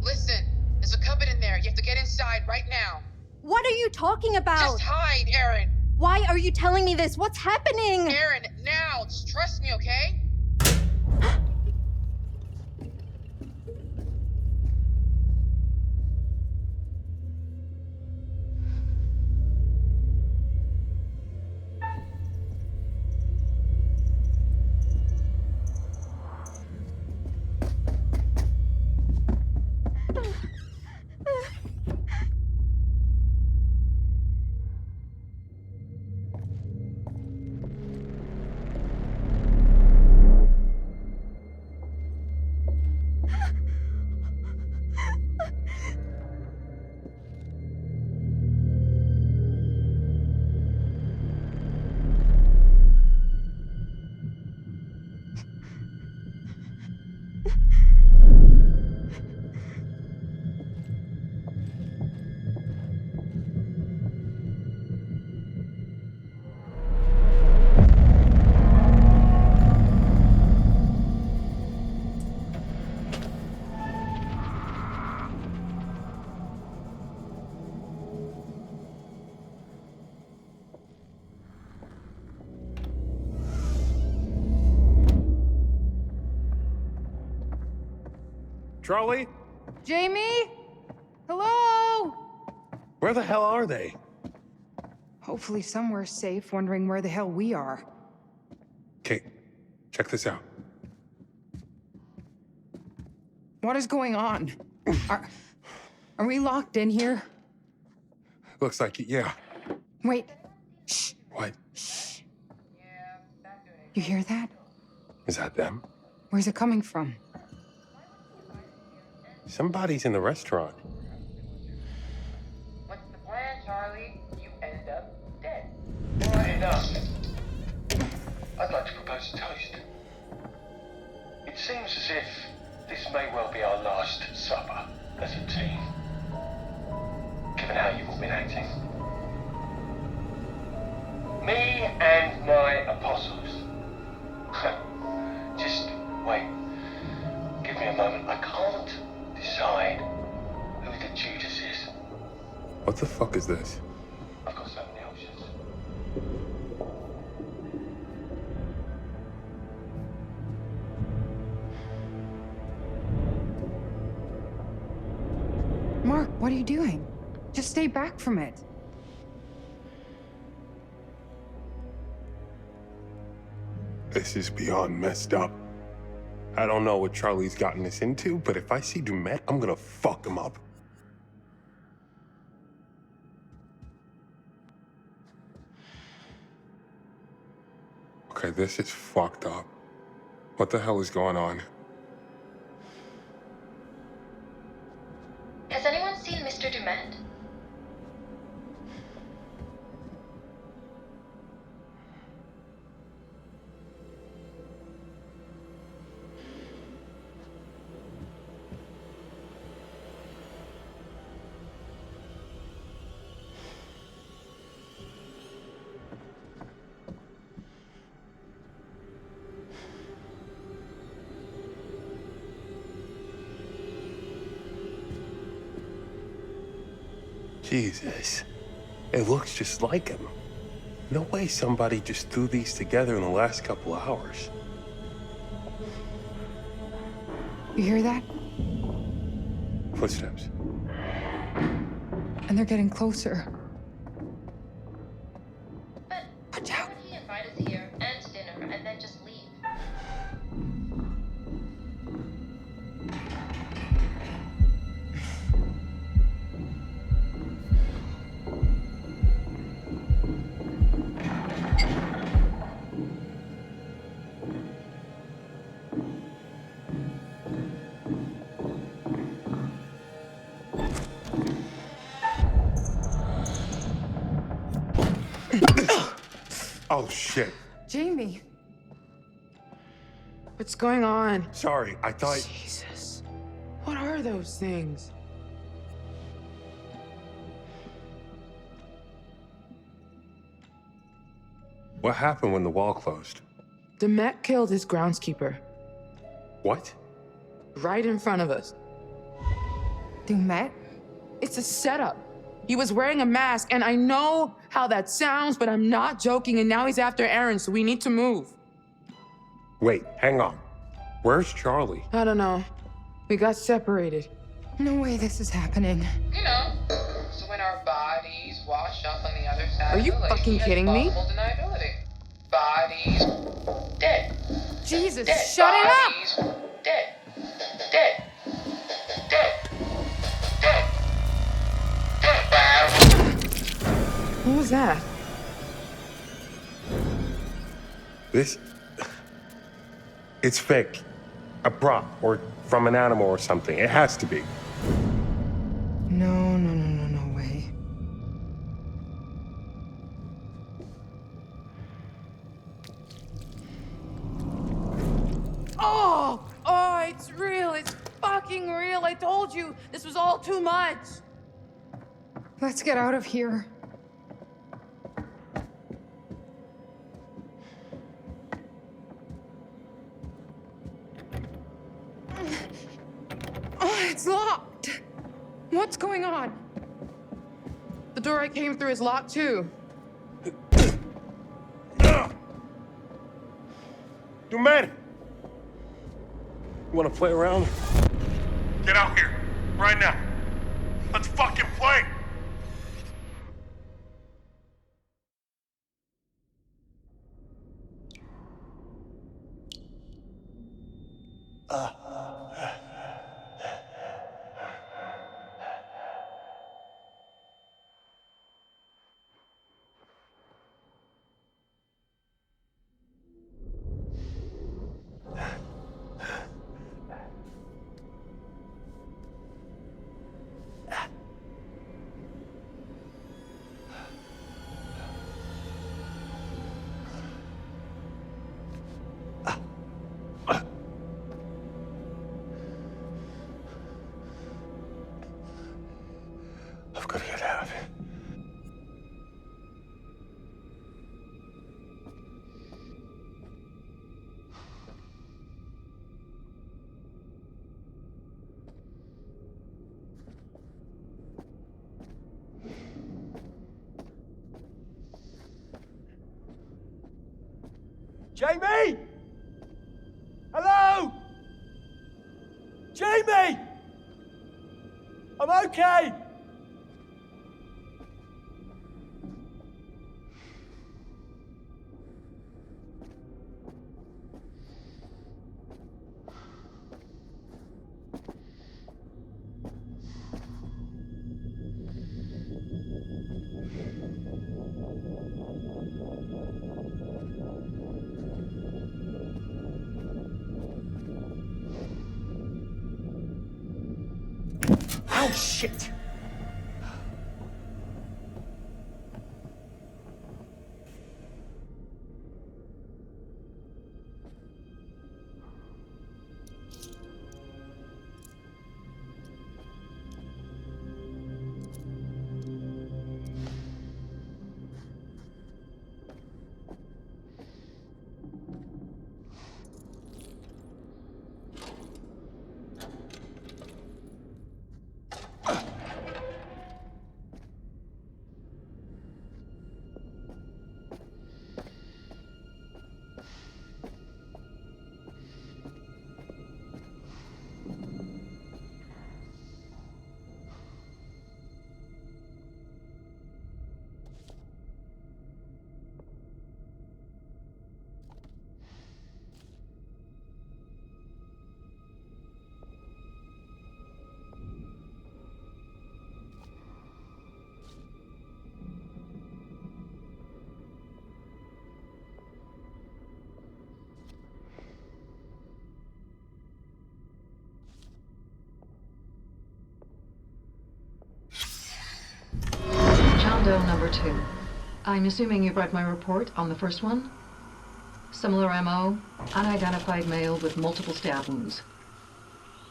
Listen. There's a cupboard in there. You have to get inside right now. What are you talking about? Just hide, Aaron. Why are you telling me this? What's happening? Aaron, now. Just trust me, okay? Charlie? Jamie? Hello? Where the hell are they? Hopefully somewhere safe, wondering where the hell we are. Okay, check this out. What is going on? Are we locked in here? Looks like it, yeah. Wait. Shh. What? You hear that? Is that them? Where's it coming from? Somebody's in the restaurant. What's the plan, Charlie? You end up dead. Right enough. I'd like to propose a toast. It seems as if this may well be our last supper as a team, given how you've all been acting. Me and my apostles. Just wait. Give me a moment. I can't decide who the Judas is. What the fuck is this? I've got so many options. Mark, what are you doing? Just stay back from it. This is beyond messed up. I don't know what Charlie's gotten us into, but if I see Dumet, I'm gonna fuck him up. Okay, this is fucked up. What the hell is going on? Has anyone seen Mr. Dumet? Jesus. It looks just like him. No way somebody just threw these together in the last couple of hours. You hear that? Footsteps. And they're getting closer. Watch out. Why would he invite us here and to dinner and then just leave? Oh, shit. Jamie. What's going on? Sorry, I thought... Jesus. What are those things? What happened when the wall closed? Demet killed his groundskeeper. What? Right in front of us. Demet? It's a setup. He was wearing a mask, and I know how that sounds, but I'm not joking, and now he's after Aaron, so we need to move. Wait, hang on. Where's Charlie? I don't know. We got separated. No way this is happening. You know, so when our bodies wash up on the other side Are of you the lake, fucking there's kidding me? plausible deniability. Bodies dead. Jesus, Dead. shut it up! Bodies dead. Dead. Dead. Dead. What was that? This... It's fake. A prop, or from an animal or something. It has to be. No way. Oh, it's real. It's fucking real. I told you, this was all too much. Let's get out of here. Oh, it's locked. What's going on? The door I came through is locked too. Dumet! You wanna play around? Get out here, right now. Let's fucking play! I've got to get out. Jamie! Hello? Jamie! I'm okay! Oh, shit! John Doe number 2. I'm assuming you've read my report on the first one? Similar MO, unidentified male with multiple stab wounds.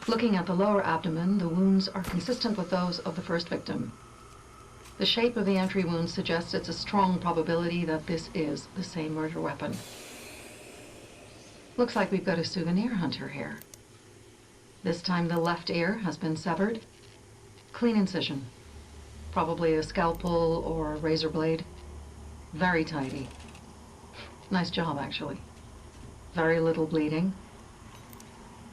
Looking at the lower abdomen, the wounds are consistent with those of the first victim. The shape of the entry wound suggests it's a strong probability that this is the same murder weapon. Looks like we've got a souvenir hunter here. This time the left ear has been severed. Clean incision. Probably a scalpel or a razor blade. Very tidy. Nice job, actually. Very little bleeding.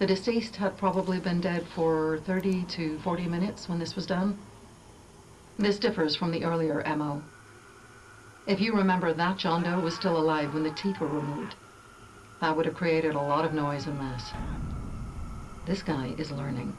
The deceased had probably been dead for 30 to 40 minutes when this was done. This differs from the earlier MO. If you remember, that John Doe was still alive when the teeth were removed. That would have created a lot of noise and mess. This guy is learning.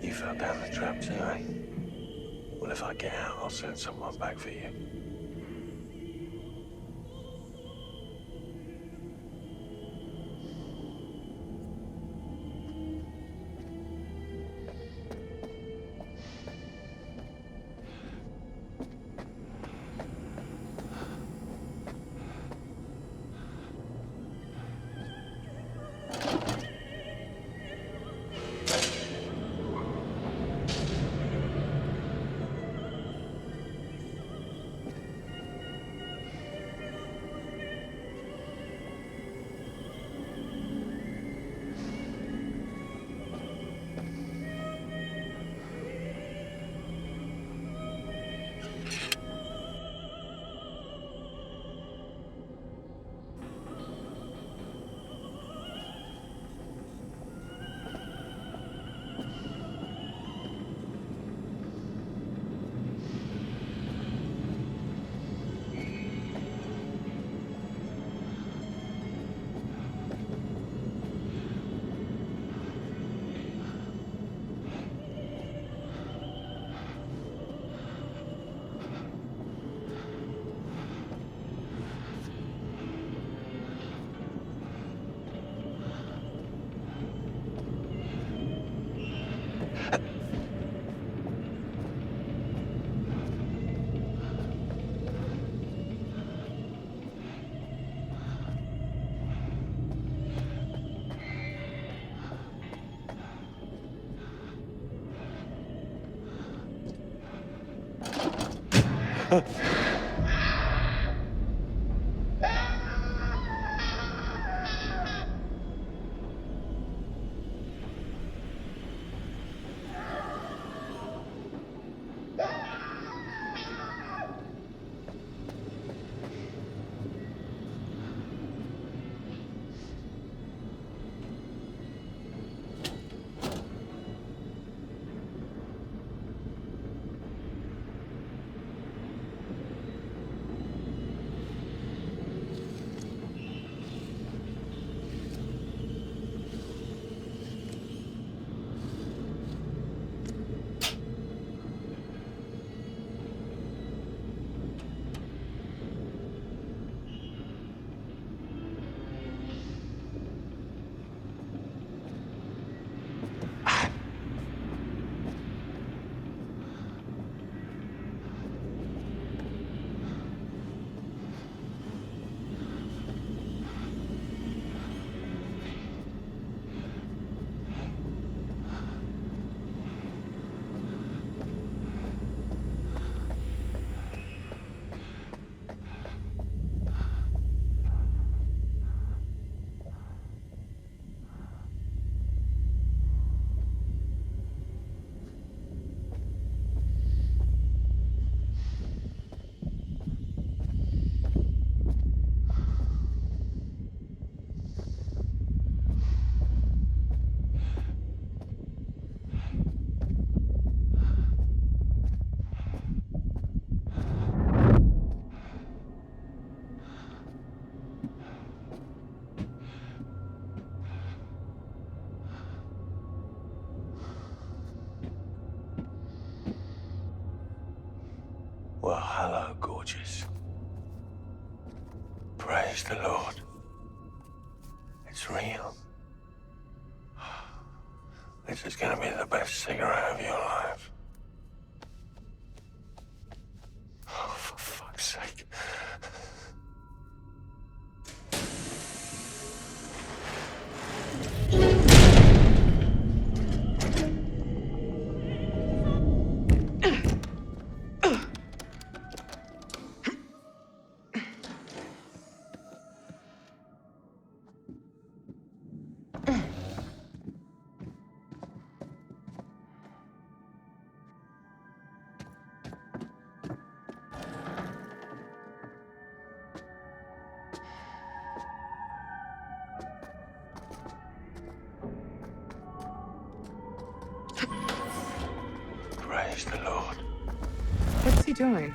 You fell down the trap too, eh? Well, if I get out, I'll send someone back for you. Praise the Lord. It's real. This is gonna be the best cigarette of your life. Oh, for fuck's sake. Praise the Lord. What's he doing?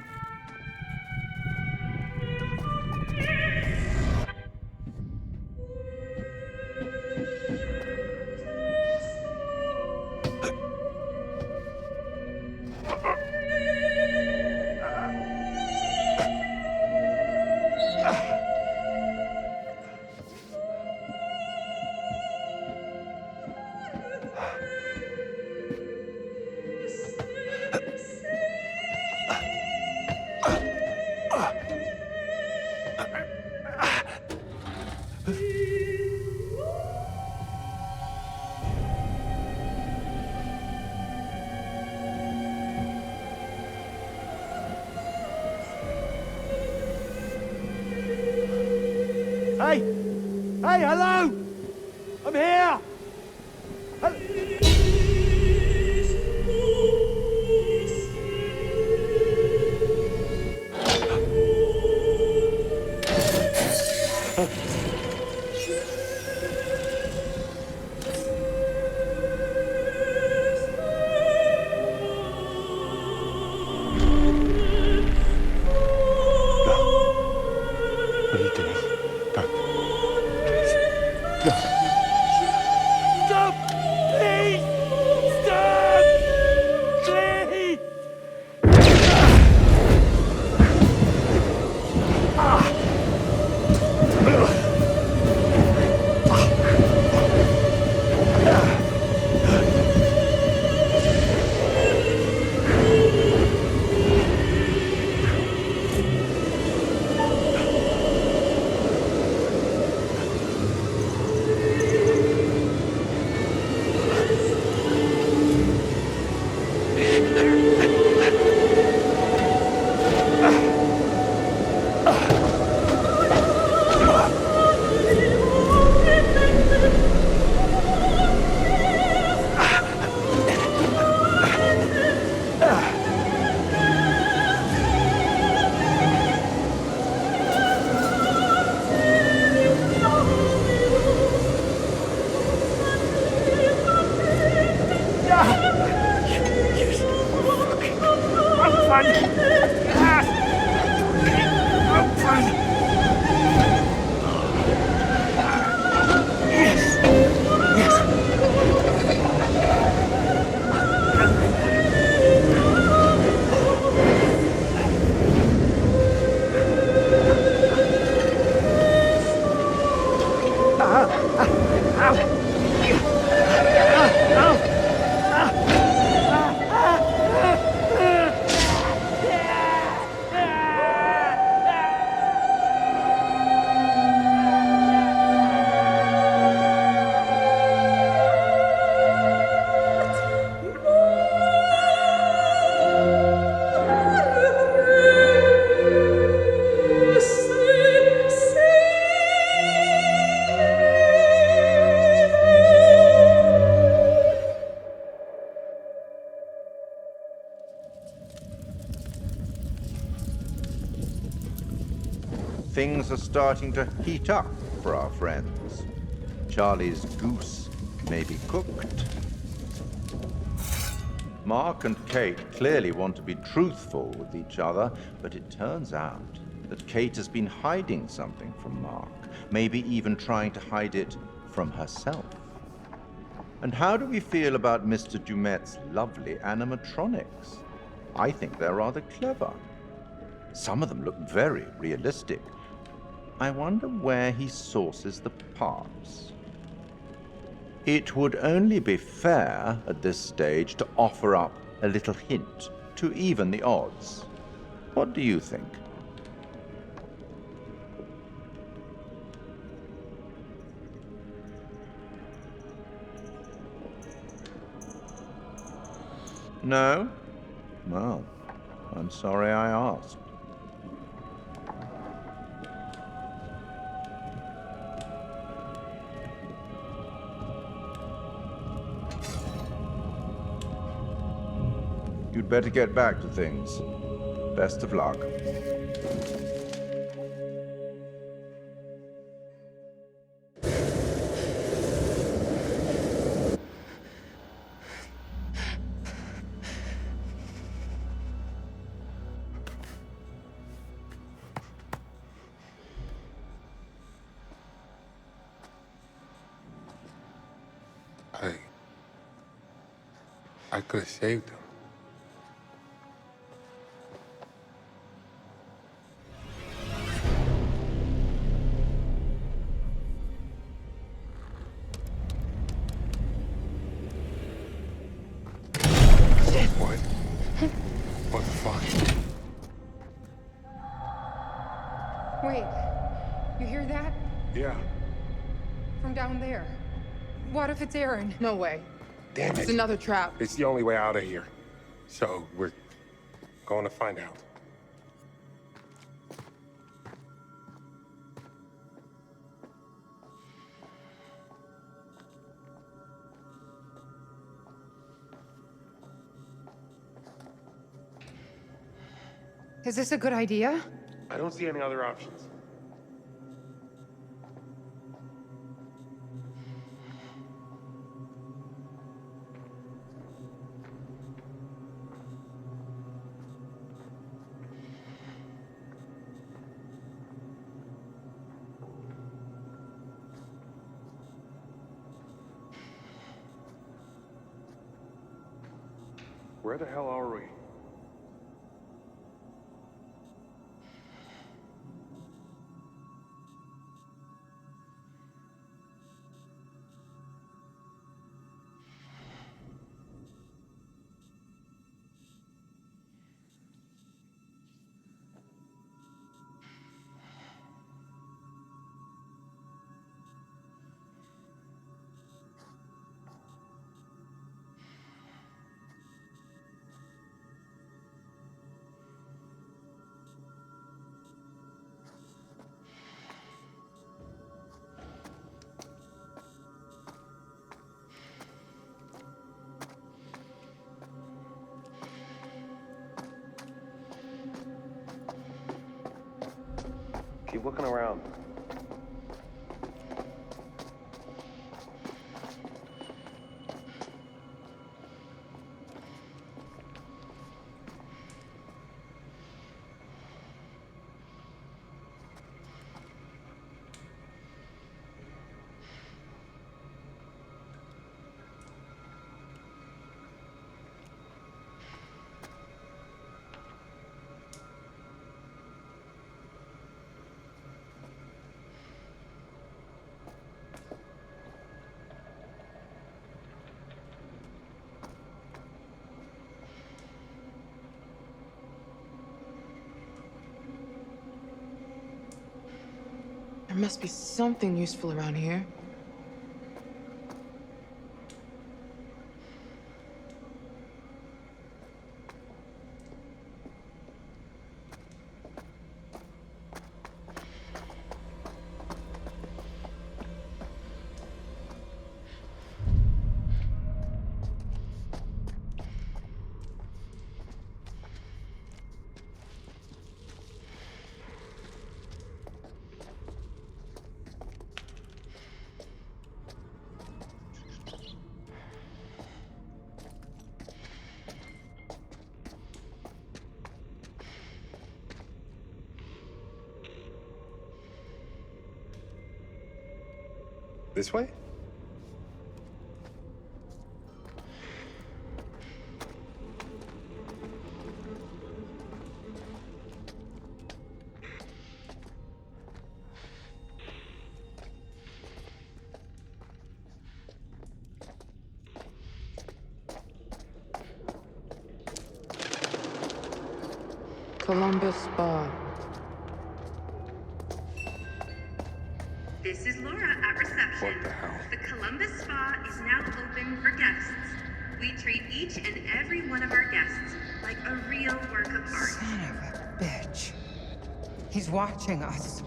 Hey! Hey, hello! I'm here! What are you doing? Don't. Please. No. Stop! Please! Stop! Please! Things are starting to heat up for our friends. Charlie's goose may be cooked. Mark and Kate clearly want to be truthful with each other, but it turns out that Kate has been hiding something from Mark, maybe even trying to hide it from herself. And how do we feel about Mr. Dumet's lovely animatronics? I think they're rather clever. Some of them look very realistic. I wonder where he sources the parts. It would only be fair at this stage to offer up a little hint to even the odds. What do you think? No? Well, I'm sorry I asked. You'd better get back to things. Best of luck. I could have saved him. What? What the fuck? Wait, you hear that? Yeah. From down there. What if it's Aaron? No way. Damn it. It's another trap. It's the only way out of here. So we're going to find out. Is this a good idea? I don't see any other options. Where the hell are we? Keep looking around. There must be something useful around here. This way? Columbus Spa. This is Laura at reception. What the hell? The Columbus Spa is now open for guests. We treat each and every one of our guests like a real work of art. Son of a bitch. He's watching us.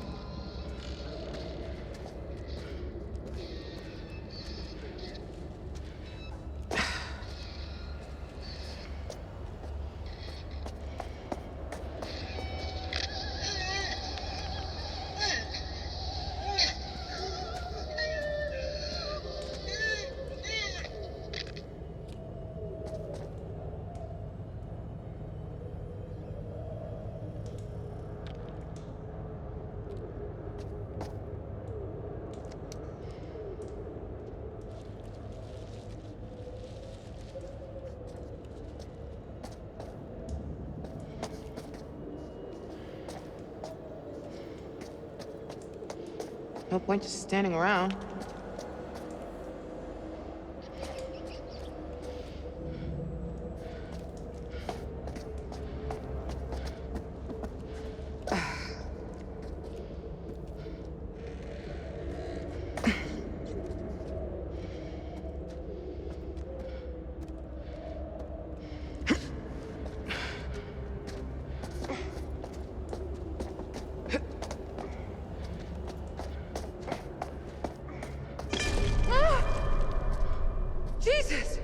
No point just standing around. Jesus!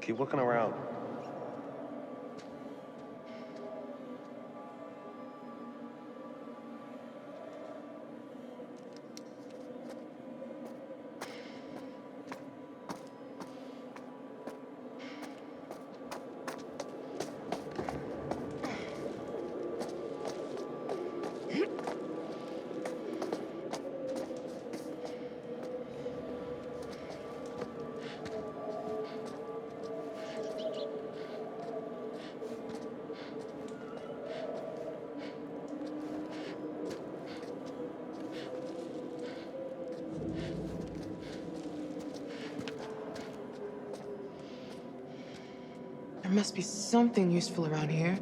Keep looking around. There must be something useful around here.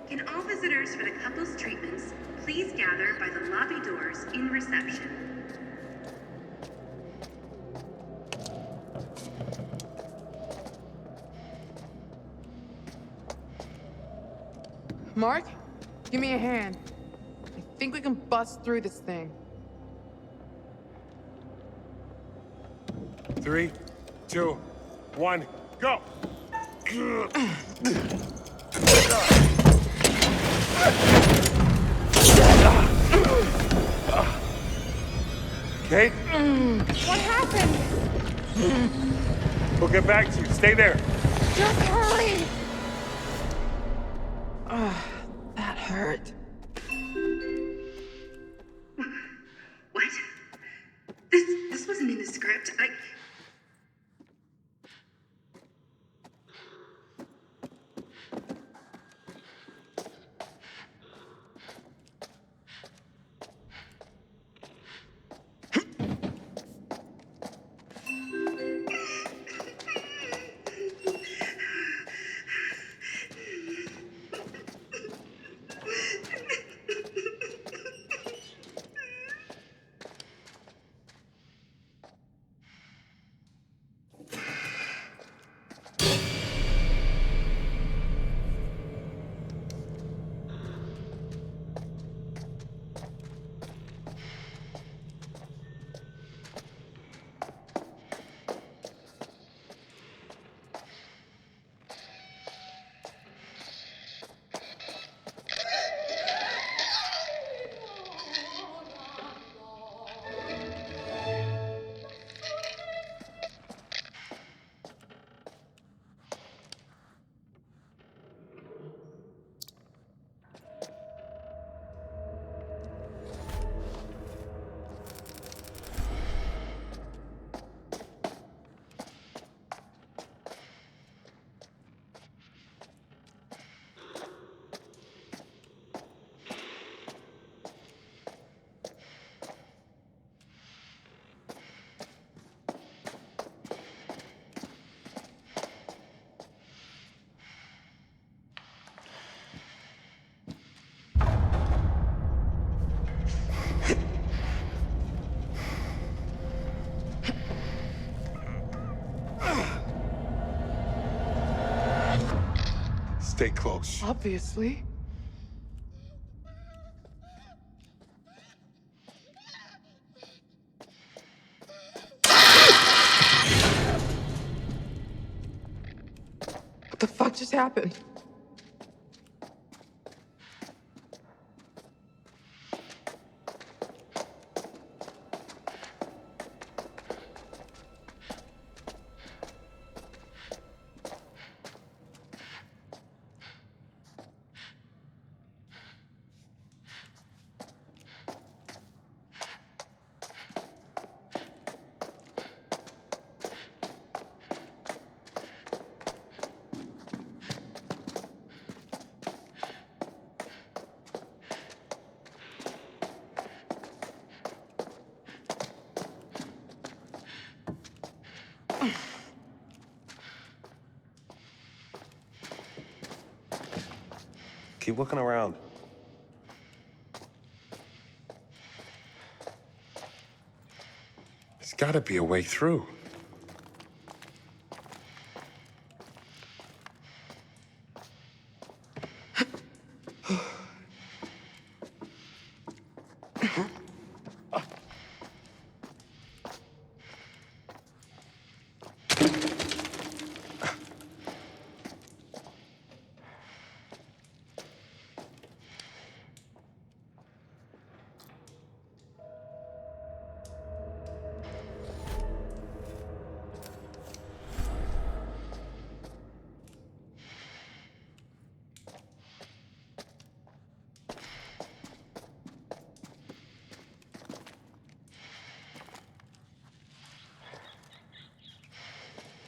Can all visitors for the couple's treatments please gather by the lobby doors in reception? Mark, give me a hand. I think we can bust through this thing. 3, 2, 1, go! Kate? What happened? We'll get back to you. Stay there. Just hurry! That hurt. What? This wasn't in the script. Stay close. Obviously. What the fuck just happened? Keep looking around. There's gotta be a way through.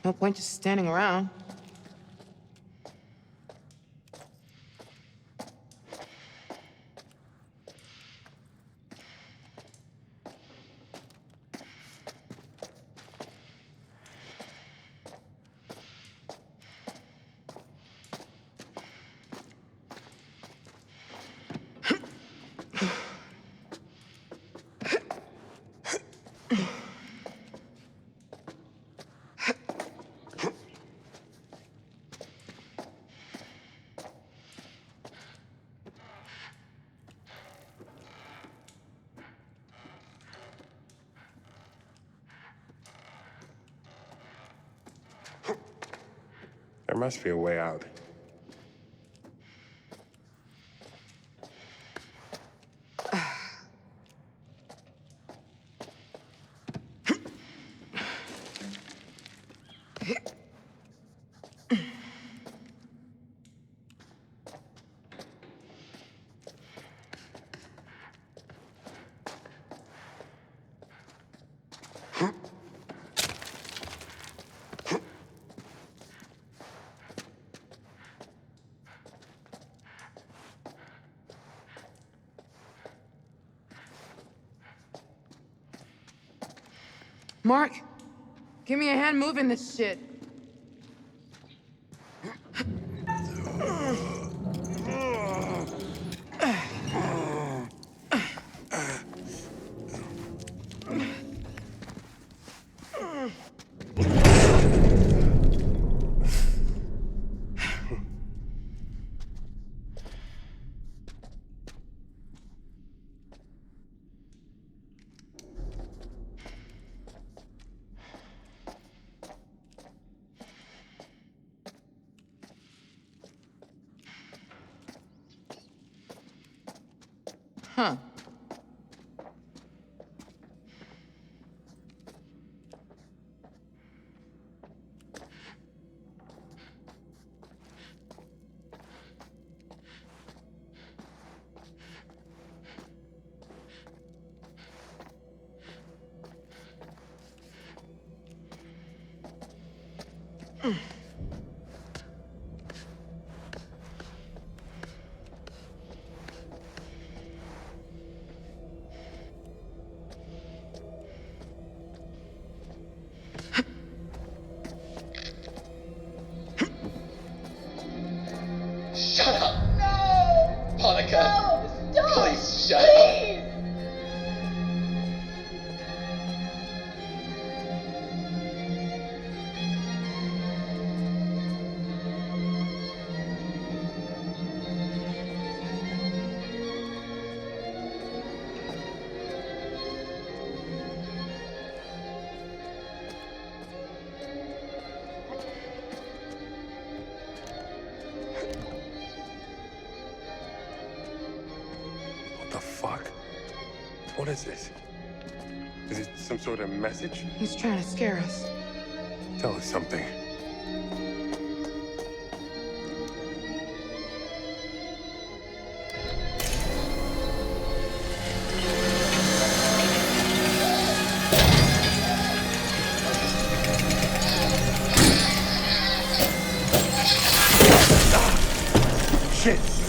No point just standing around. There must be a way out. Mark, give me a hand moving this shit. Huh. Shut up! No! Monica! No! Stop! Please shut up! is this? Is it some sort of message? He's trying to scare us. Tell us something. Shit!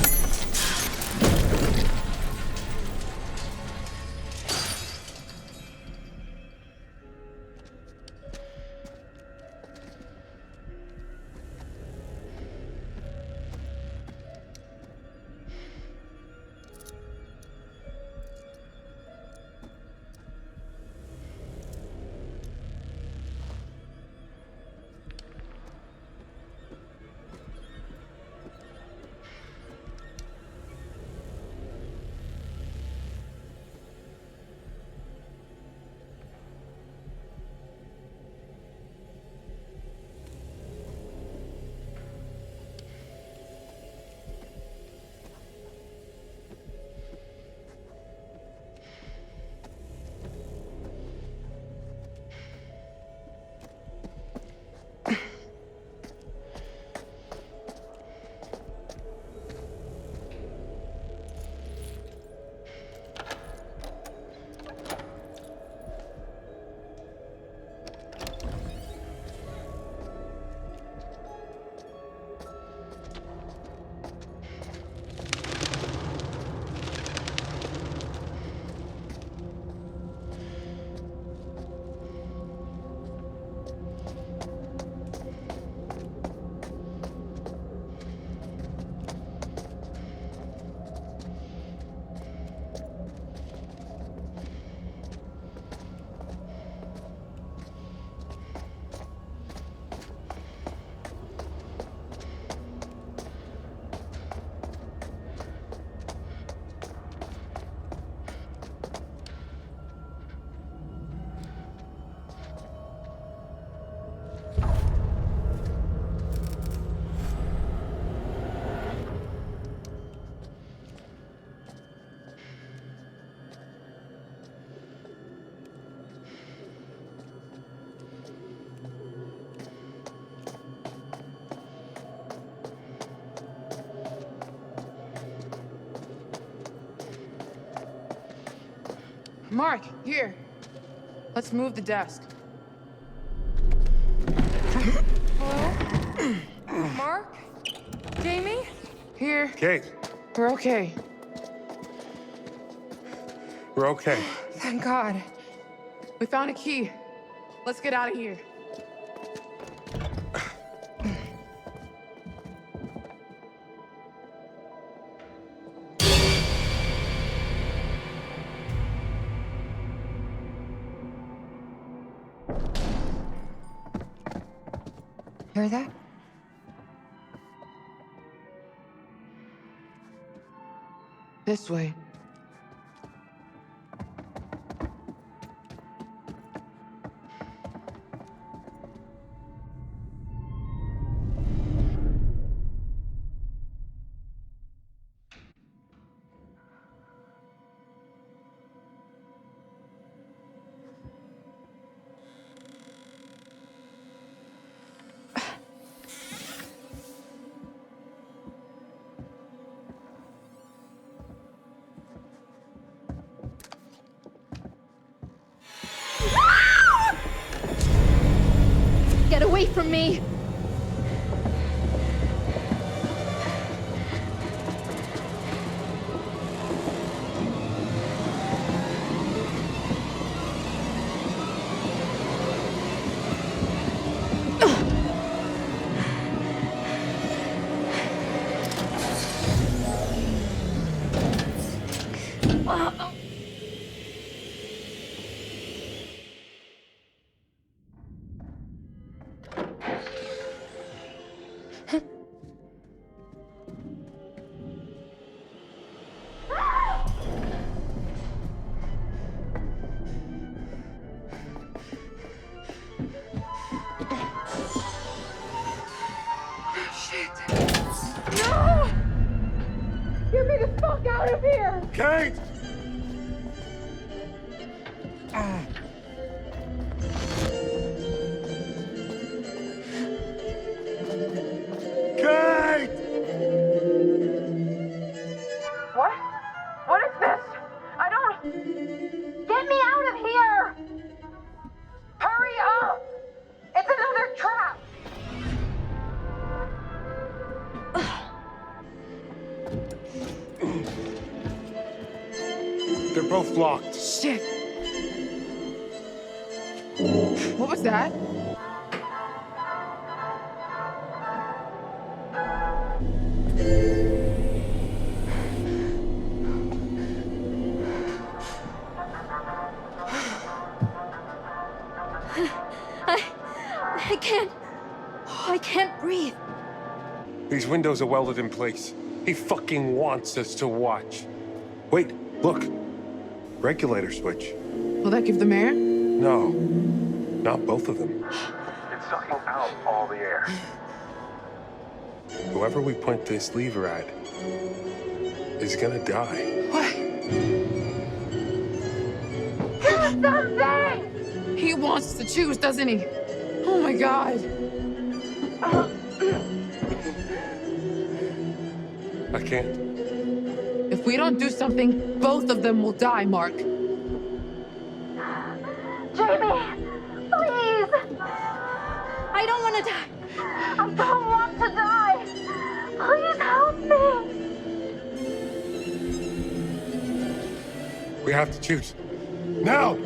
Mark, here. Let's move the desk. Hello? Mark? Jamie? Here. Kate, We're okay. we're okay. Thank God. We found a key. Let's get out of here. Hear that? This way. Get away from me! Get me the fuck out of here! Kate! Get me out of here! Hurry up! It's another trap! They're both locked. Shit. What was that? I can't breathe. These windows are welded in place. He fucking wants us to watch. Wait, look. Regulator switch. Will that give them air? No, not both of them. It's sucking out all the air. Whoever we point this lever at is gonna die. What? Do something! He wants to choose, doesn't he? Oh my God. I can't. If we don't do something, both of them will die, Mark. Jamie, please! I don't want to die. I don't want to die! Please help me! We have to choose. Now!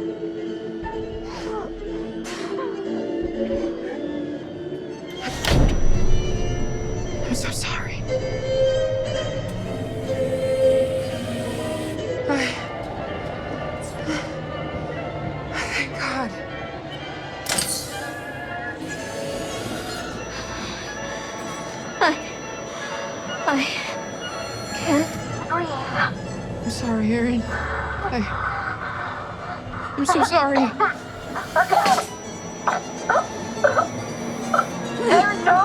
I'm so sorry. Thank God. I can't breathe. I'm sorry, Erin. I'm so sorry. Erin, no!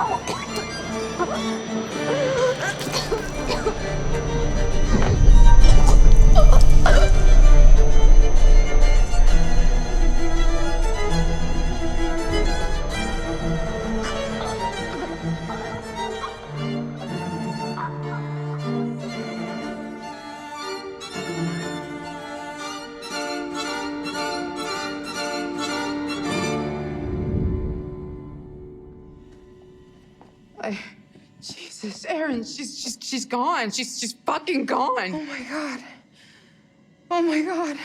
Jesus, Erin, she's gone. She's fucking gone. Oh my God. Oh my God.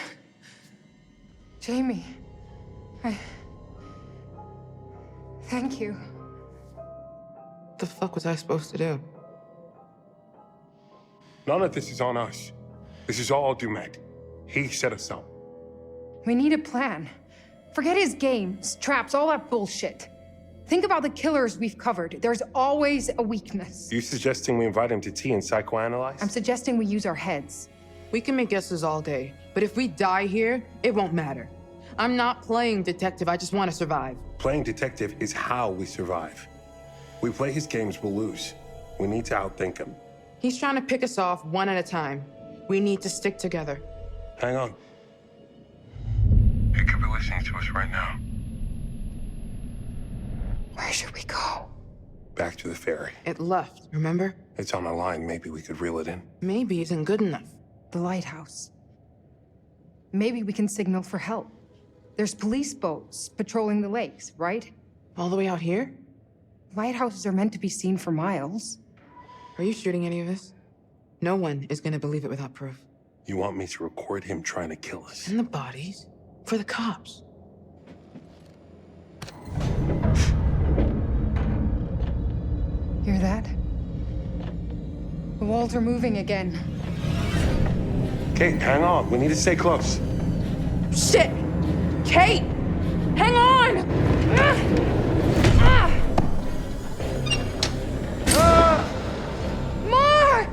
Jamie, thank you. What the fuck was I supposed to do? None of this is on us. This is all Dumet. He set us up. We need a plan. Forget his games, traps, all that bullshit. Think about the killers we've covered. There's always a weakness. You suggesting we invite him to tea and psychoanalyze? I'm suggesting we use our heads. We can make guesses all day, but if we die here, it won't matter. I'm not playing detective, I just want to survive. Playing detective is how we survive. We play his games, we'll lose. We need to outthink him. He's trying to pick us off one at a time. We need to stick together. Hang on. He could be listening to us right now. Where should we go? Back to the ferry. It left, remember? It's on a line. Maybe we could reel it in. Maybe isn't good enough. The lighthouse. Maybe we can signal for help. There's police boats patrolling the lakes, right? All the way out here? Lighthouses are meant to be seen for miles. Are you shooting any of this? No one is gonna believe it without proof. You want me to record him trying to kill us? And the bodies? For the cops. Hear that? The walls are moving again. Kate, hang on. We need to stay close. Shit! Kate! Hang on! Mark!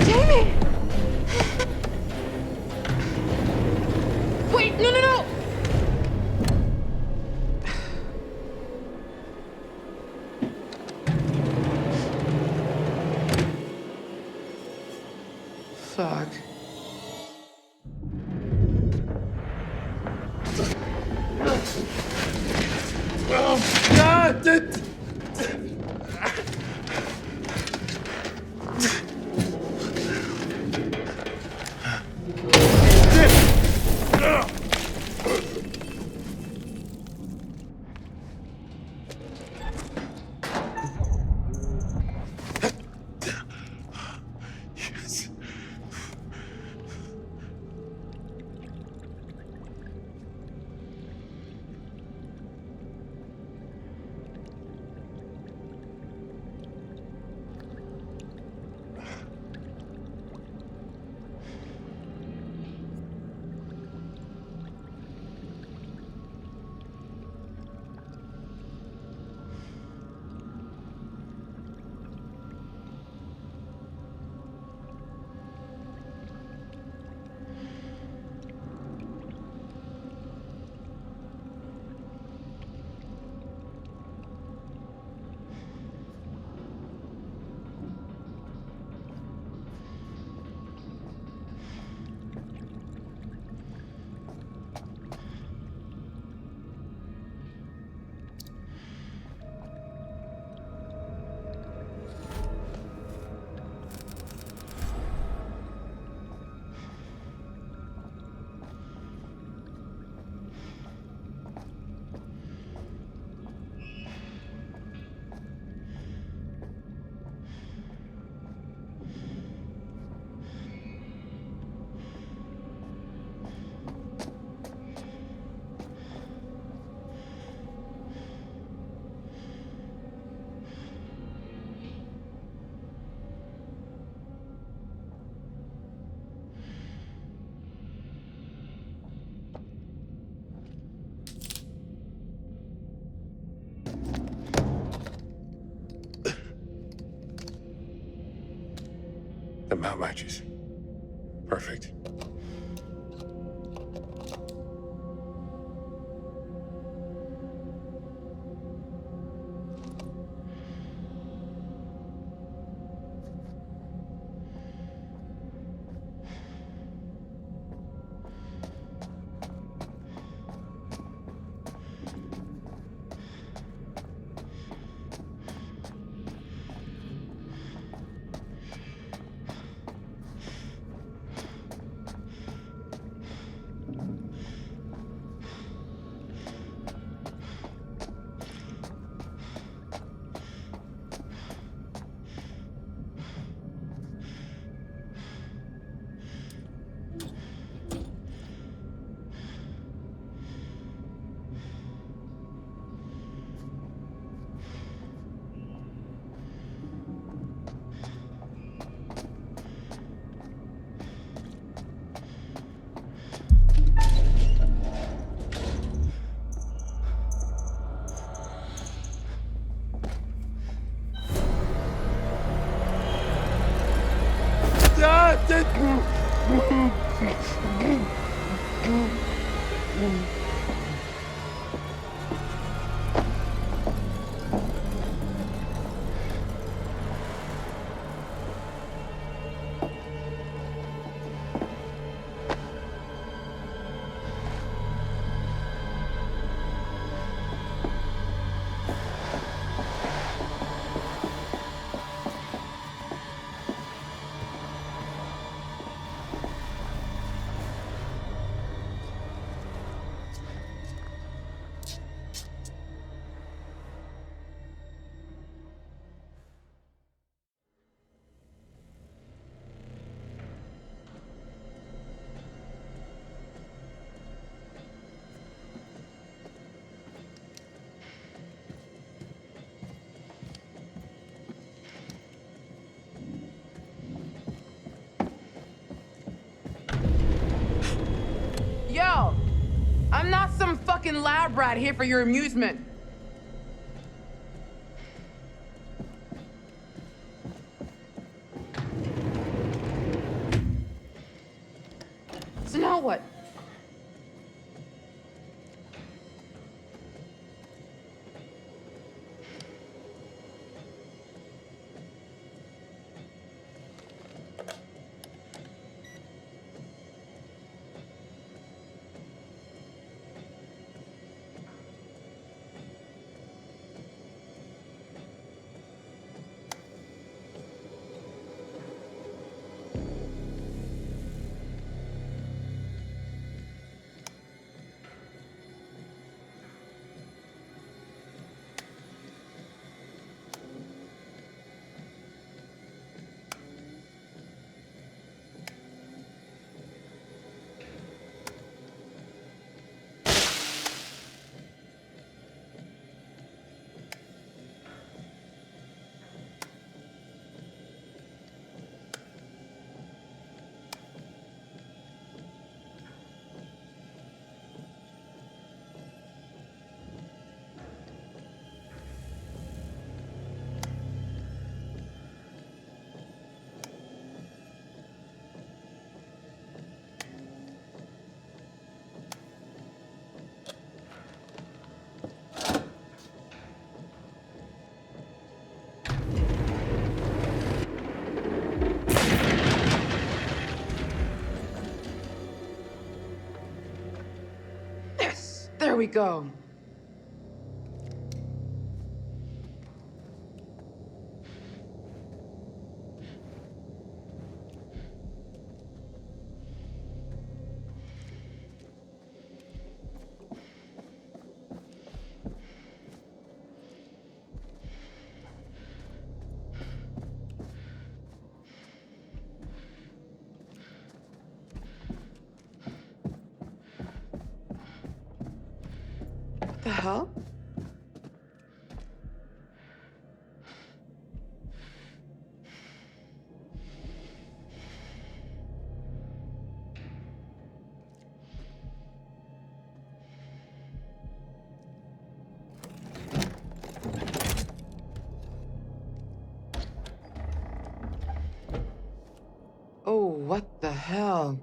Jamie! Wait, no! Fuck. Oh, God! The map matches. Perfect. Yo! I'm not some fucking lab rat here for your amusement. So now what? There we go. The hell? Oh, what the hell?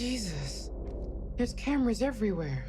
Jesus. There's cameras everywhere.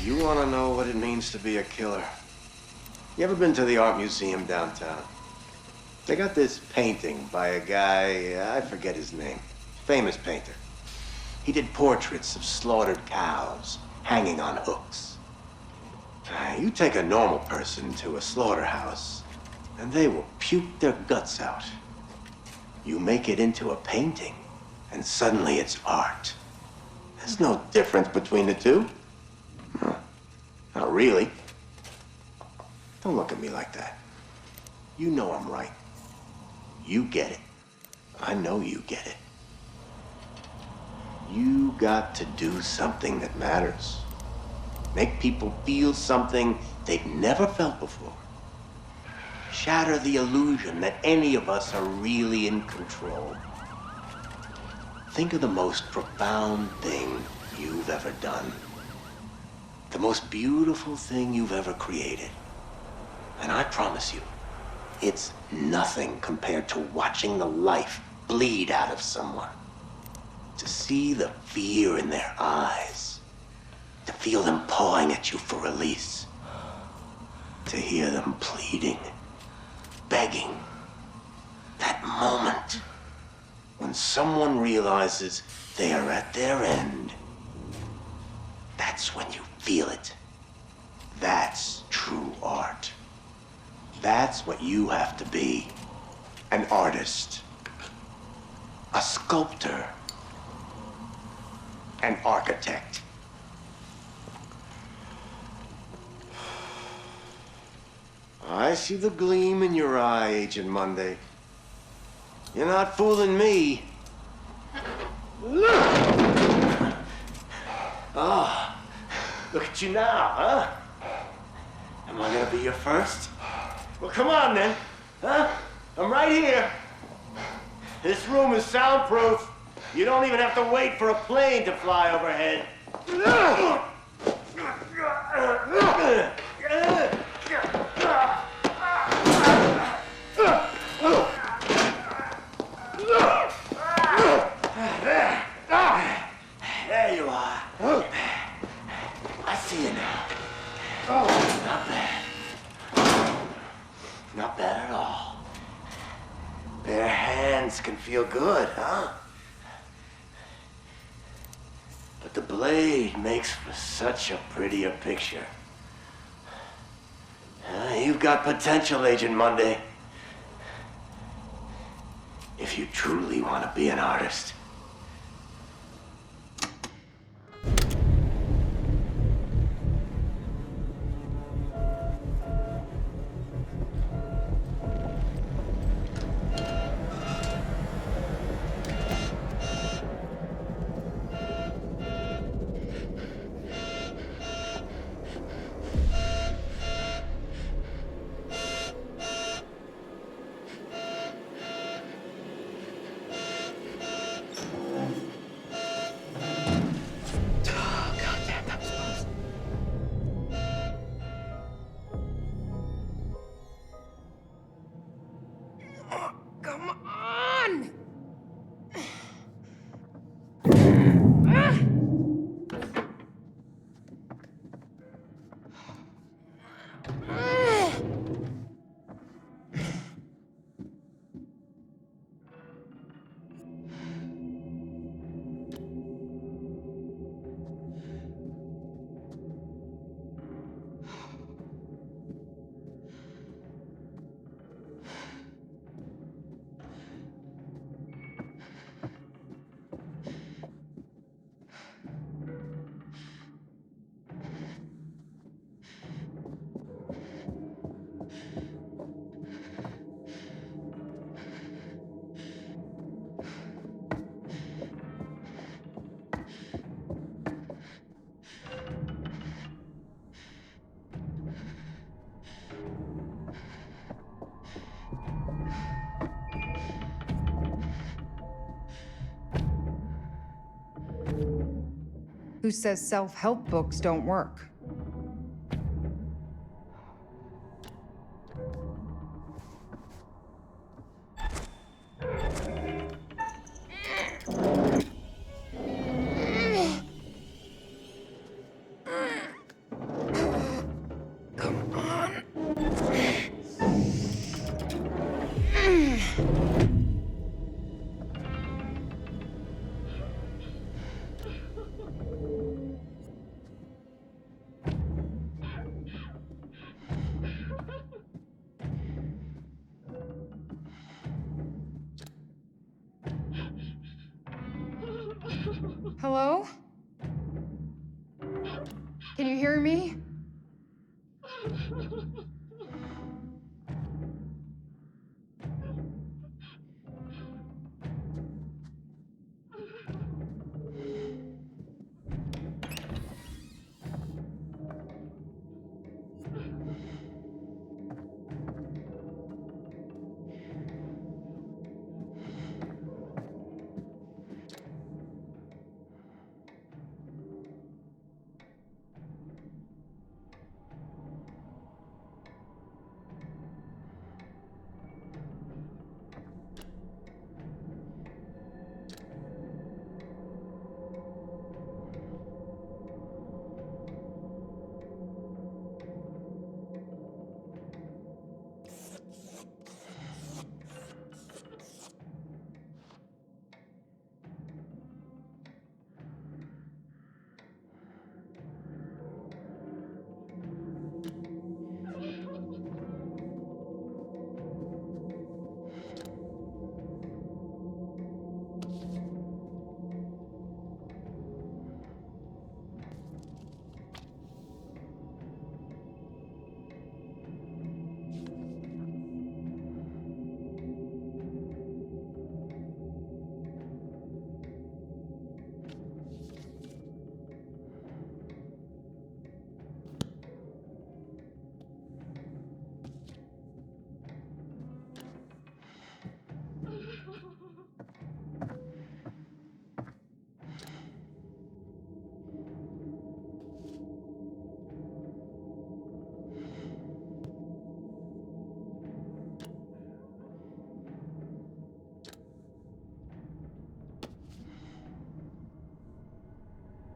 You want to know what it means to be a killer? You ever been to the art museum downtown? They got this painting by a guy, I forget his name. Famous painter. He did portraits of slaughtered cows hanging on hooks. You take a normal person to a slaughterhouse, and they will puke their guts out. You make it into a painting, and suddenly it's art. There's no difference between the two. No, not really. Don't look at me like that. You know I'm right. You get it. I know you get it. You got to do something that matters. Make people feel something they've never felt before. Shatter the illusion that any of us are really in control. Think of the most profound thing you've ever done. The most beautiful thing you've ever created. And I promise you, it's nothing compared to watching the life bleed out of someone. To see the fear in their eyes. To feel them pawing at you for release. To hear them pleading, begging. That moment when someone realizes they are at their end. That's when you feel it. That's true art. That's what you have to be. An artist. A sculptor. An architect. I see the gleam in your eye, Agent Monday. You're not fooling me. Ah, look at you now, huh? Am I gonna be your first? Well, come on then, huh? I'm right here. This room is soundproof. You don't even have to wait for a plane to fly overhead. hands can feel good, huh? But the blade makes for such a prettier picture. You've got potential, Agent Monday. If you truly want to be an artist. Come on! Who says self-help books don't work? Come on. Hello? Can you hear me?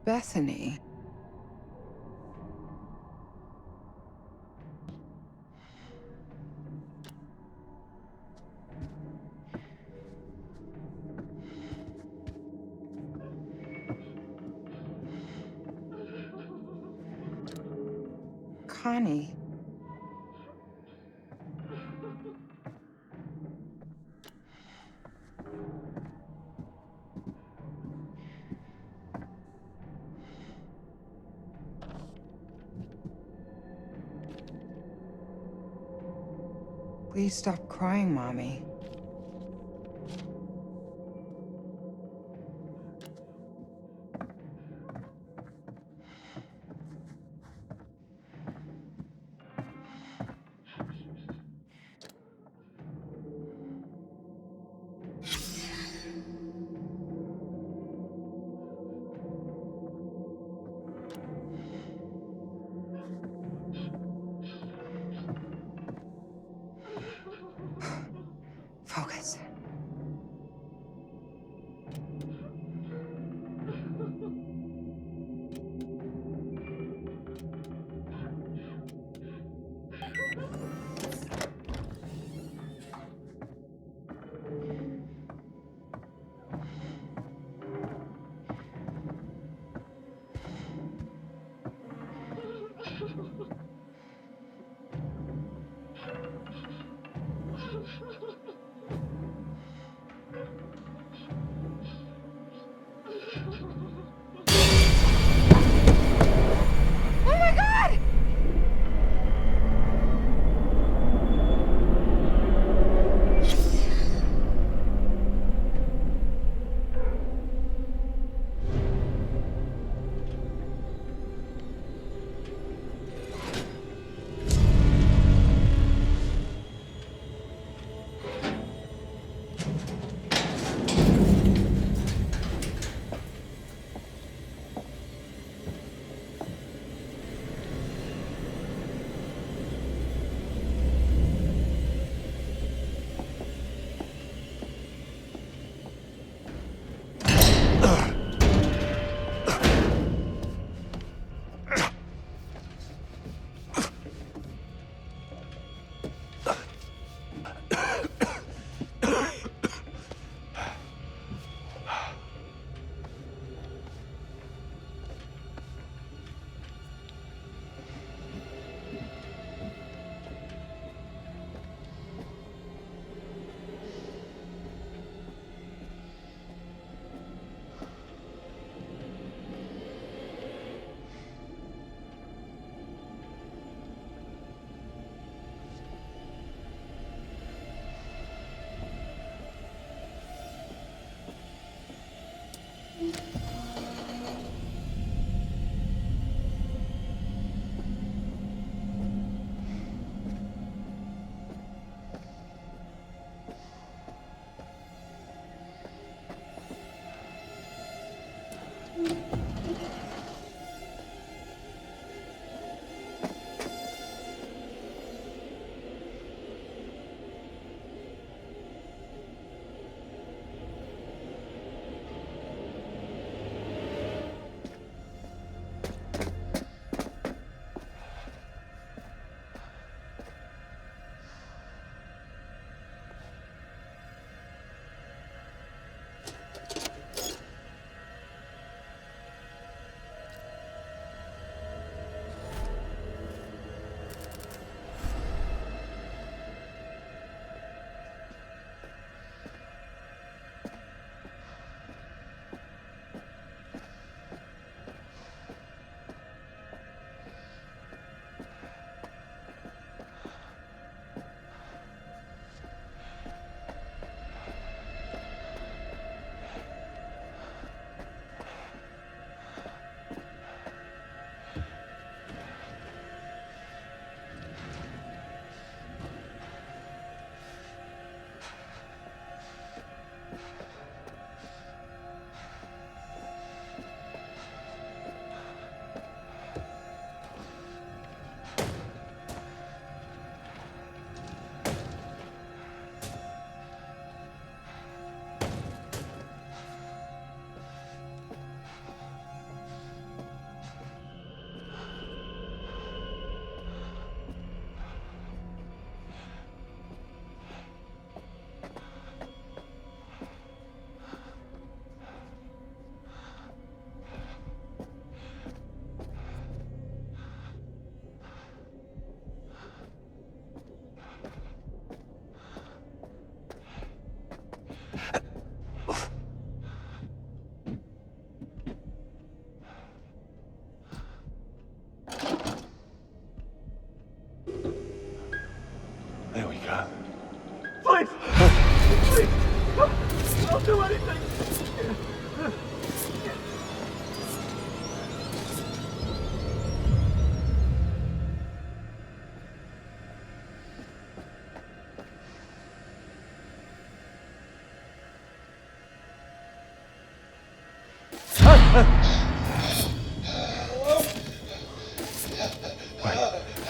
Bethany. Honey. Please stop crying, Mommy. Focus.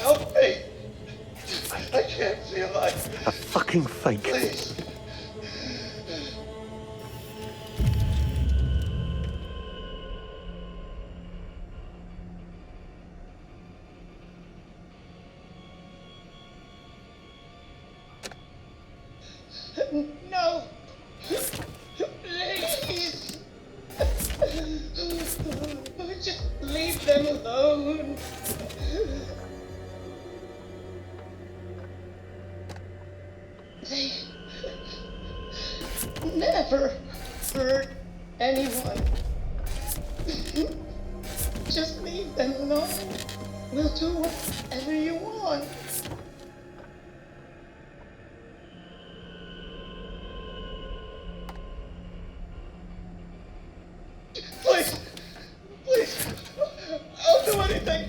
Help me! I can't see a light. A fucking fake. Please. No! Please! Just leave them alone. They never hurt anyone. Just leave them alone. We'll do whatever you want. Please! Please! I'll do anything!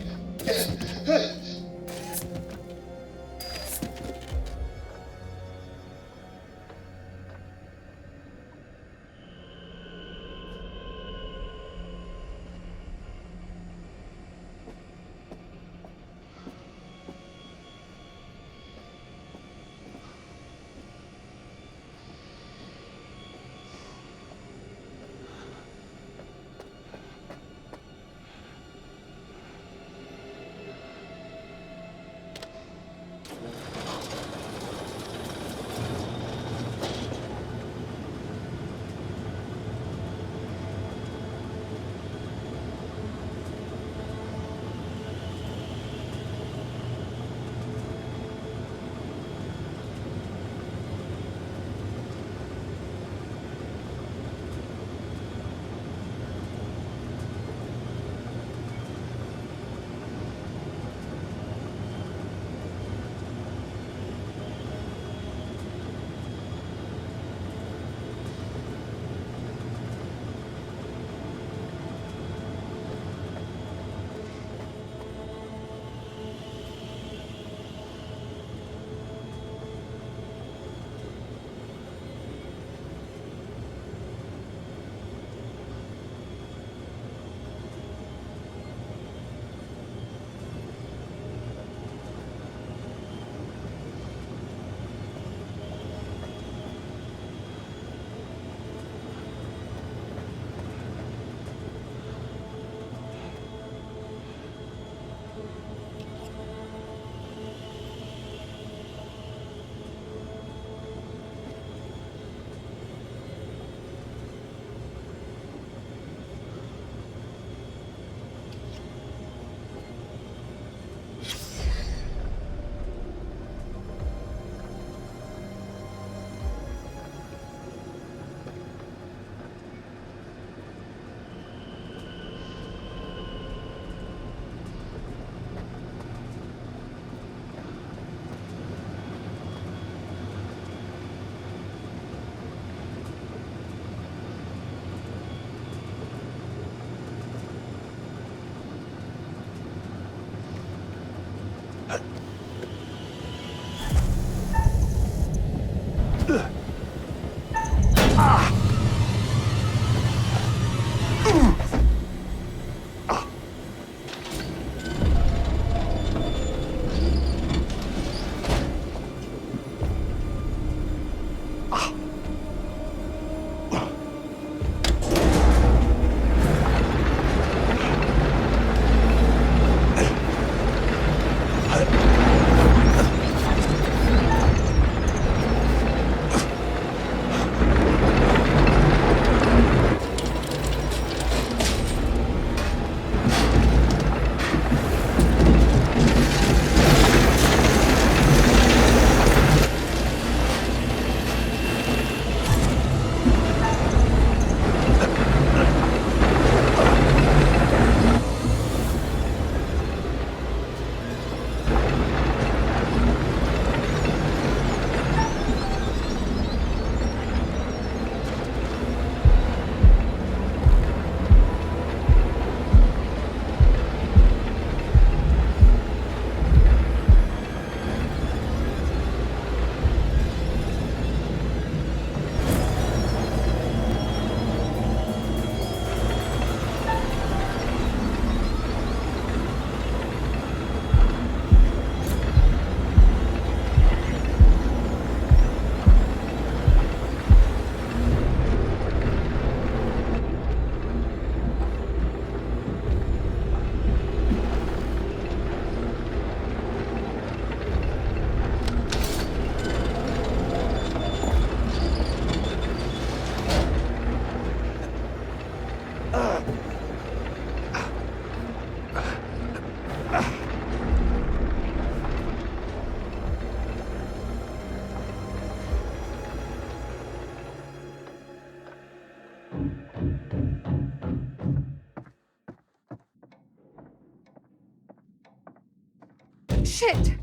Shit!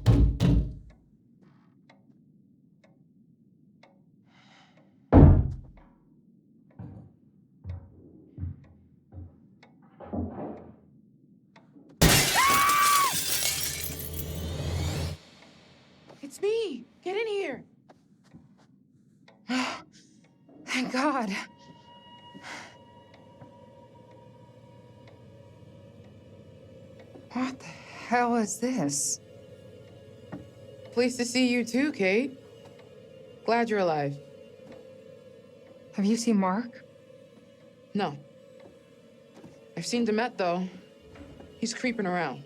It's me! Get in here! Thank God. What the hell is this? Pleased to see you too, Kate. Glad you're alive. Have you seen Mark? No. I've seen Demet, though. He's creeping around.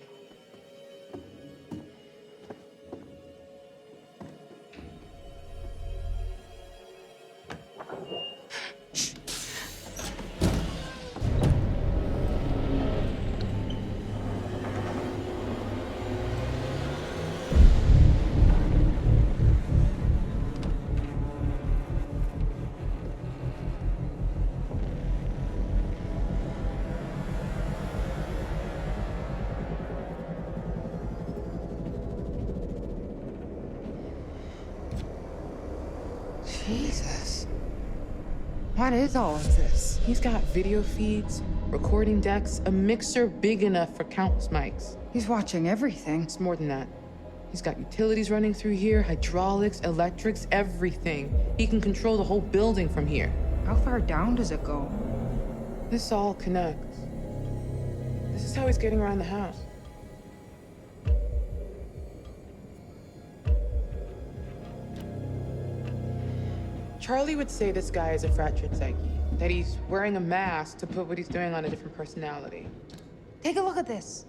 Jesus. What is all of this? He's got video feeds, recording decks, a mixer big enough for countless mics. He's watching everything. It's more than that. He's got utilities running through here, hydraulics, electrics, everything. He can control the whole building from here. How far down does it go? This all connects. This is how he's getting around the house. Charlie would say this guy is a fractured psyche, that he's wearing a mask to put what he's doing on a different personality. Take a look at this.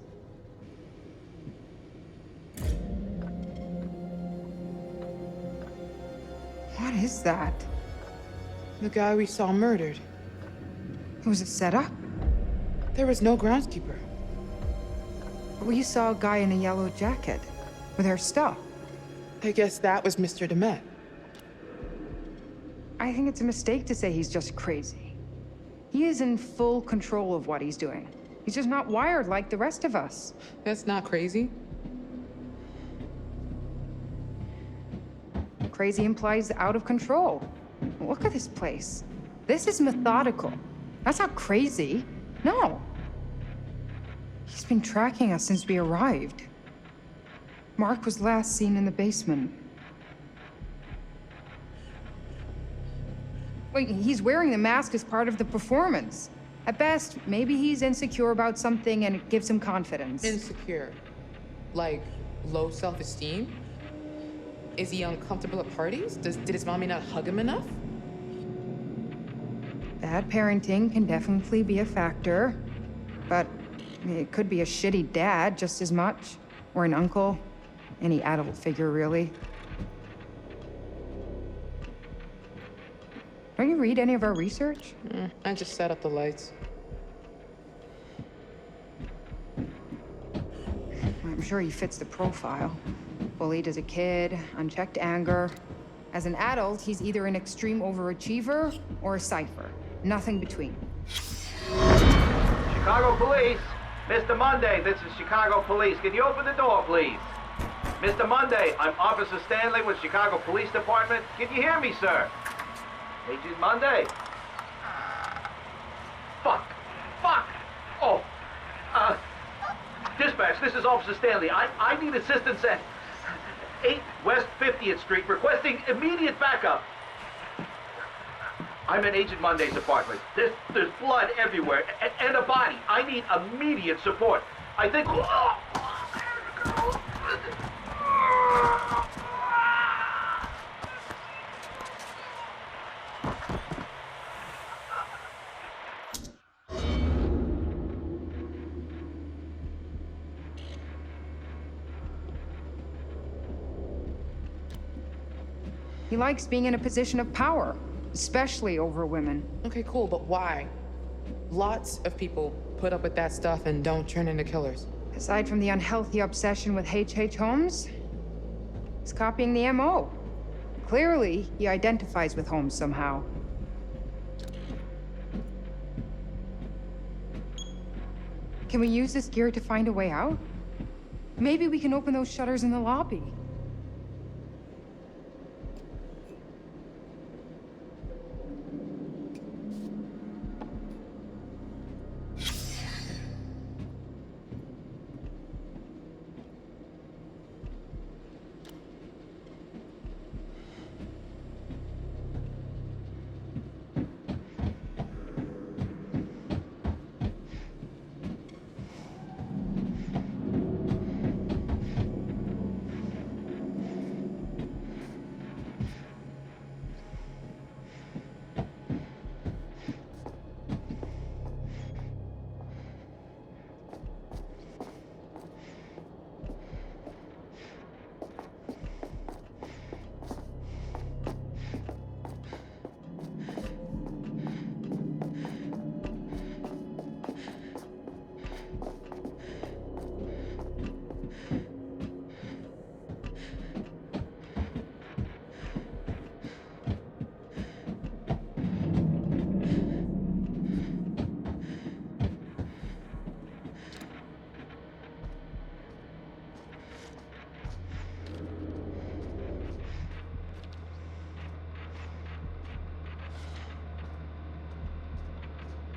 What is that? The guy we saw murdered. Was it set up? There was no groundskeeper. We saw a guy in a yellow jacket with our stuff. I guess that was Mr. Demet. I think it's a mistake to say he's just crazy. He is in full control of what he's doing. He's just not wired like the rest of us. That's not crazy. Crazy implies out of control. Look at this place. This is methodical. That's not crazy. No. He's been tracking us since we arrived. Mark was last seen in the basement. Wait, he's wearing the mask as part of the performance. At best, maybe he's insecure about something and it gives him confidence. Insecure? Like low self-esteem? Is he uncomfortable at parties? Did his mommy not hug him enough? Bad parenting can definitely be a factor, but it could be a shitty dad just as much, or an uncle, any adult figure, really. Don't you read any of our research? I just set up the lights. I'm sure he fits the profile. Bullied as a kid, unchecked anger. As an adult, he's either an extreme overachiever or a cipher. Nothing between. Chicago Police! Mr. Monday, this is Chicago Police. Can you open the door, please? Mr. Monday, I'm Officer Stanley with Chicago Police Department. Can you hear me, sir? Agent Monday? Fuck! Oh! Dispatch, this is Officer Stanley. I need assistance at 8 West 50th Street, requesting immediate backup. I'm in Agent Monday's apartment. There's blood everywhere, and a body. I need immediate support. I think... He likes being in a position of power, especially over women. Okay, cool, but why? Lots of people put up with that stuff and don't turn into killers. Aside from the unhealthy obsession with H.H. Holmes, he's copying the MO. Clearly, he identifies with Holmes somehow. Can we use this gear to find a way out? Maybe we can open those shutters in the lobby.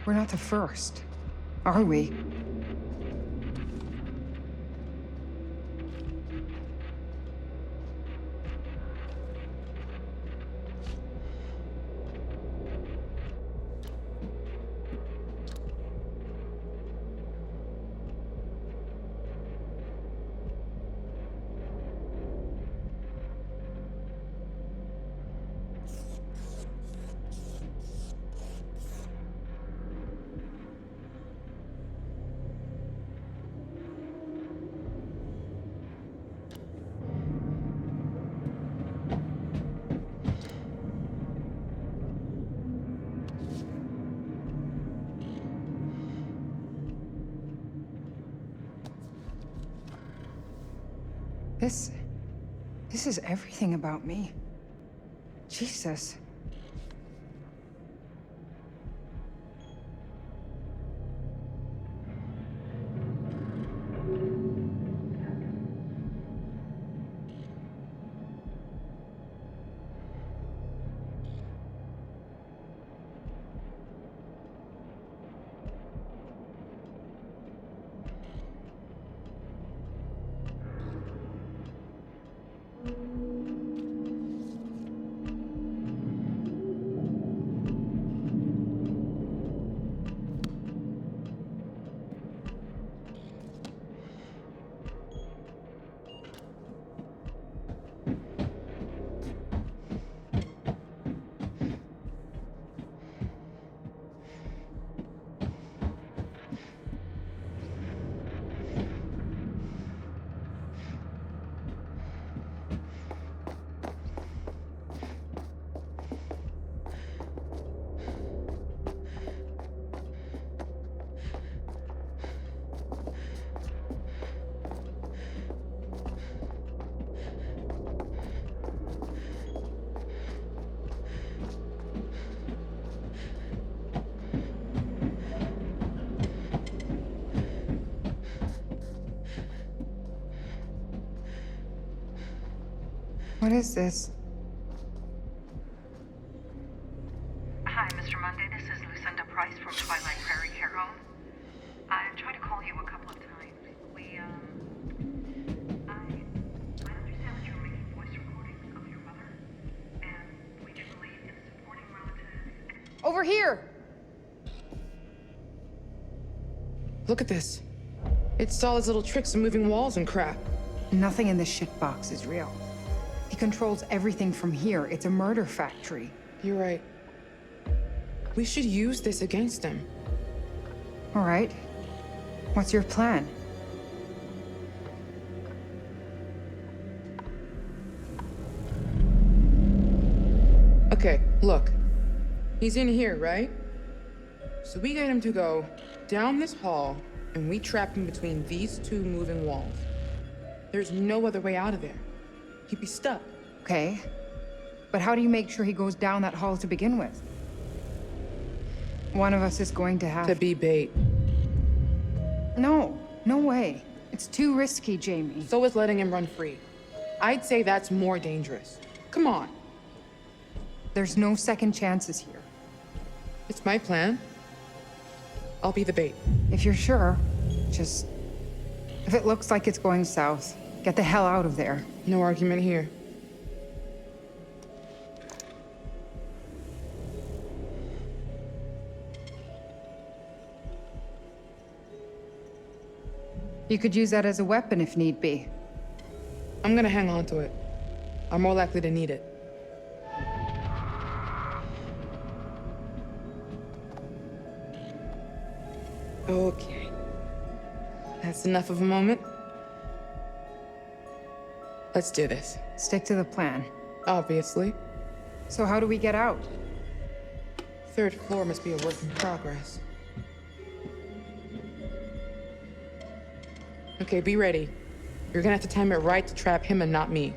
We're not the first, are we? This is everything about me. Jesus. What is this? Hi, Mr. Monday. This is Lucinda Price from Twilight Prairie Care Home. I tried to call you a couple of times. I understand that you're making voice recordings of your mother, and we do believe in supporting relatives. Over here! Look at this. It's all his little tricks of moving walls and crap. Nothing in this shitbox is real. He controls everything from here. It's a murder factory. You're right. We should use this against him. All right. What's your plan? Okay, look. He's in here, right? So we get him to go down this hall, and we trap him between these two moving walls. There's no other way out of there. He'd be stuck. Okay. But how do you make sure he goes down that hall to begin with? One of us is going to have to be bait. No way. It's too risky, Jamie. So is letting him run free. I'd say that's more dangerous. Come on. There's no second chances here. It's my plan. I'll be the bait. If you're sure, just... If it looks like it's going south, get the hell out of there. No argument here. You could use that as a weapon if need be. I'm gonna hang on to it. I'm more likely to need it. Okay. That's enough of a moment. Let's do this. Stick to the plan. Obviously. So how do we get out? Third floor must be a work in progress. Okay, be ready. You're gonna have to time it right to trap him and not me.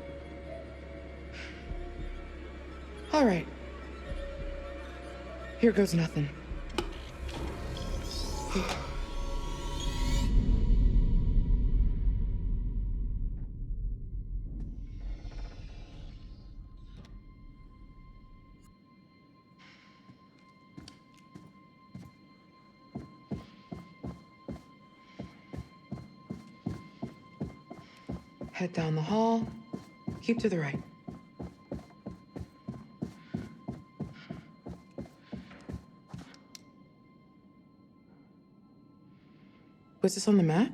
All right. Here goes nothing. Head down the hall. Keep to the right. Was this on the map?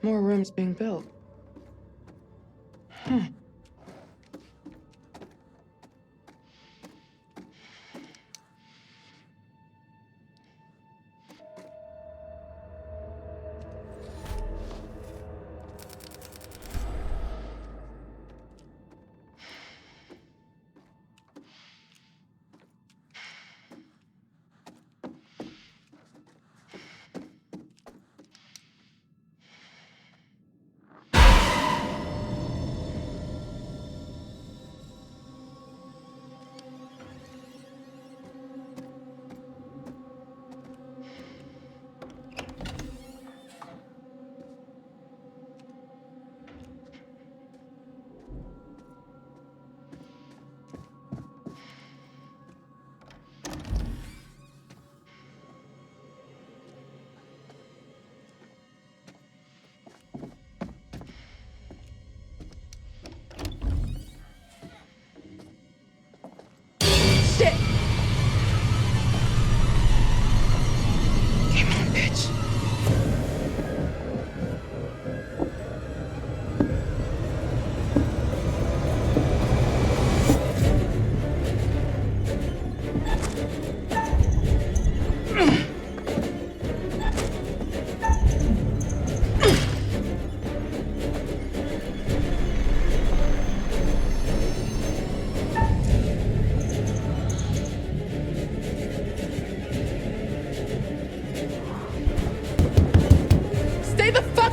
More rooms being built.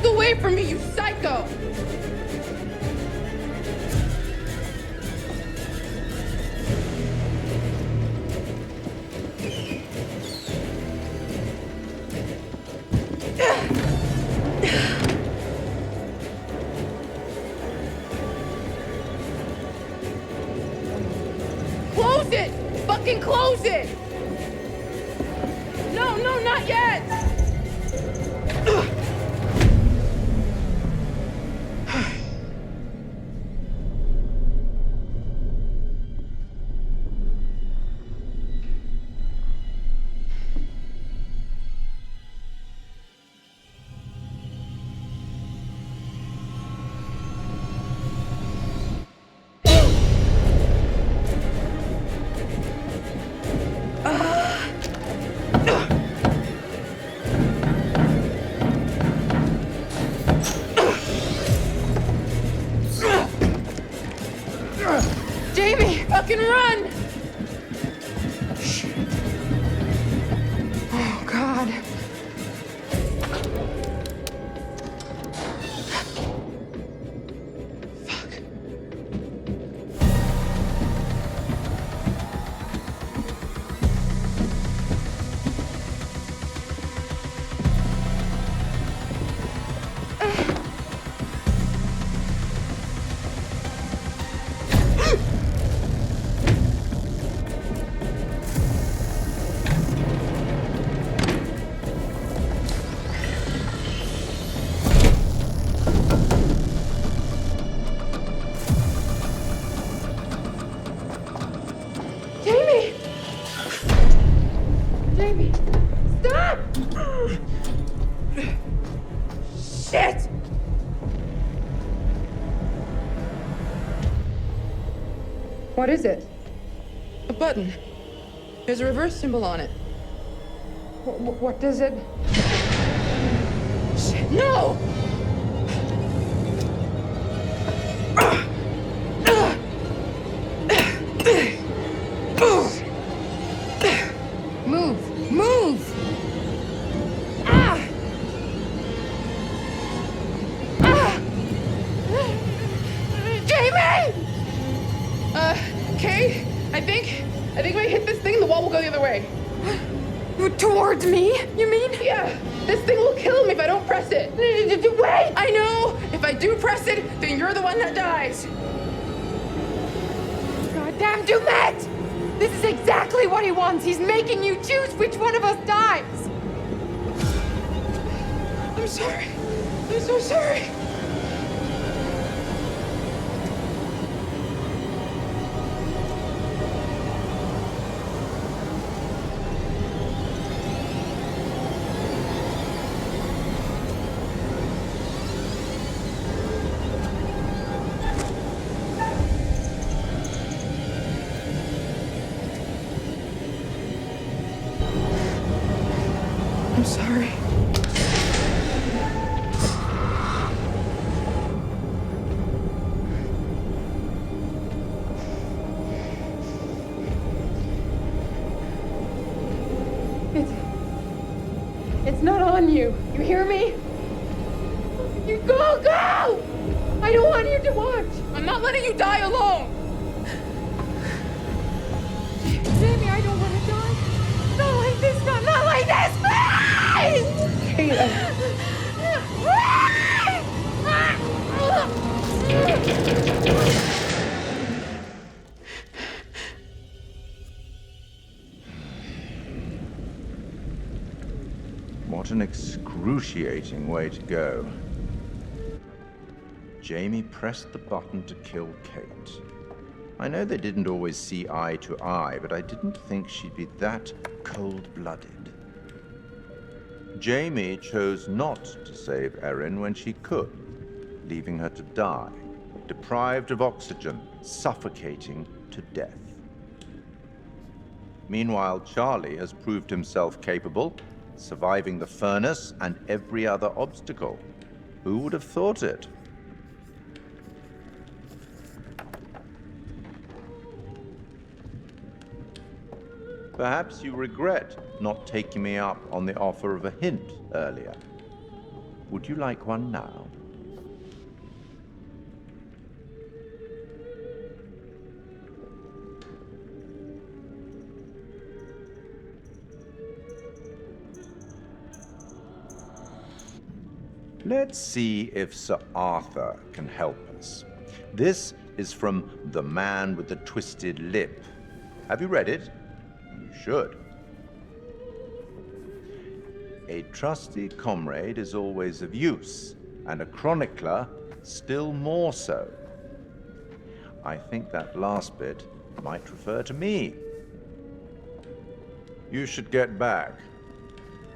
Away from me, you psycho! fucking close it! No, not yet! Jamie, fucking run! Shit. Oh, God. Jamie! Jamie! Stop! Shit! What is it? A button. There's a reverse symbol on it. What does it? Shit, no! Move! Move! Ah! Ah! Jamie! Kay, I think if I hit this thing, the wall will go the other way. Towards me, you mean? Yeah, this thing will kill him if I don't press it. Wait! I know! If I do press it, then you're the one that dies. Goddamn Dumet! This is exactly what he wants. He's making you choose which one of us dies. I'm sorry. I'm so sorry. I'm sorry. It's not on you. You hear me? You go! I don't want you to watch. I'm not letting you die alone. Jamie, I don't want to die. Not like this, not like this, please! Kayla. What an excruciating way to go. Jamie pressed the button to kill Kate. I know they didn't always see eye to eye, but I didn't think she'd be that cold-blooded. Jamie chose not to save Erin when she could, leaving her to die, deprived of oxygen, suffocating to death. Meanwhile, Charlie has proved himself capable, surviving the furnace and every other obstacle. Who would have thought it? Perhaps you regret not taking me up on the offer of a hint earlier. Would you like one now? Let's see if Sir Arthur can help us. This is from The Man with the Twisted Lip. Have you read it? should. A trusty comrade is always of use, and a chronicler still more so. I think that last bit might refer to me. You should get back.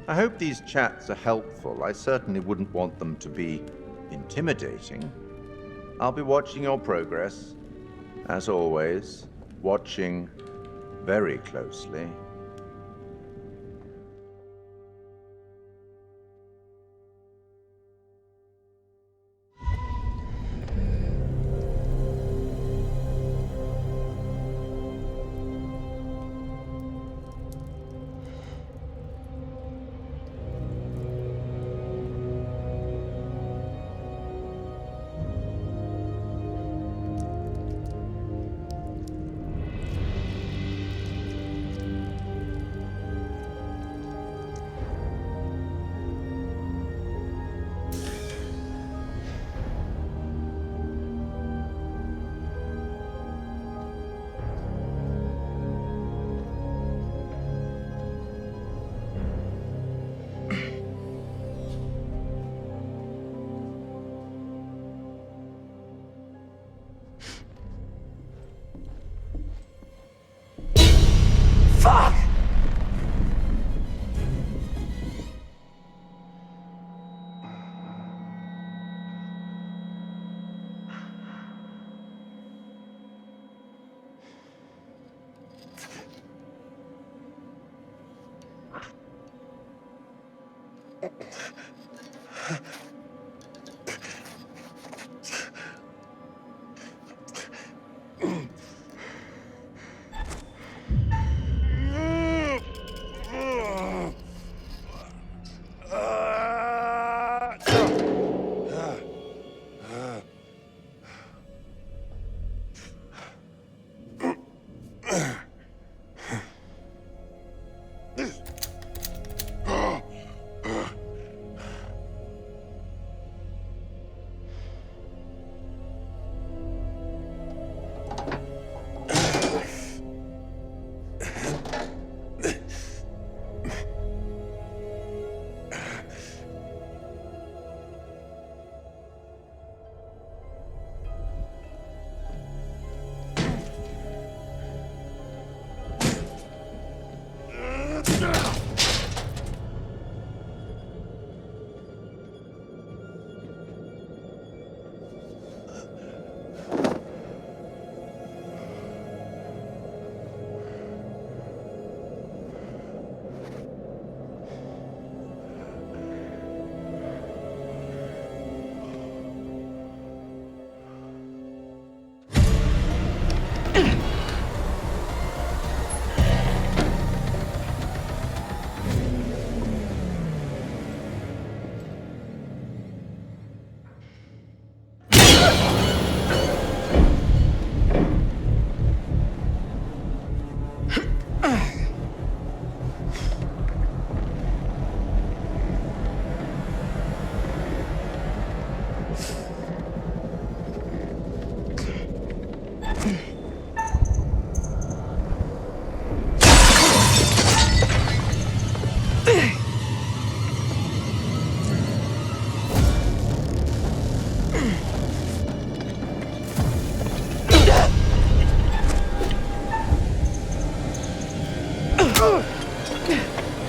I hope these chats are helpful. I certainly wouldn't want them to be intimidating. I'll be watching your progress, as always, watching very closely. Fuck!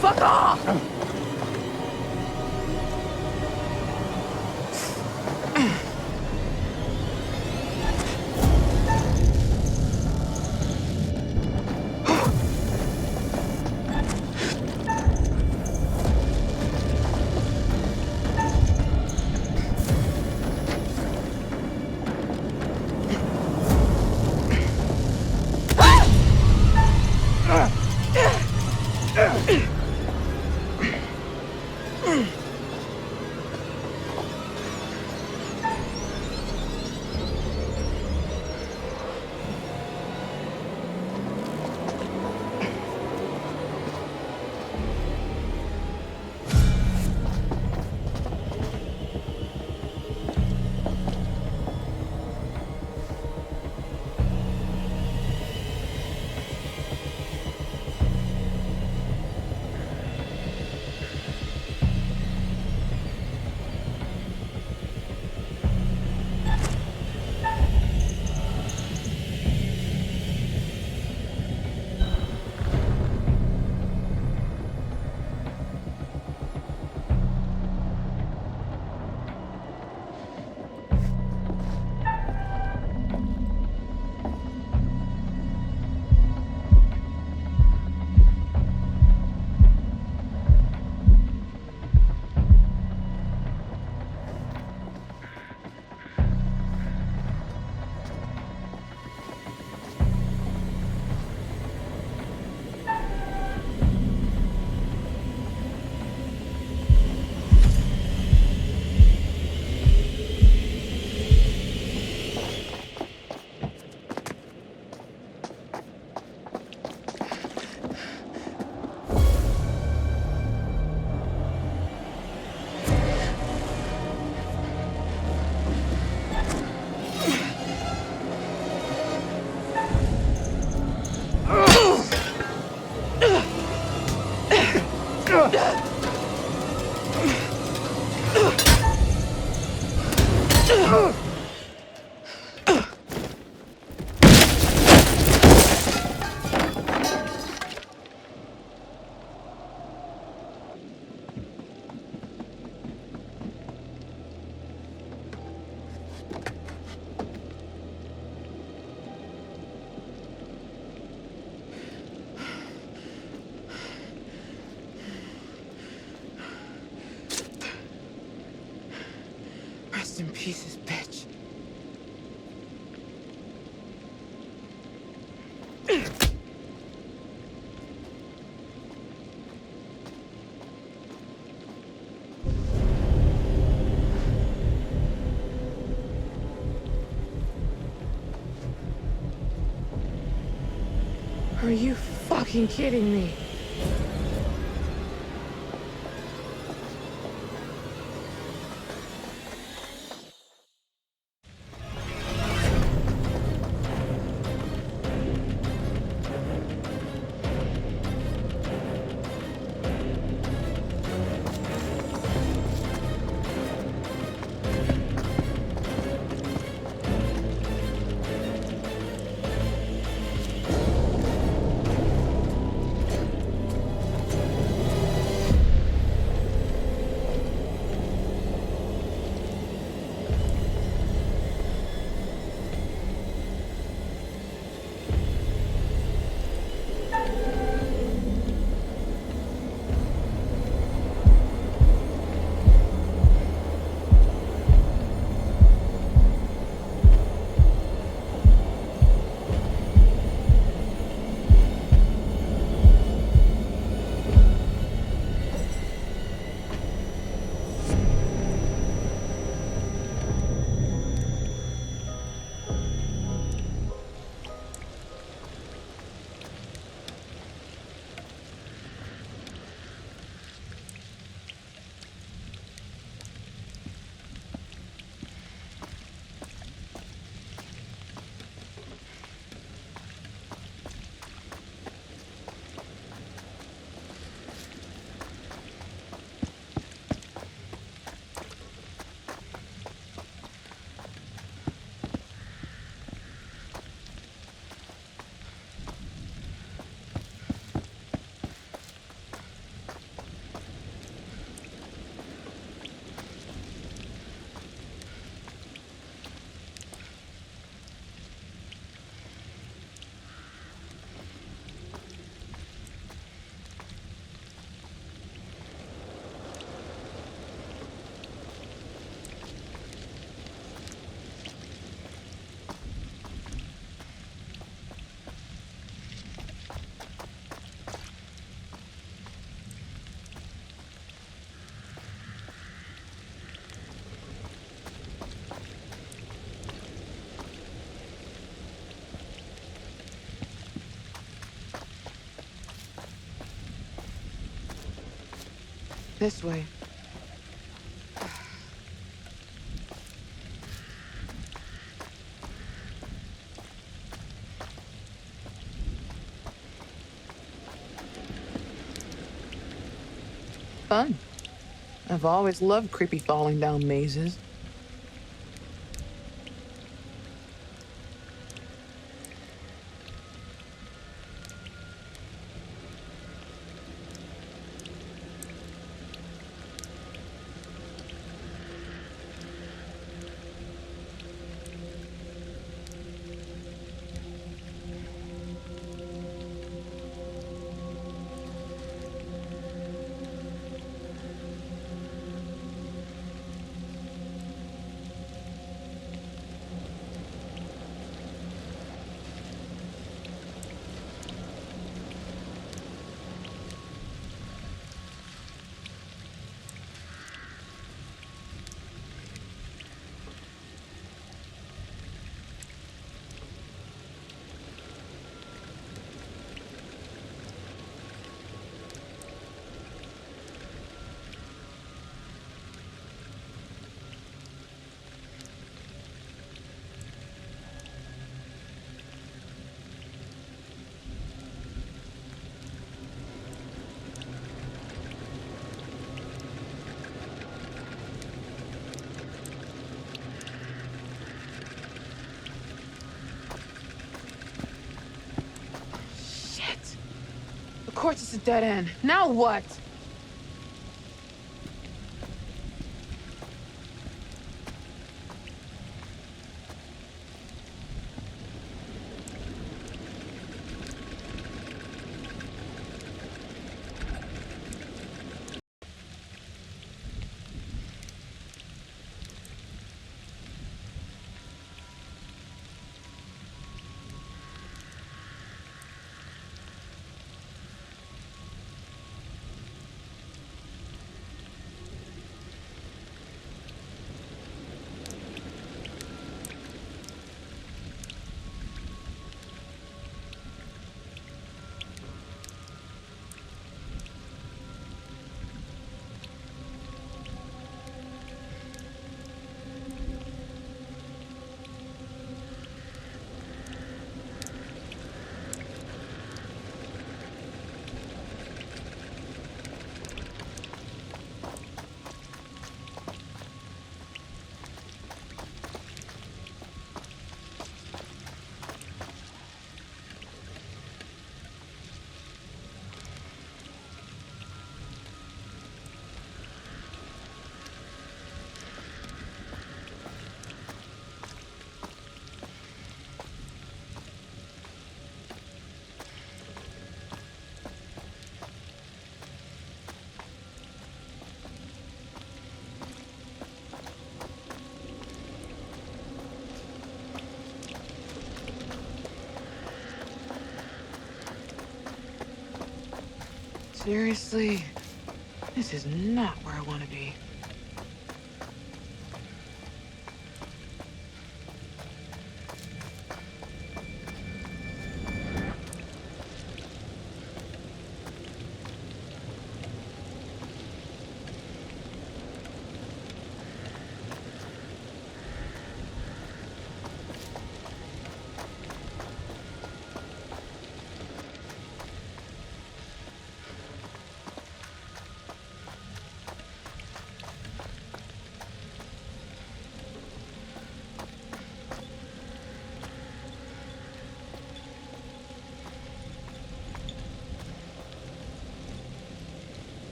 Fuck off! Rest in pieces, bitch. Are you fucking kidding me? This way. Fun. I've always loved creepy falling down mazes. course it's a dead end. Now what? Seriously? This is not where I want to be.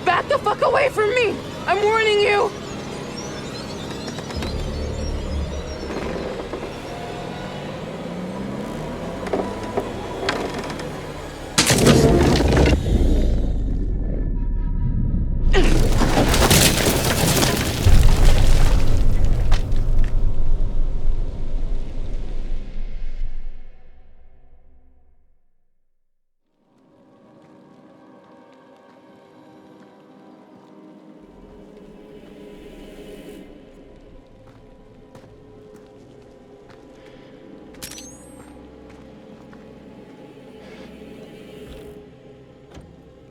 Back the fuck away from me! I'm warning you!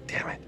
Damn it.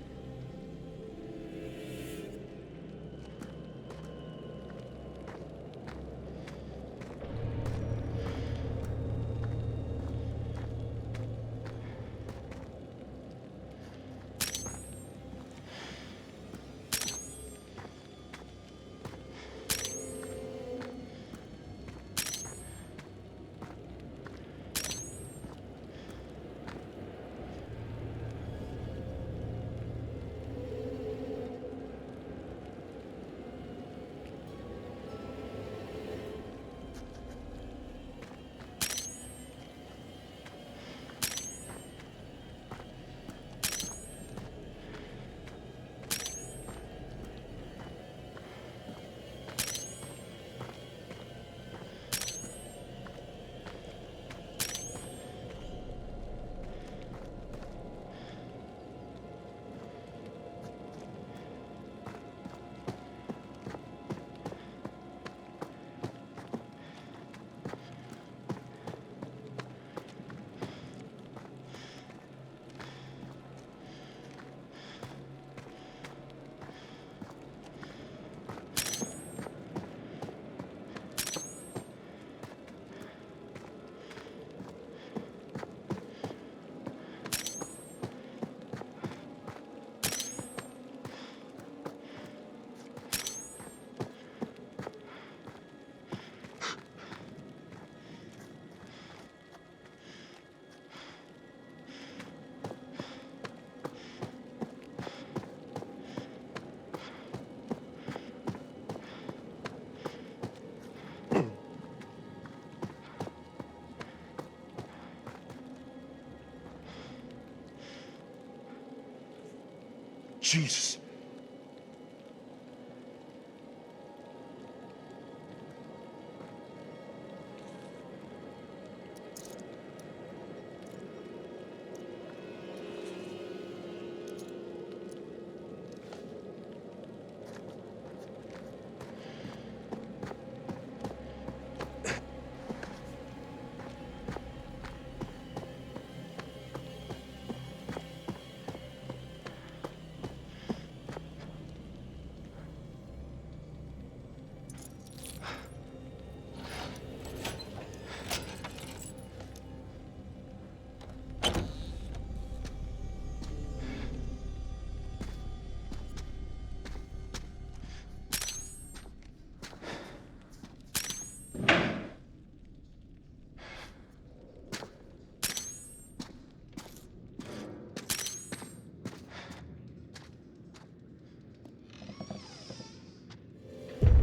Jesus.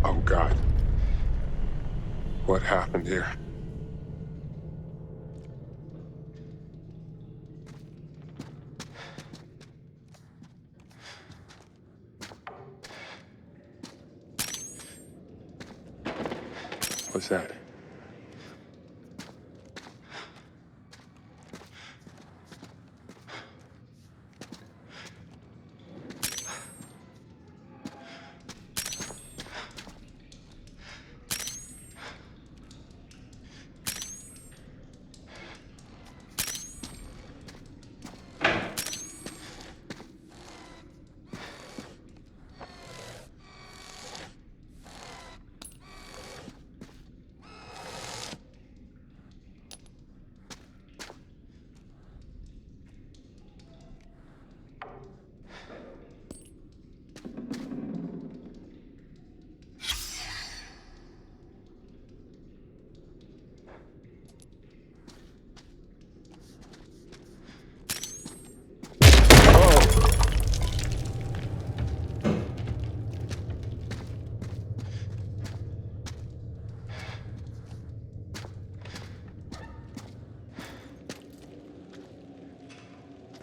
Oh, God. What happened here? What's that?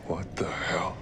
What the hell?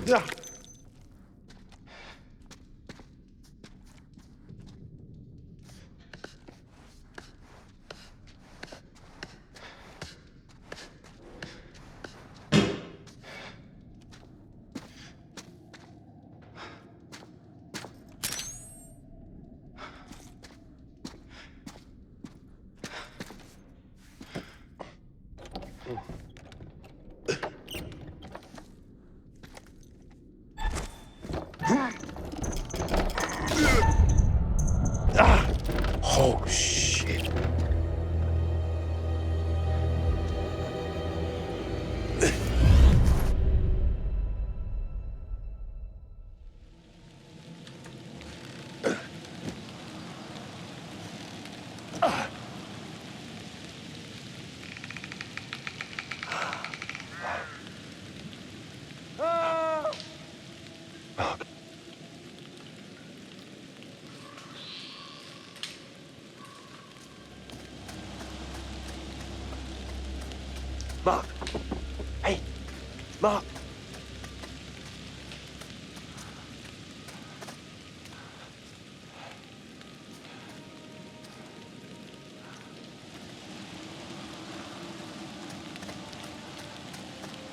Yeah. Oh, shit. Mark! Hey! Mark!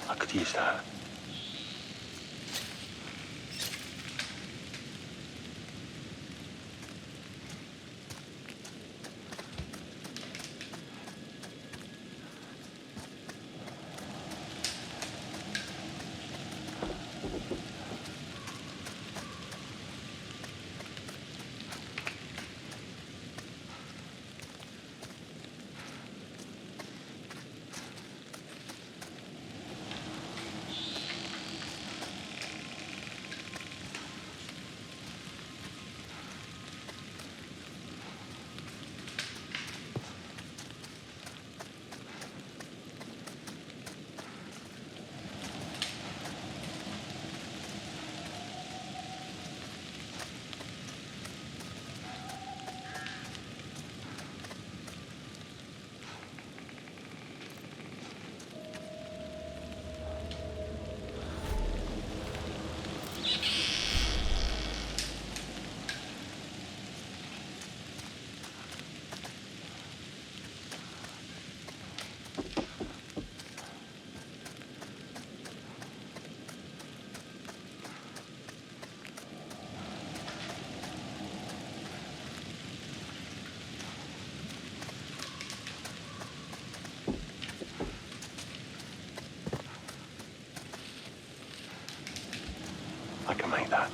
I could use that. I can make that.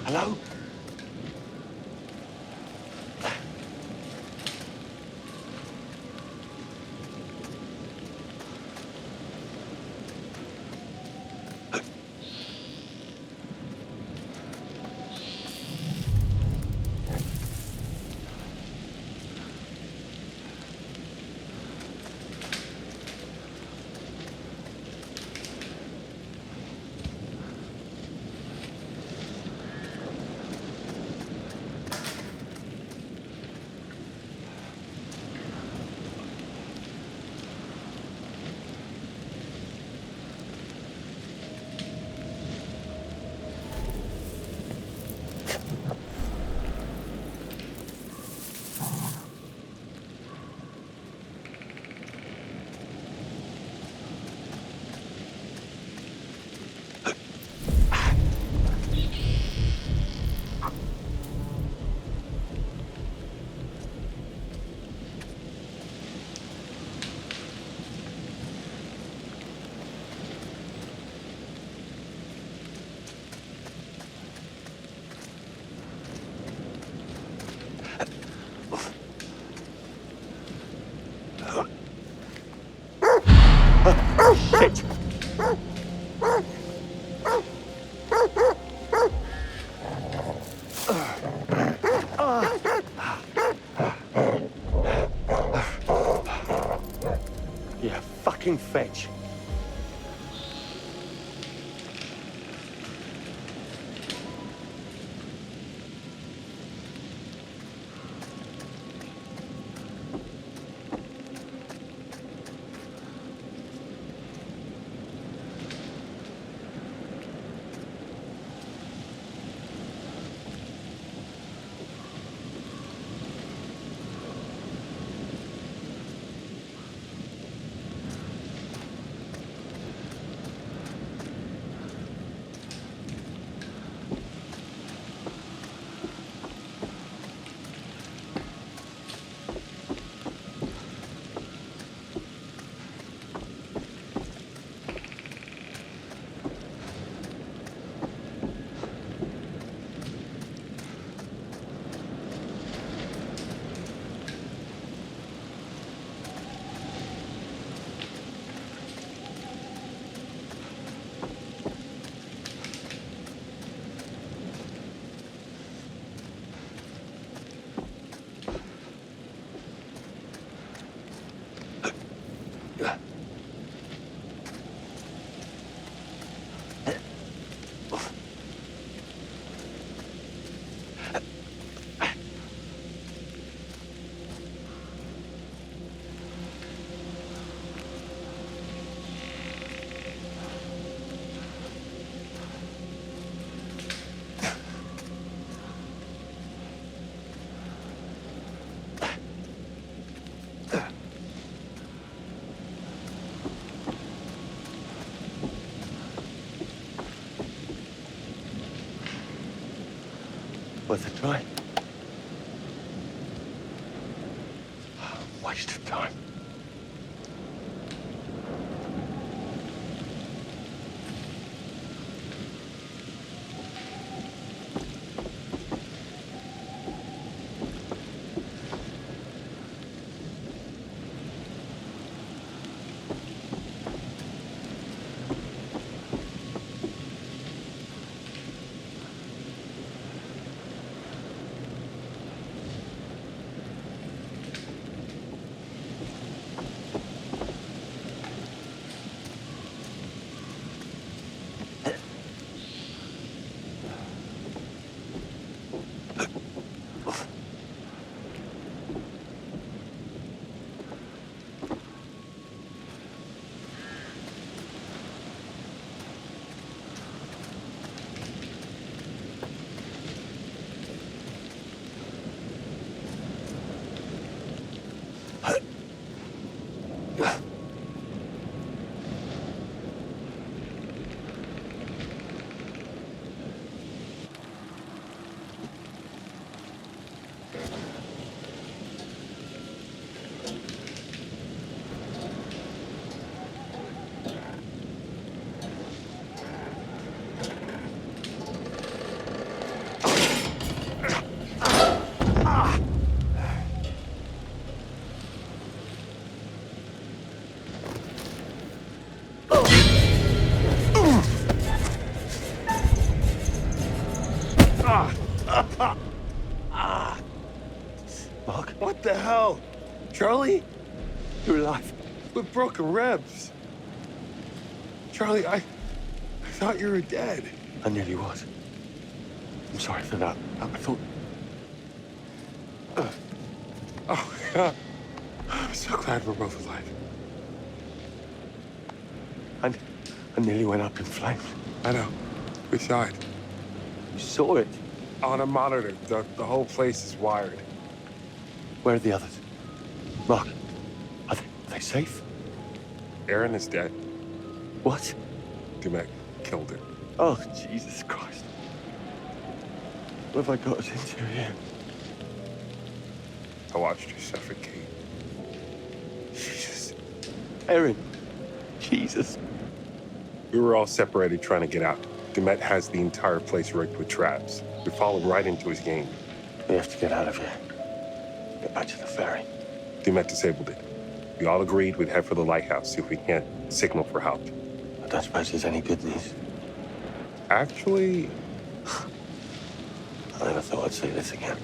Hello? Shit! Yeah, fucking fetch. Worth a try. Waste of time. Charlie? You're alive. With broken ribs. Charlie, I thought you were dead. I nearly was. I'm sorry for that. I thought... Oh, God. I'm so glad we're both alive. I nearly went up in flames. I know. We saw it. You saw it? On a monitor. The whole place is wired. Where are the others? Mark, are they safe? Aaron is dead. What? Dumet killed her. Oh, Jesus Christ. What have I got us into here? I watched her suffocate. Jesus. Erin. Jesus. We were all separated trying to get out. Dumet has the entire place rigged with traps. We followed right into his game. We have to get out of here. Get back to the ferry. Dumet disabled it. We all agreed we'd head for the lighthouse, see if we can't signal for help. I don't suppose there's any good news. Actually... I never thought I'd see this again.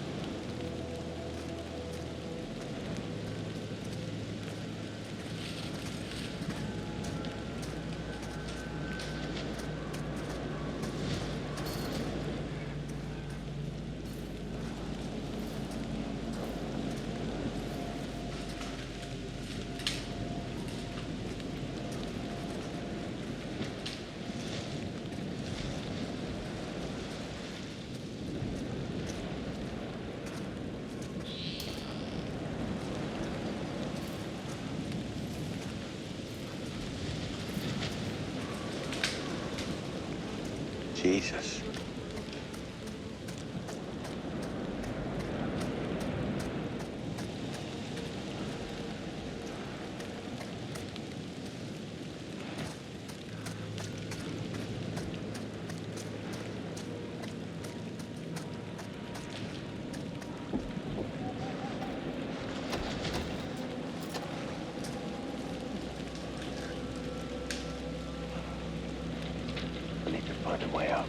Jesus. I need to find a way out.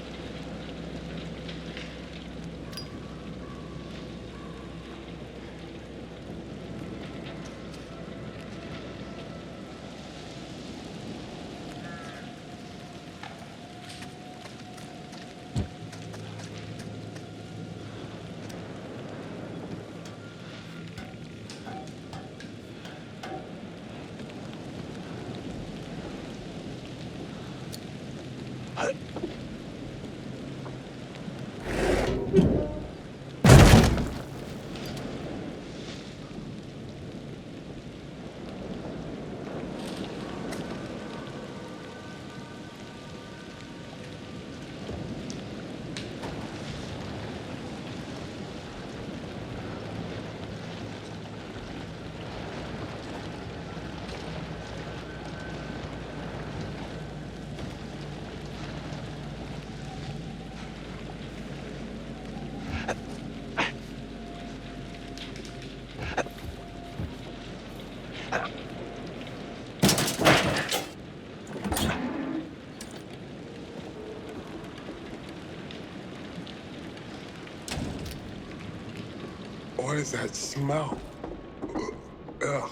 What is that smell? Ugh.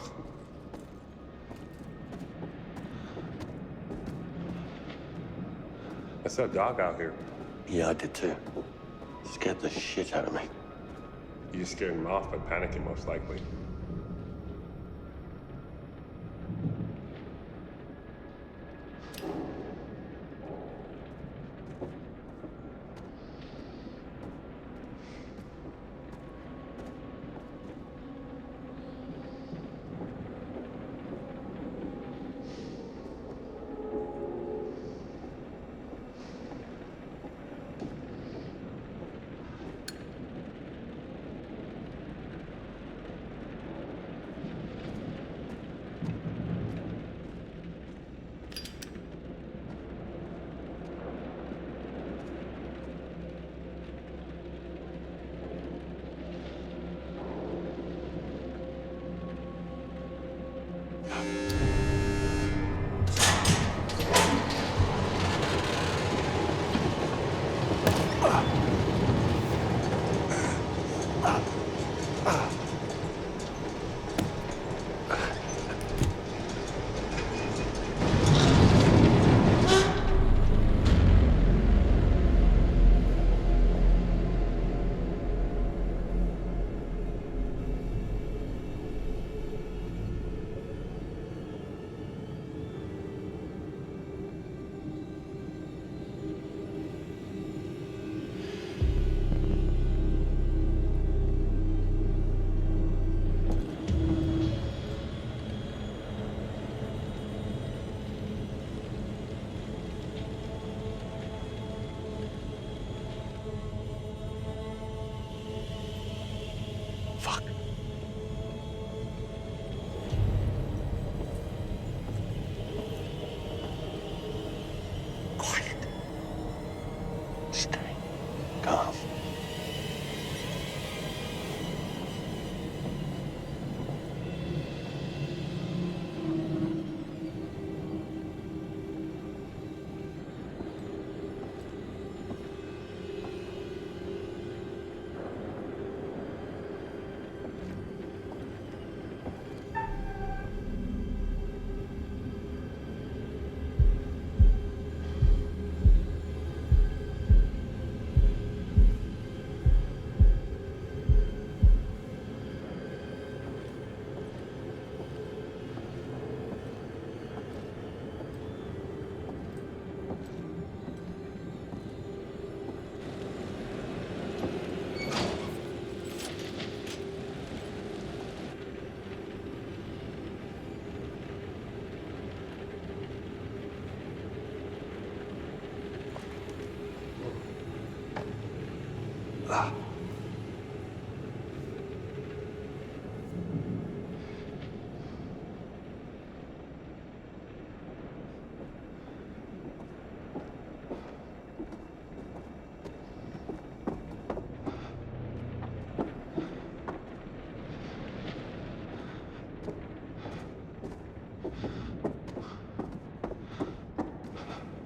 I saw a dog out here. Yeah, I did too. Scared the shit out of me. You just scared him off by panicking, most likely.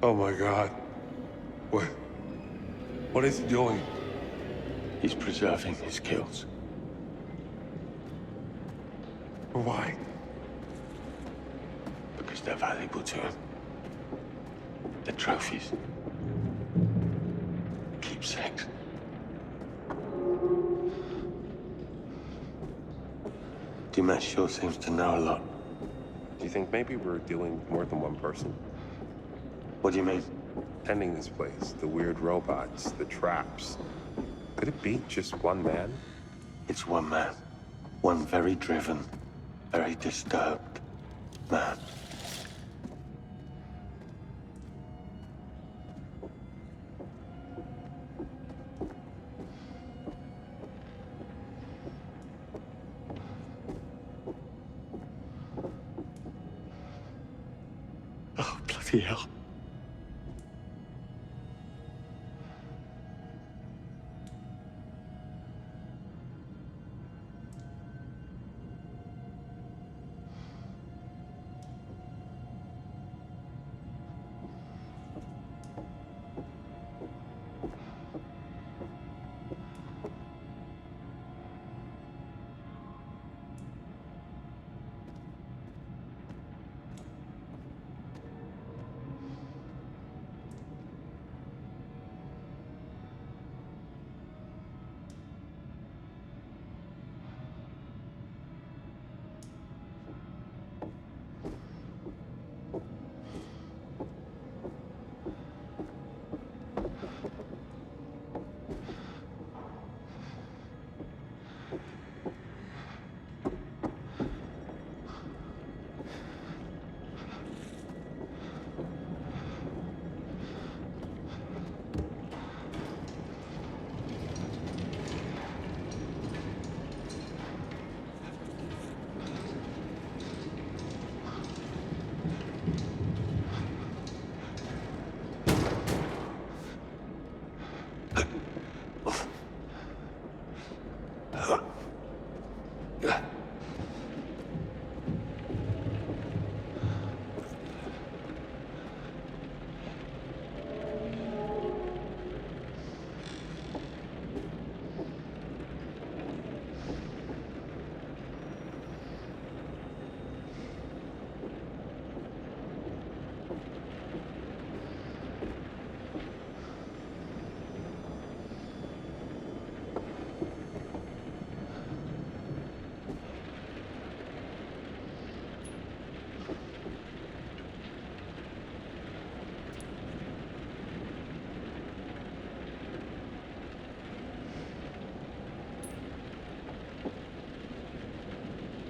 Oh my God. What is he doing? He's preserving his kills. Why? Because they're valuable to him. They're trophies. Keepsakes. Dumas sure seems to know a lot. Do you think maybe we're dealing with more than one person? What do you mean? Tending this place, the weird robots, the traps. Could it be just one man? It's one man. One very driven, very disturbed man. Oh, bloody hell.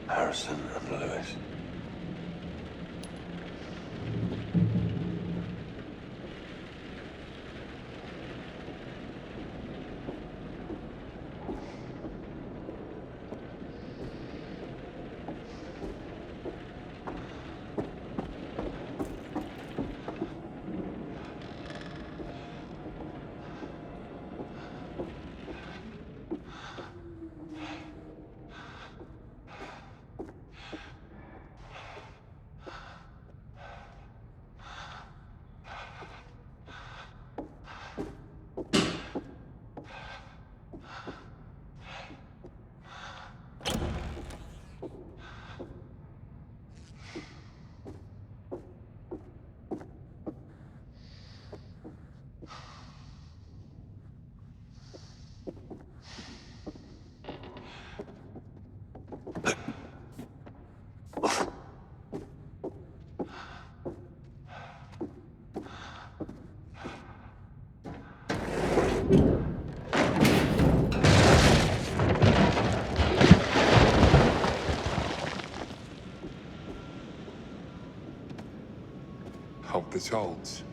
Harrison and Lewis. Hope this holds.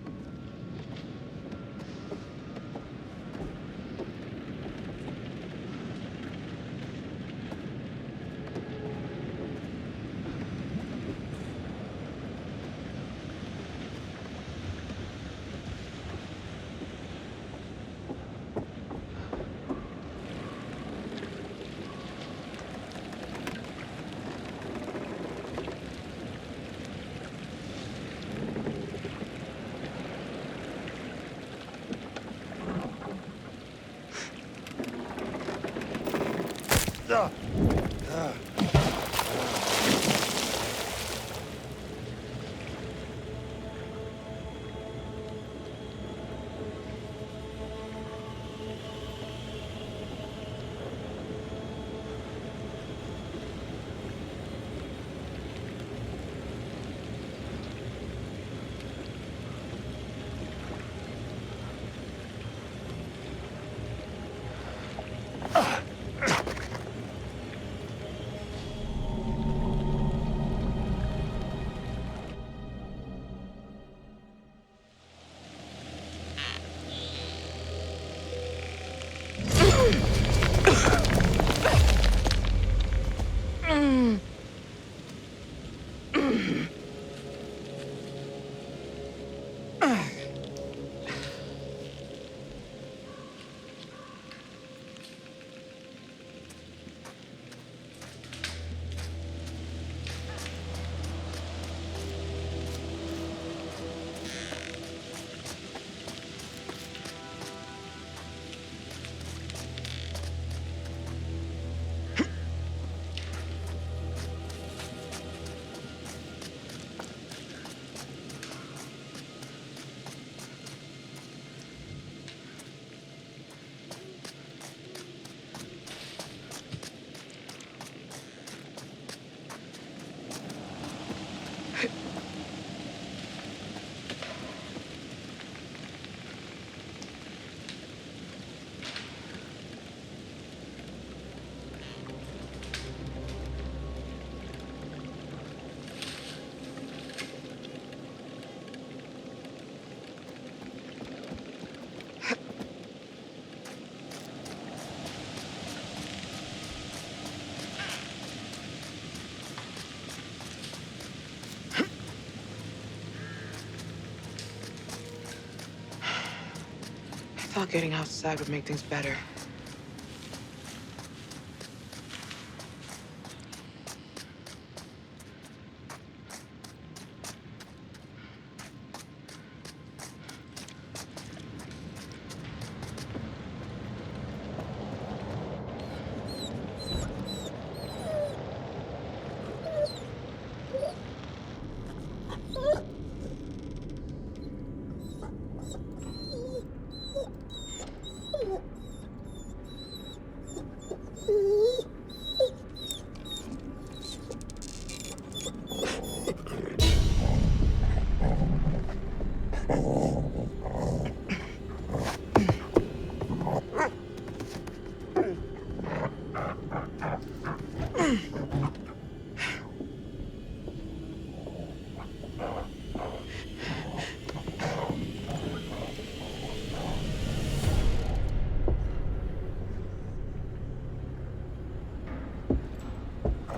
I thought getting outside would make things better.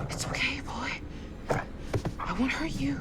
It's okay, boy. I won't hurt you.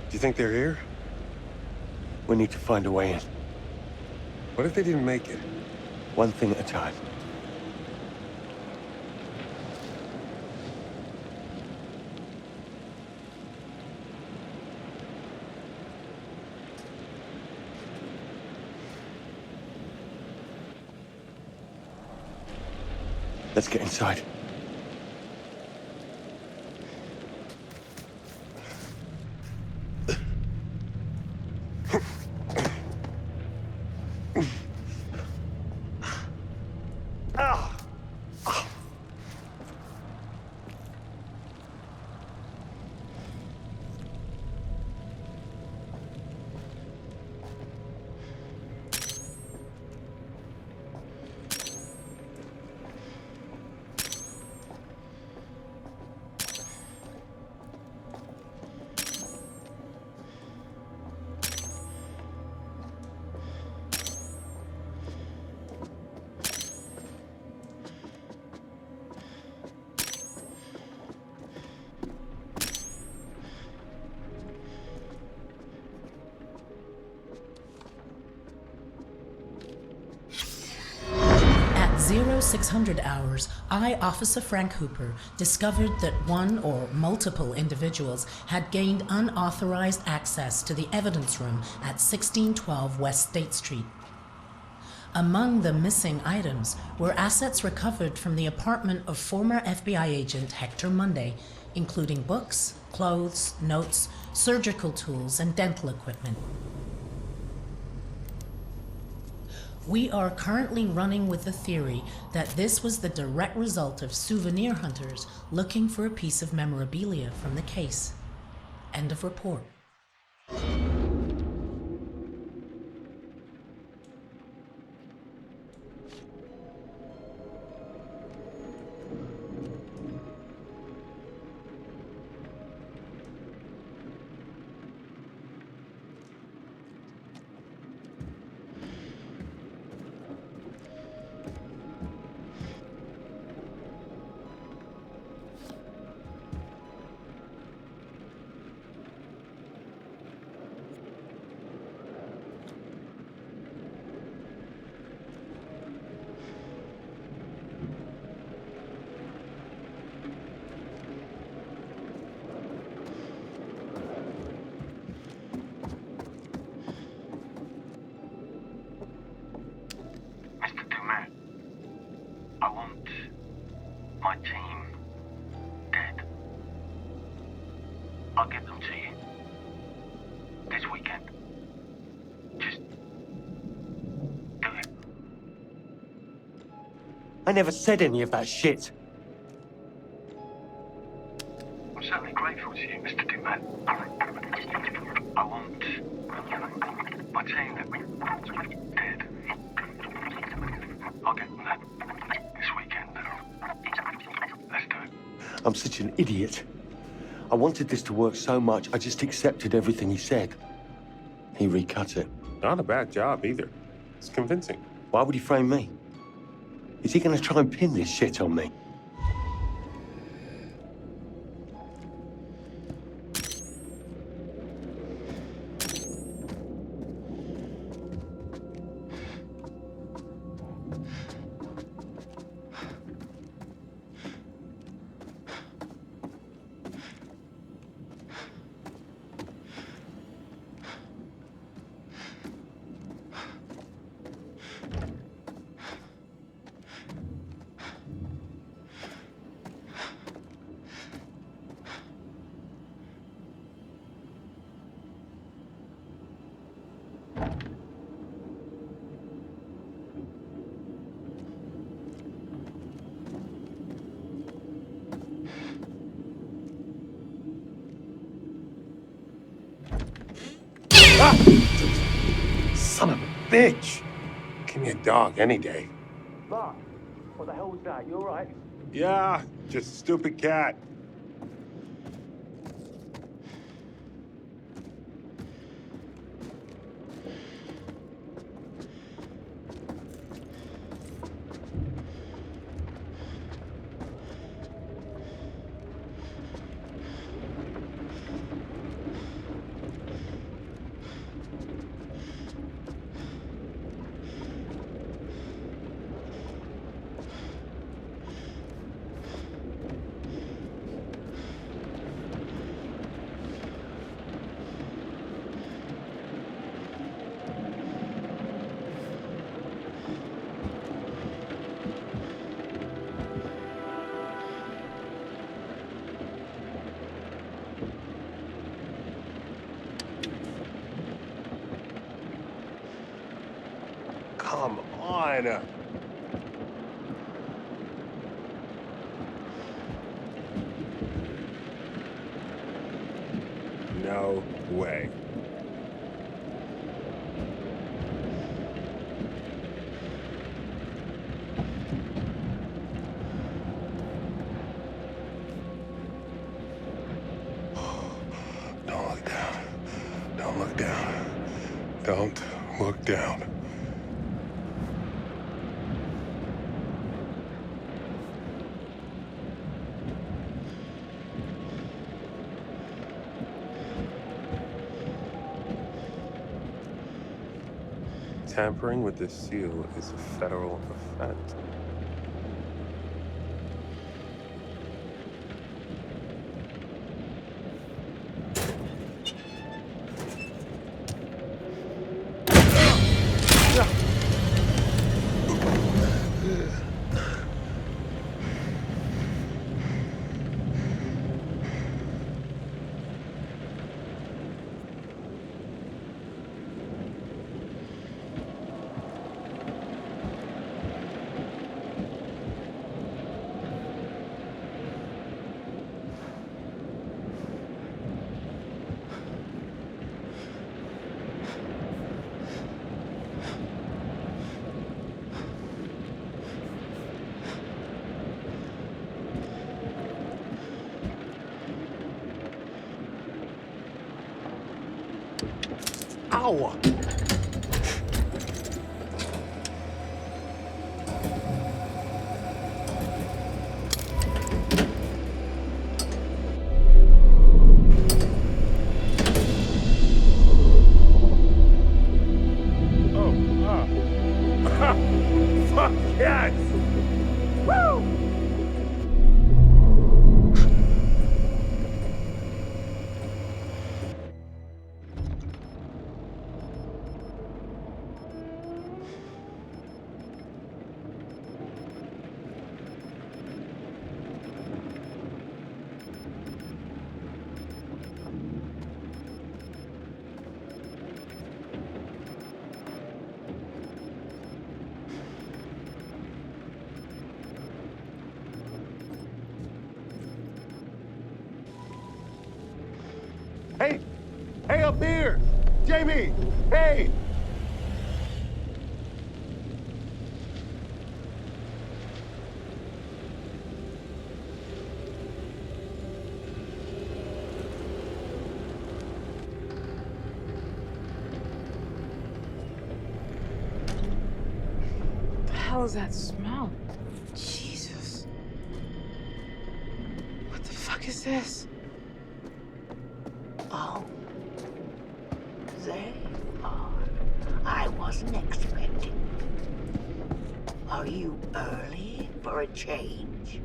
Do you think they're here? We need to find a way in. What if they didn't make it? One thing at a time. Let's get inside. At 0600 hours, I, Officer Frank Hooper, discovered that one or multiple individuals had gained unauthorized access to the evidence room at 1612 West State Street. Among the missing items were assets recovered from the apartment of former FBI agent Hector Monday, including books, clothes, notes, surgical tools, and dental equipment. We are currently running with the theory that this was the direct result of souvenir hunters looking for a piece of memorabilia from the case. End of report. I want my team dead. I'll get them to you this weekend. Just do it. I never said any of that shit. I'm certainly grateful to you, Mr. Duman. I want my team dead. I'll get them that this weekend. Let's do it. I'm such an idiot. I wanted this to work so much, I just accepted everything he said. He recut it. Not a bad job either. It's convincing. Why would he frame me? Is he gonna try and pin this shit on me? Son of a bitch! Give me a dog any day. Mark, what the hell was that? You all right? Yeah, just a stupid cat. on! No way. Don't look down. Don't look down. Don't look down. Tampering with this seal is a federal offense. Ow! Fuck yes! Woo! Hey! Hey, up here! Jamie! Hey! What the hell is that smell? Jesus. What the fuck is this? Oh. There you are. I wasn't expecting. Are you early for a change?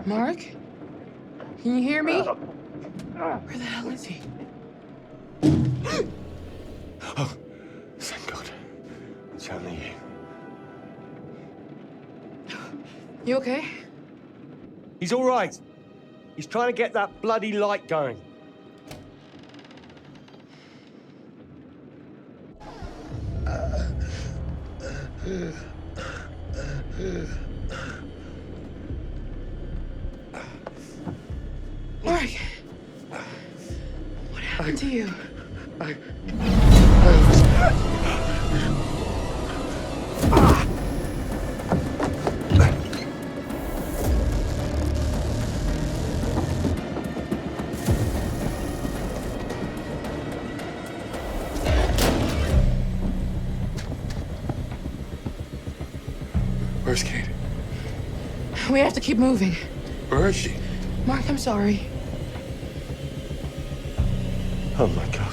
Mark? Can you hear me? Where the hell is he? Oh, thank God. It's only you. You okay? He's all right. He's trying to get that bloody light going. Mark! What happened to you? Where's Kate? We have to keep moving. Where is she? Mark, I'm sorry. Oh my God.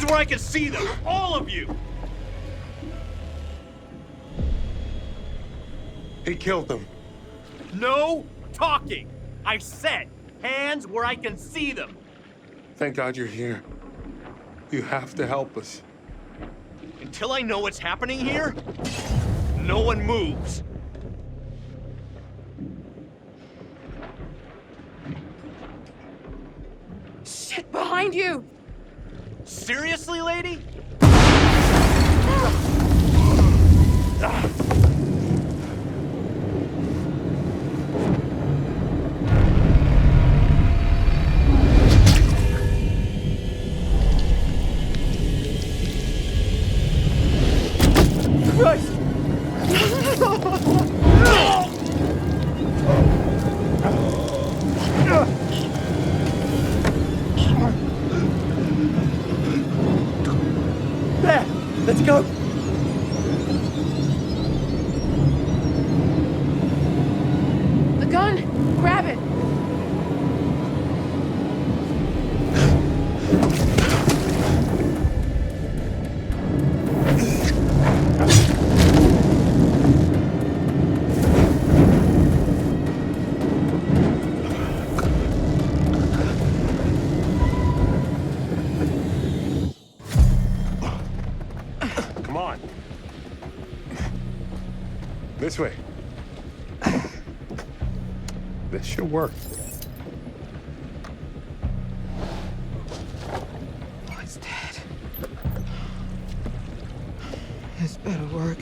where I can see them! All of you! He killed them. No talking! I said, hands where I can see them! Thank God you're here. You have to help us. Until I know what's happening here, no one moves. Shit, behind you! Seriously, lady? Christ! There! Let's go! The gun! Grab it! Come on. This way. This should work. Oh, it's dead. This better work.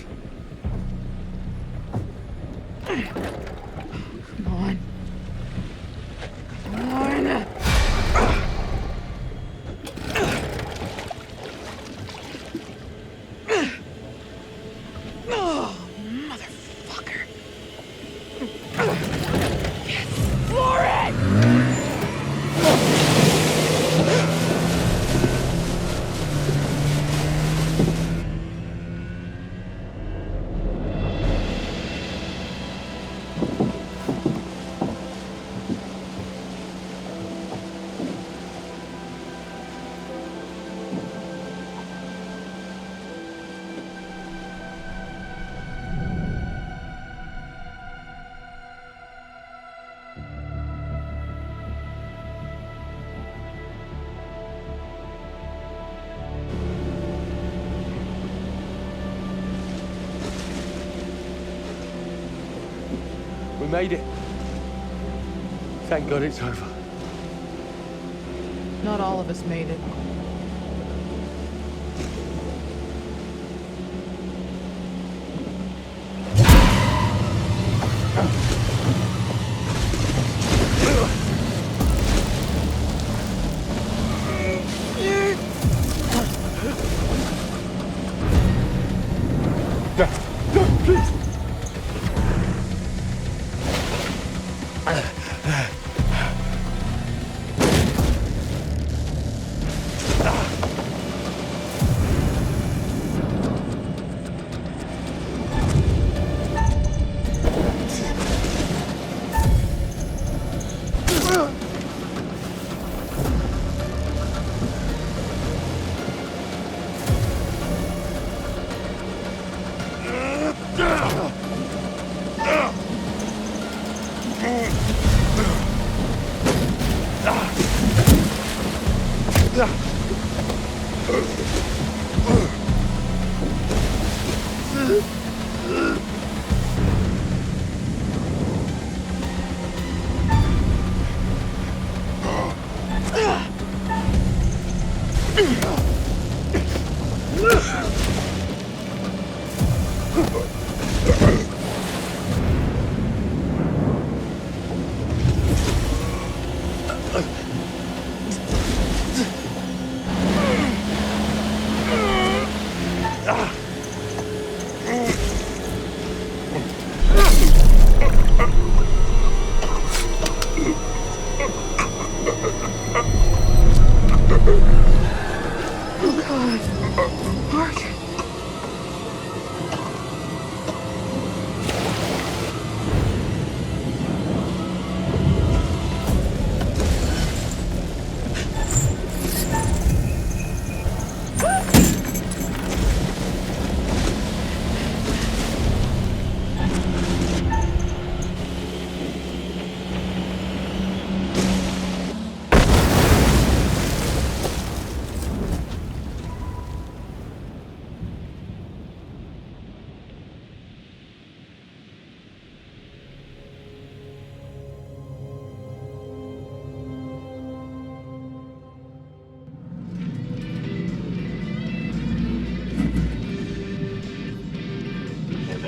Come on. Come on. Oh, motherfucker. Yes, for it! We made it. Thank God it's over. Not all of us made it. No, please.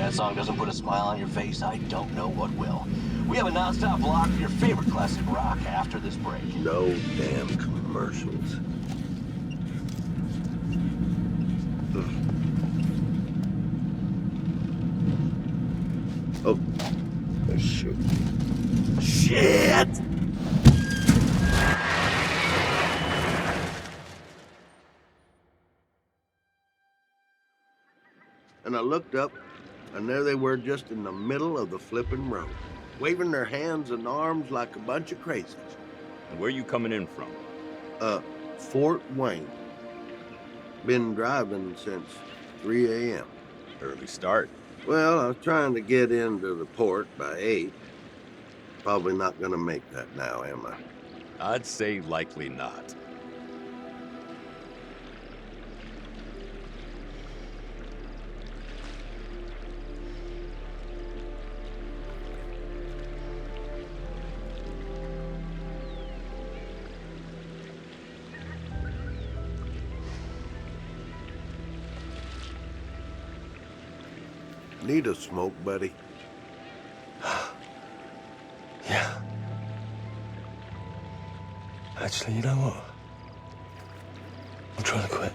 that song doesn't put a smile on your face, I don't know what will. We have a non-stop block for your favorite classic rock after this break. No damn commercials. Oh, shoot. Shit! And I looked up, and there they were just in the middle of the flipping road, waving their hands and arms like a bunch of crazies. And where you coming in from? Fort Wayne. Been driving since 3 a.m. Early start. Well, I was trying to get into the port by 8. Probably not gonna make that now, am I? I'd say likely not. Need a smoke, buddy? Yeah. Actually, you know what? I'm trying to quit.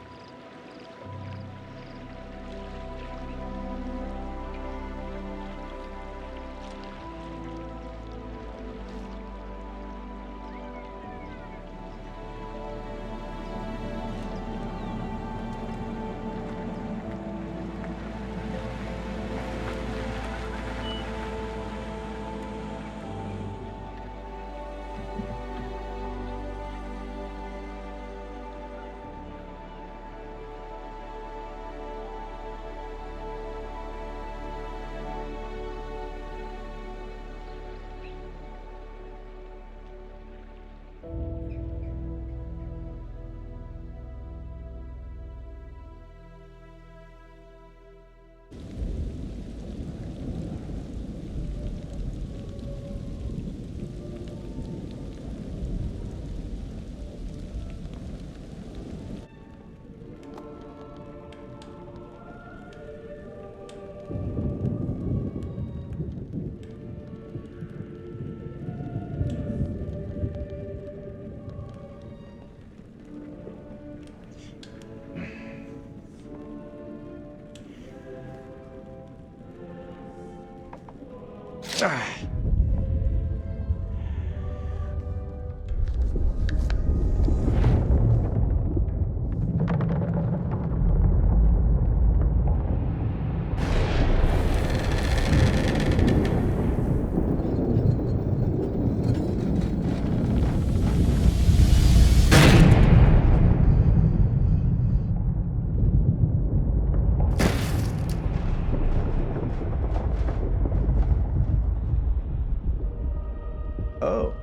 Oh,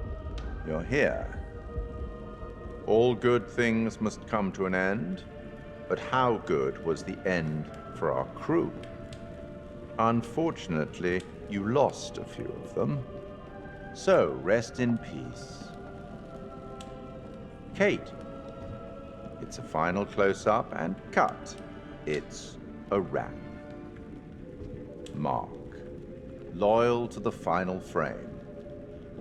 you're here. All good things must come to an end, but how good was the end for our crew? Unfortunately, you lost a few of them. So, rest in peace. Kate. It's a final close-up and cut. It's a wrap. Mark. Loyal to the final frame.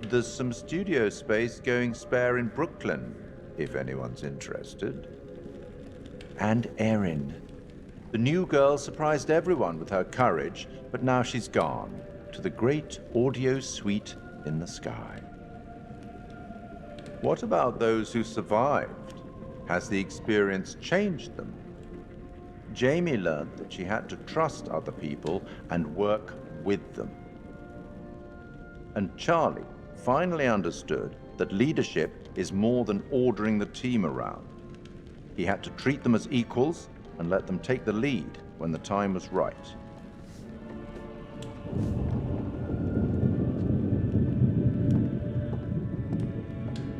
There's some studio space going spare in Brooklyn, if anyone's interested. And Erin. The new girl surprised everyone with her courage, but now she's gone to the great audio suite in the sky. What about those who survived? Has the experience changed them? Jamie learned that she had to trust other people and work with them. And Charlie finally understood that leadership is more than ordering the team around. He had to treat them as equals and let them take the lead when the time was right.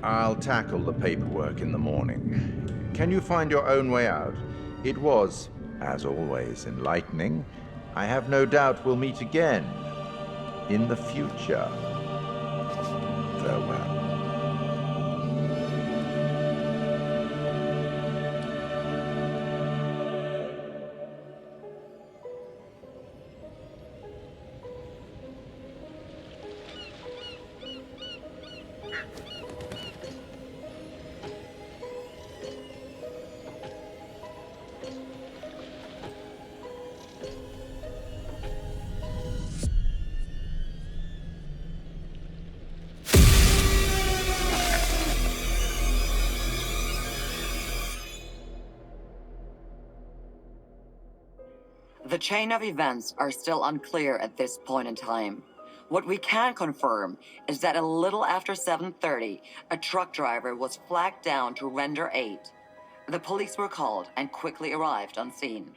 I'll tackle the paperwork in the morning. Can you find your own way out? It was, as always, enlightening. I have no doubt we'll meet again in the future. Farewell. The chain of events are still unclear at this point in time. What we can confirm is that a little after 7:30, a truck driver was flagged down to render aid. The police were called and quickly arrived on scene.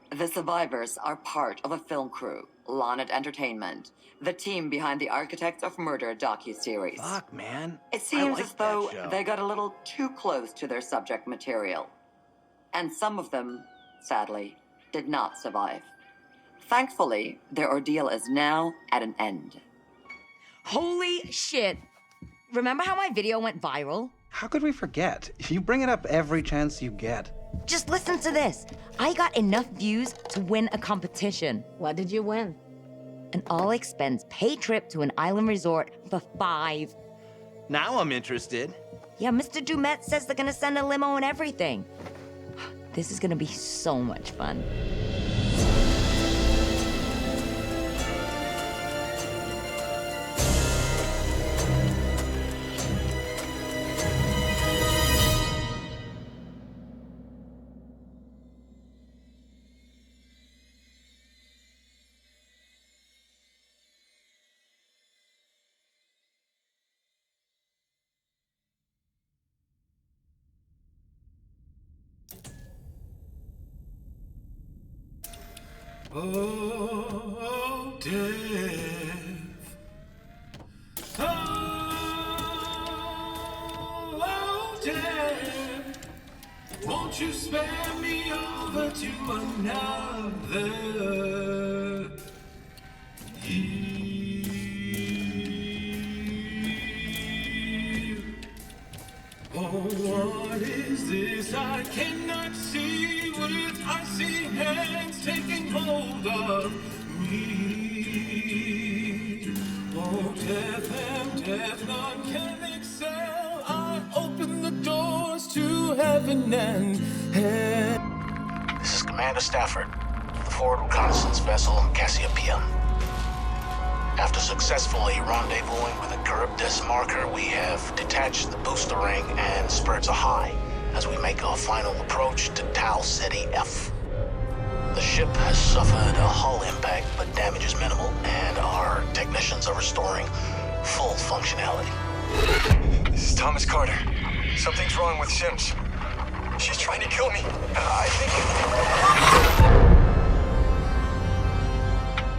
The survivors are part of a film crew, Lonnet Entertainment, the team behind the Architects of Murder docuseries. Fuck, man. It seems like as though that show. they got a little too close to their subject material. And some of them, sadly, did not survive. Thankfully, their ordeal is now at an end. Holy shit. Remember how my video went viral? How could we forget? You bring it up every chance you get. Just listen to this. I got enough views to win a competition. What did you win? An all-expense paid trip to an island resort for 5. Now I'm interested. Yeah, Mr. Dumet says they're gonna send a limo and everything. This is gonna be so much fun. Oh, death. Oh, death. Won't you spare me over to another year? Oh, what is this I cannot see with icy hands taking hold of me? Oh, death, none can excel. I open the doors to heaven and hell. This is Commander Stafford, the forward reconnaissance vessel Cassiopeia. After successfully rendezvousing with a Charybdis marker, we have detached the booster ring and spirits are high as we make our final approach to Tau Ceti F. The ship has suffered a hull impact, but damage is minimal, and our technicians are restoring full functionality. This is Thomas Carter. Something's wrong with Sims. She's trying to kill me. I think...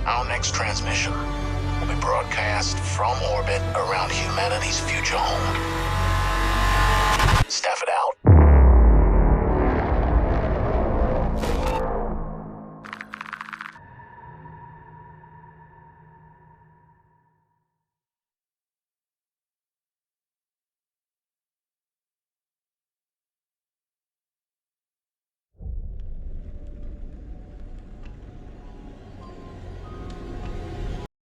Our next transmission will be broadcast from orbit around humanity's future home.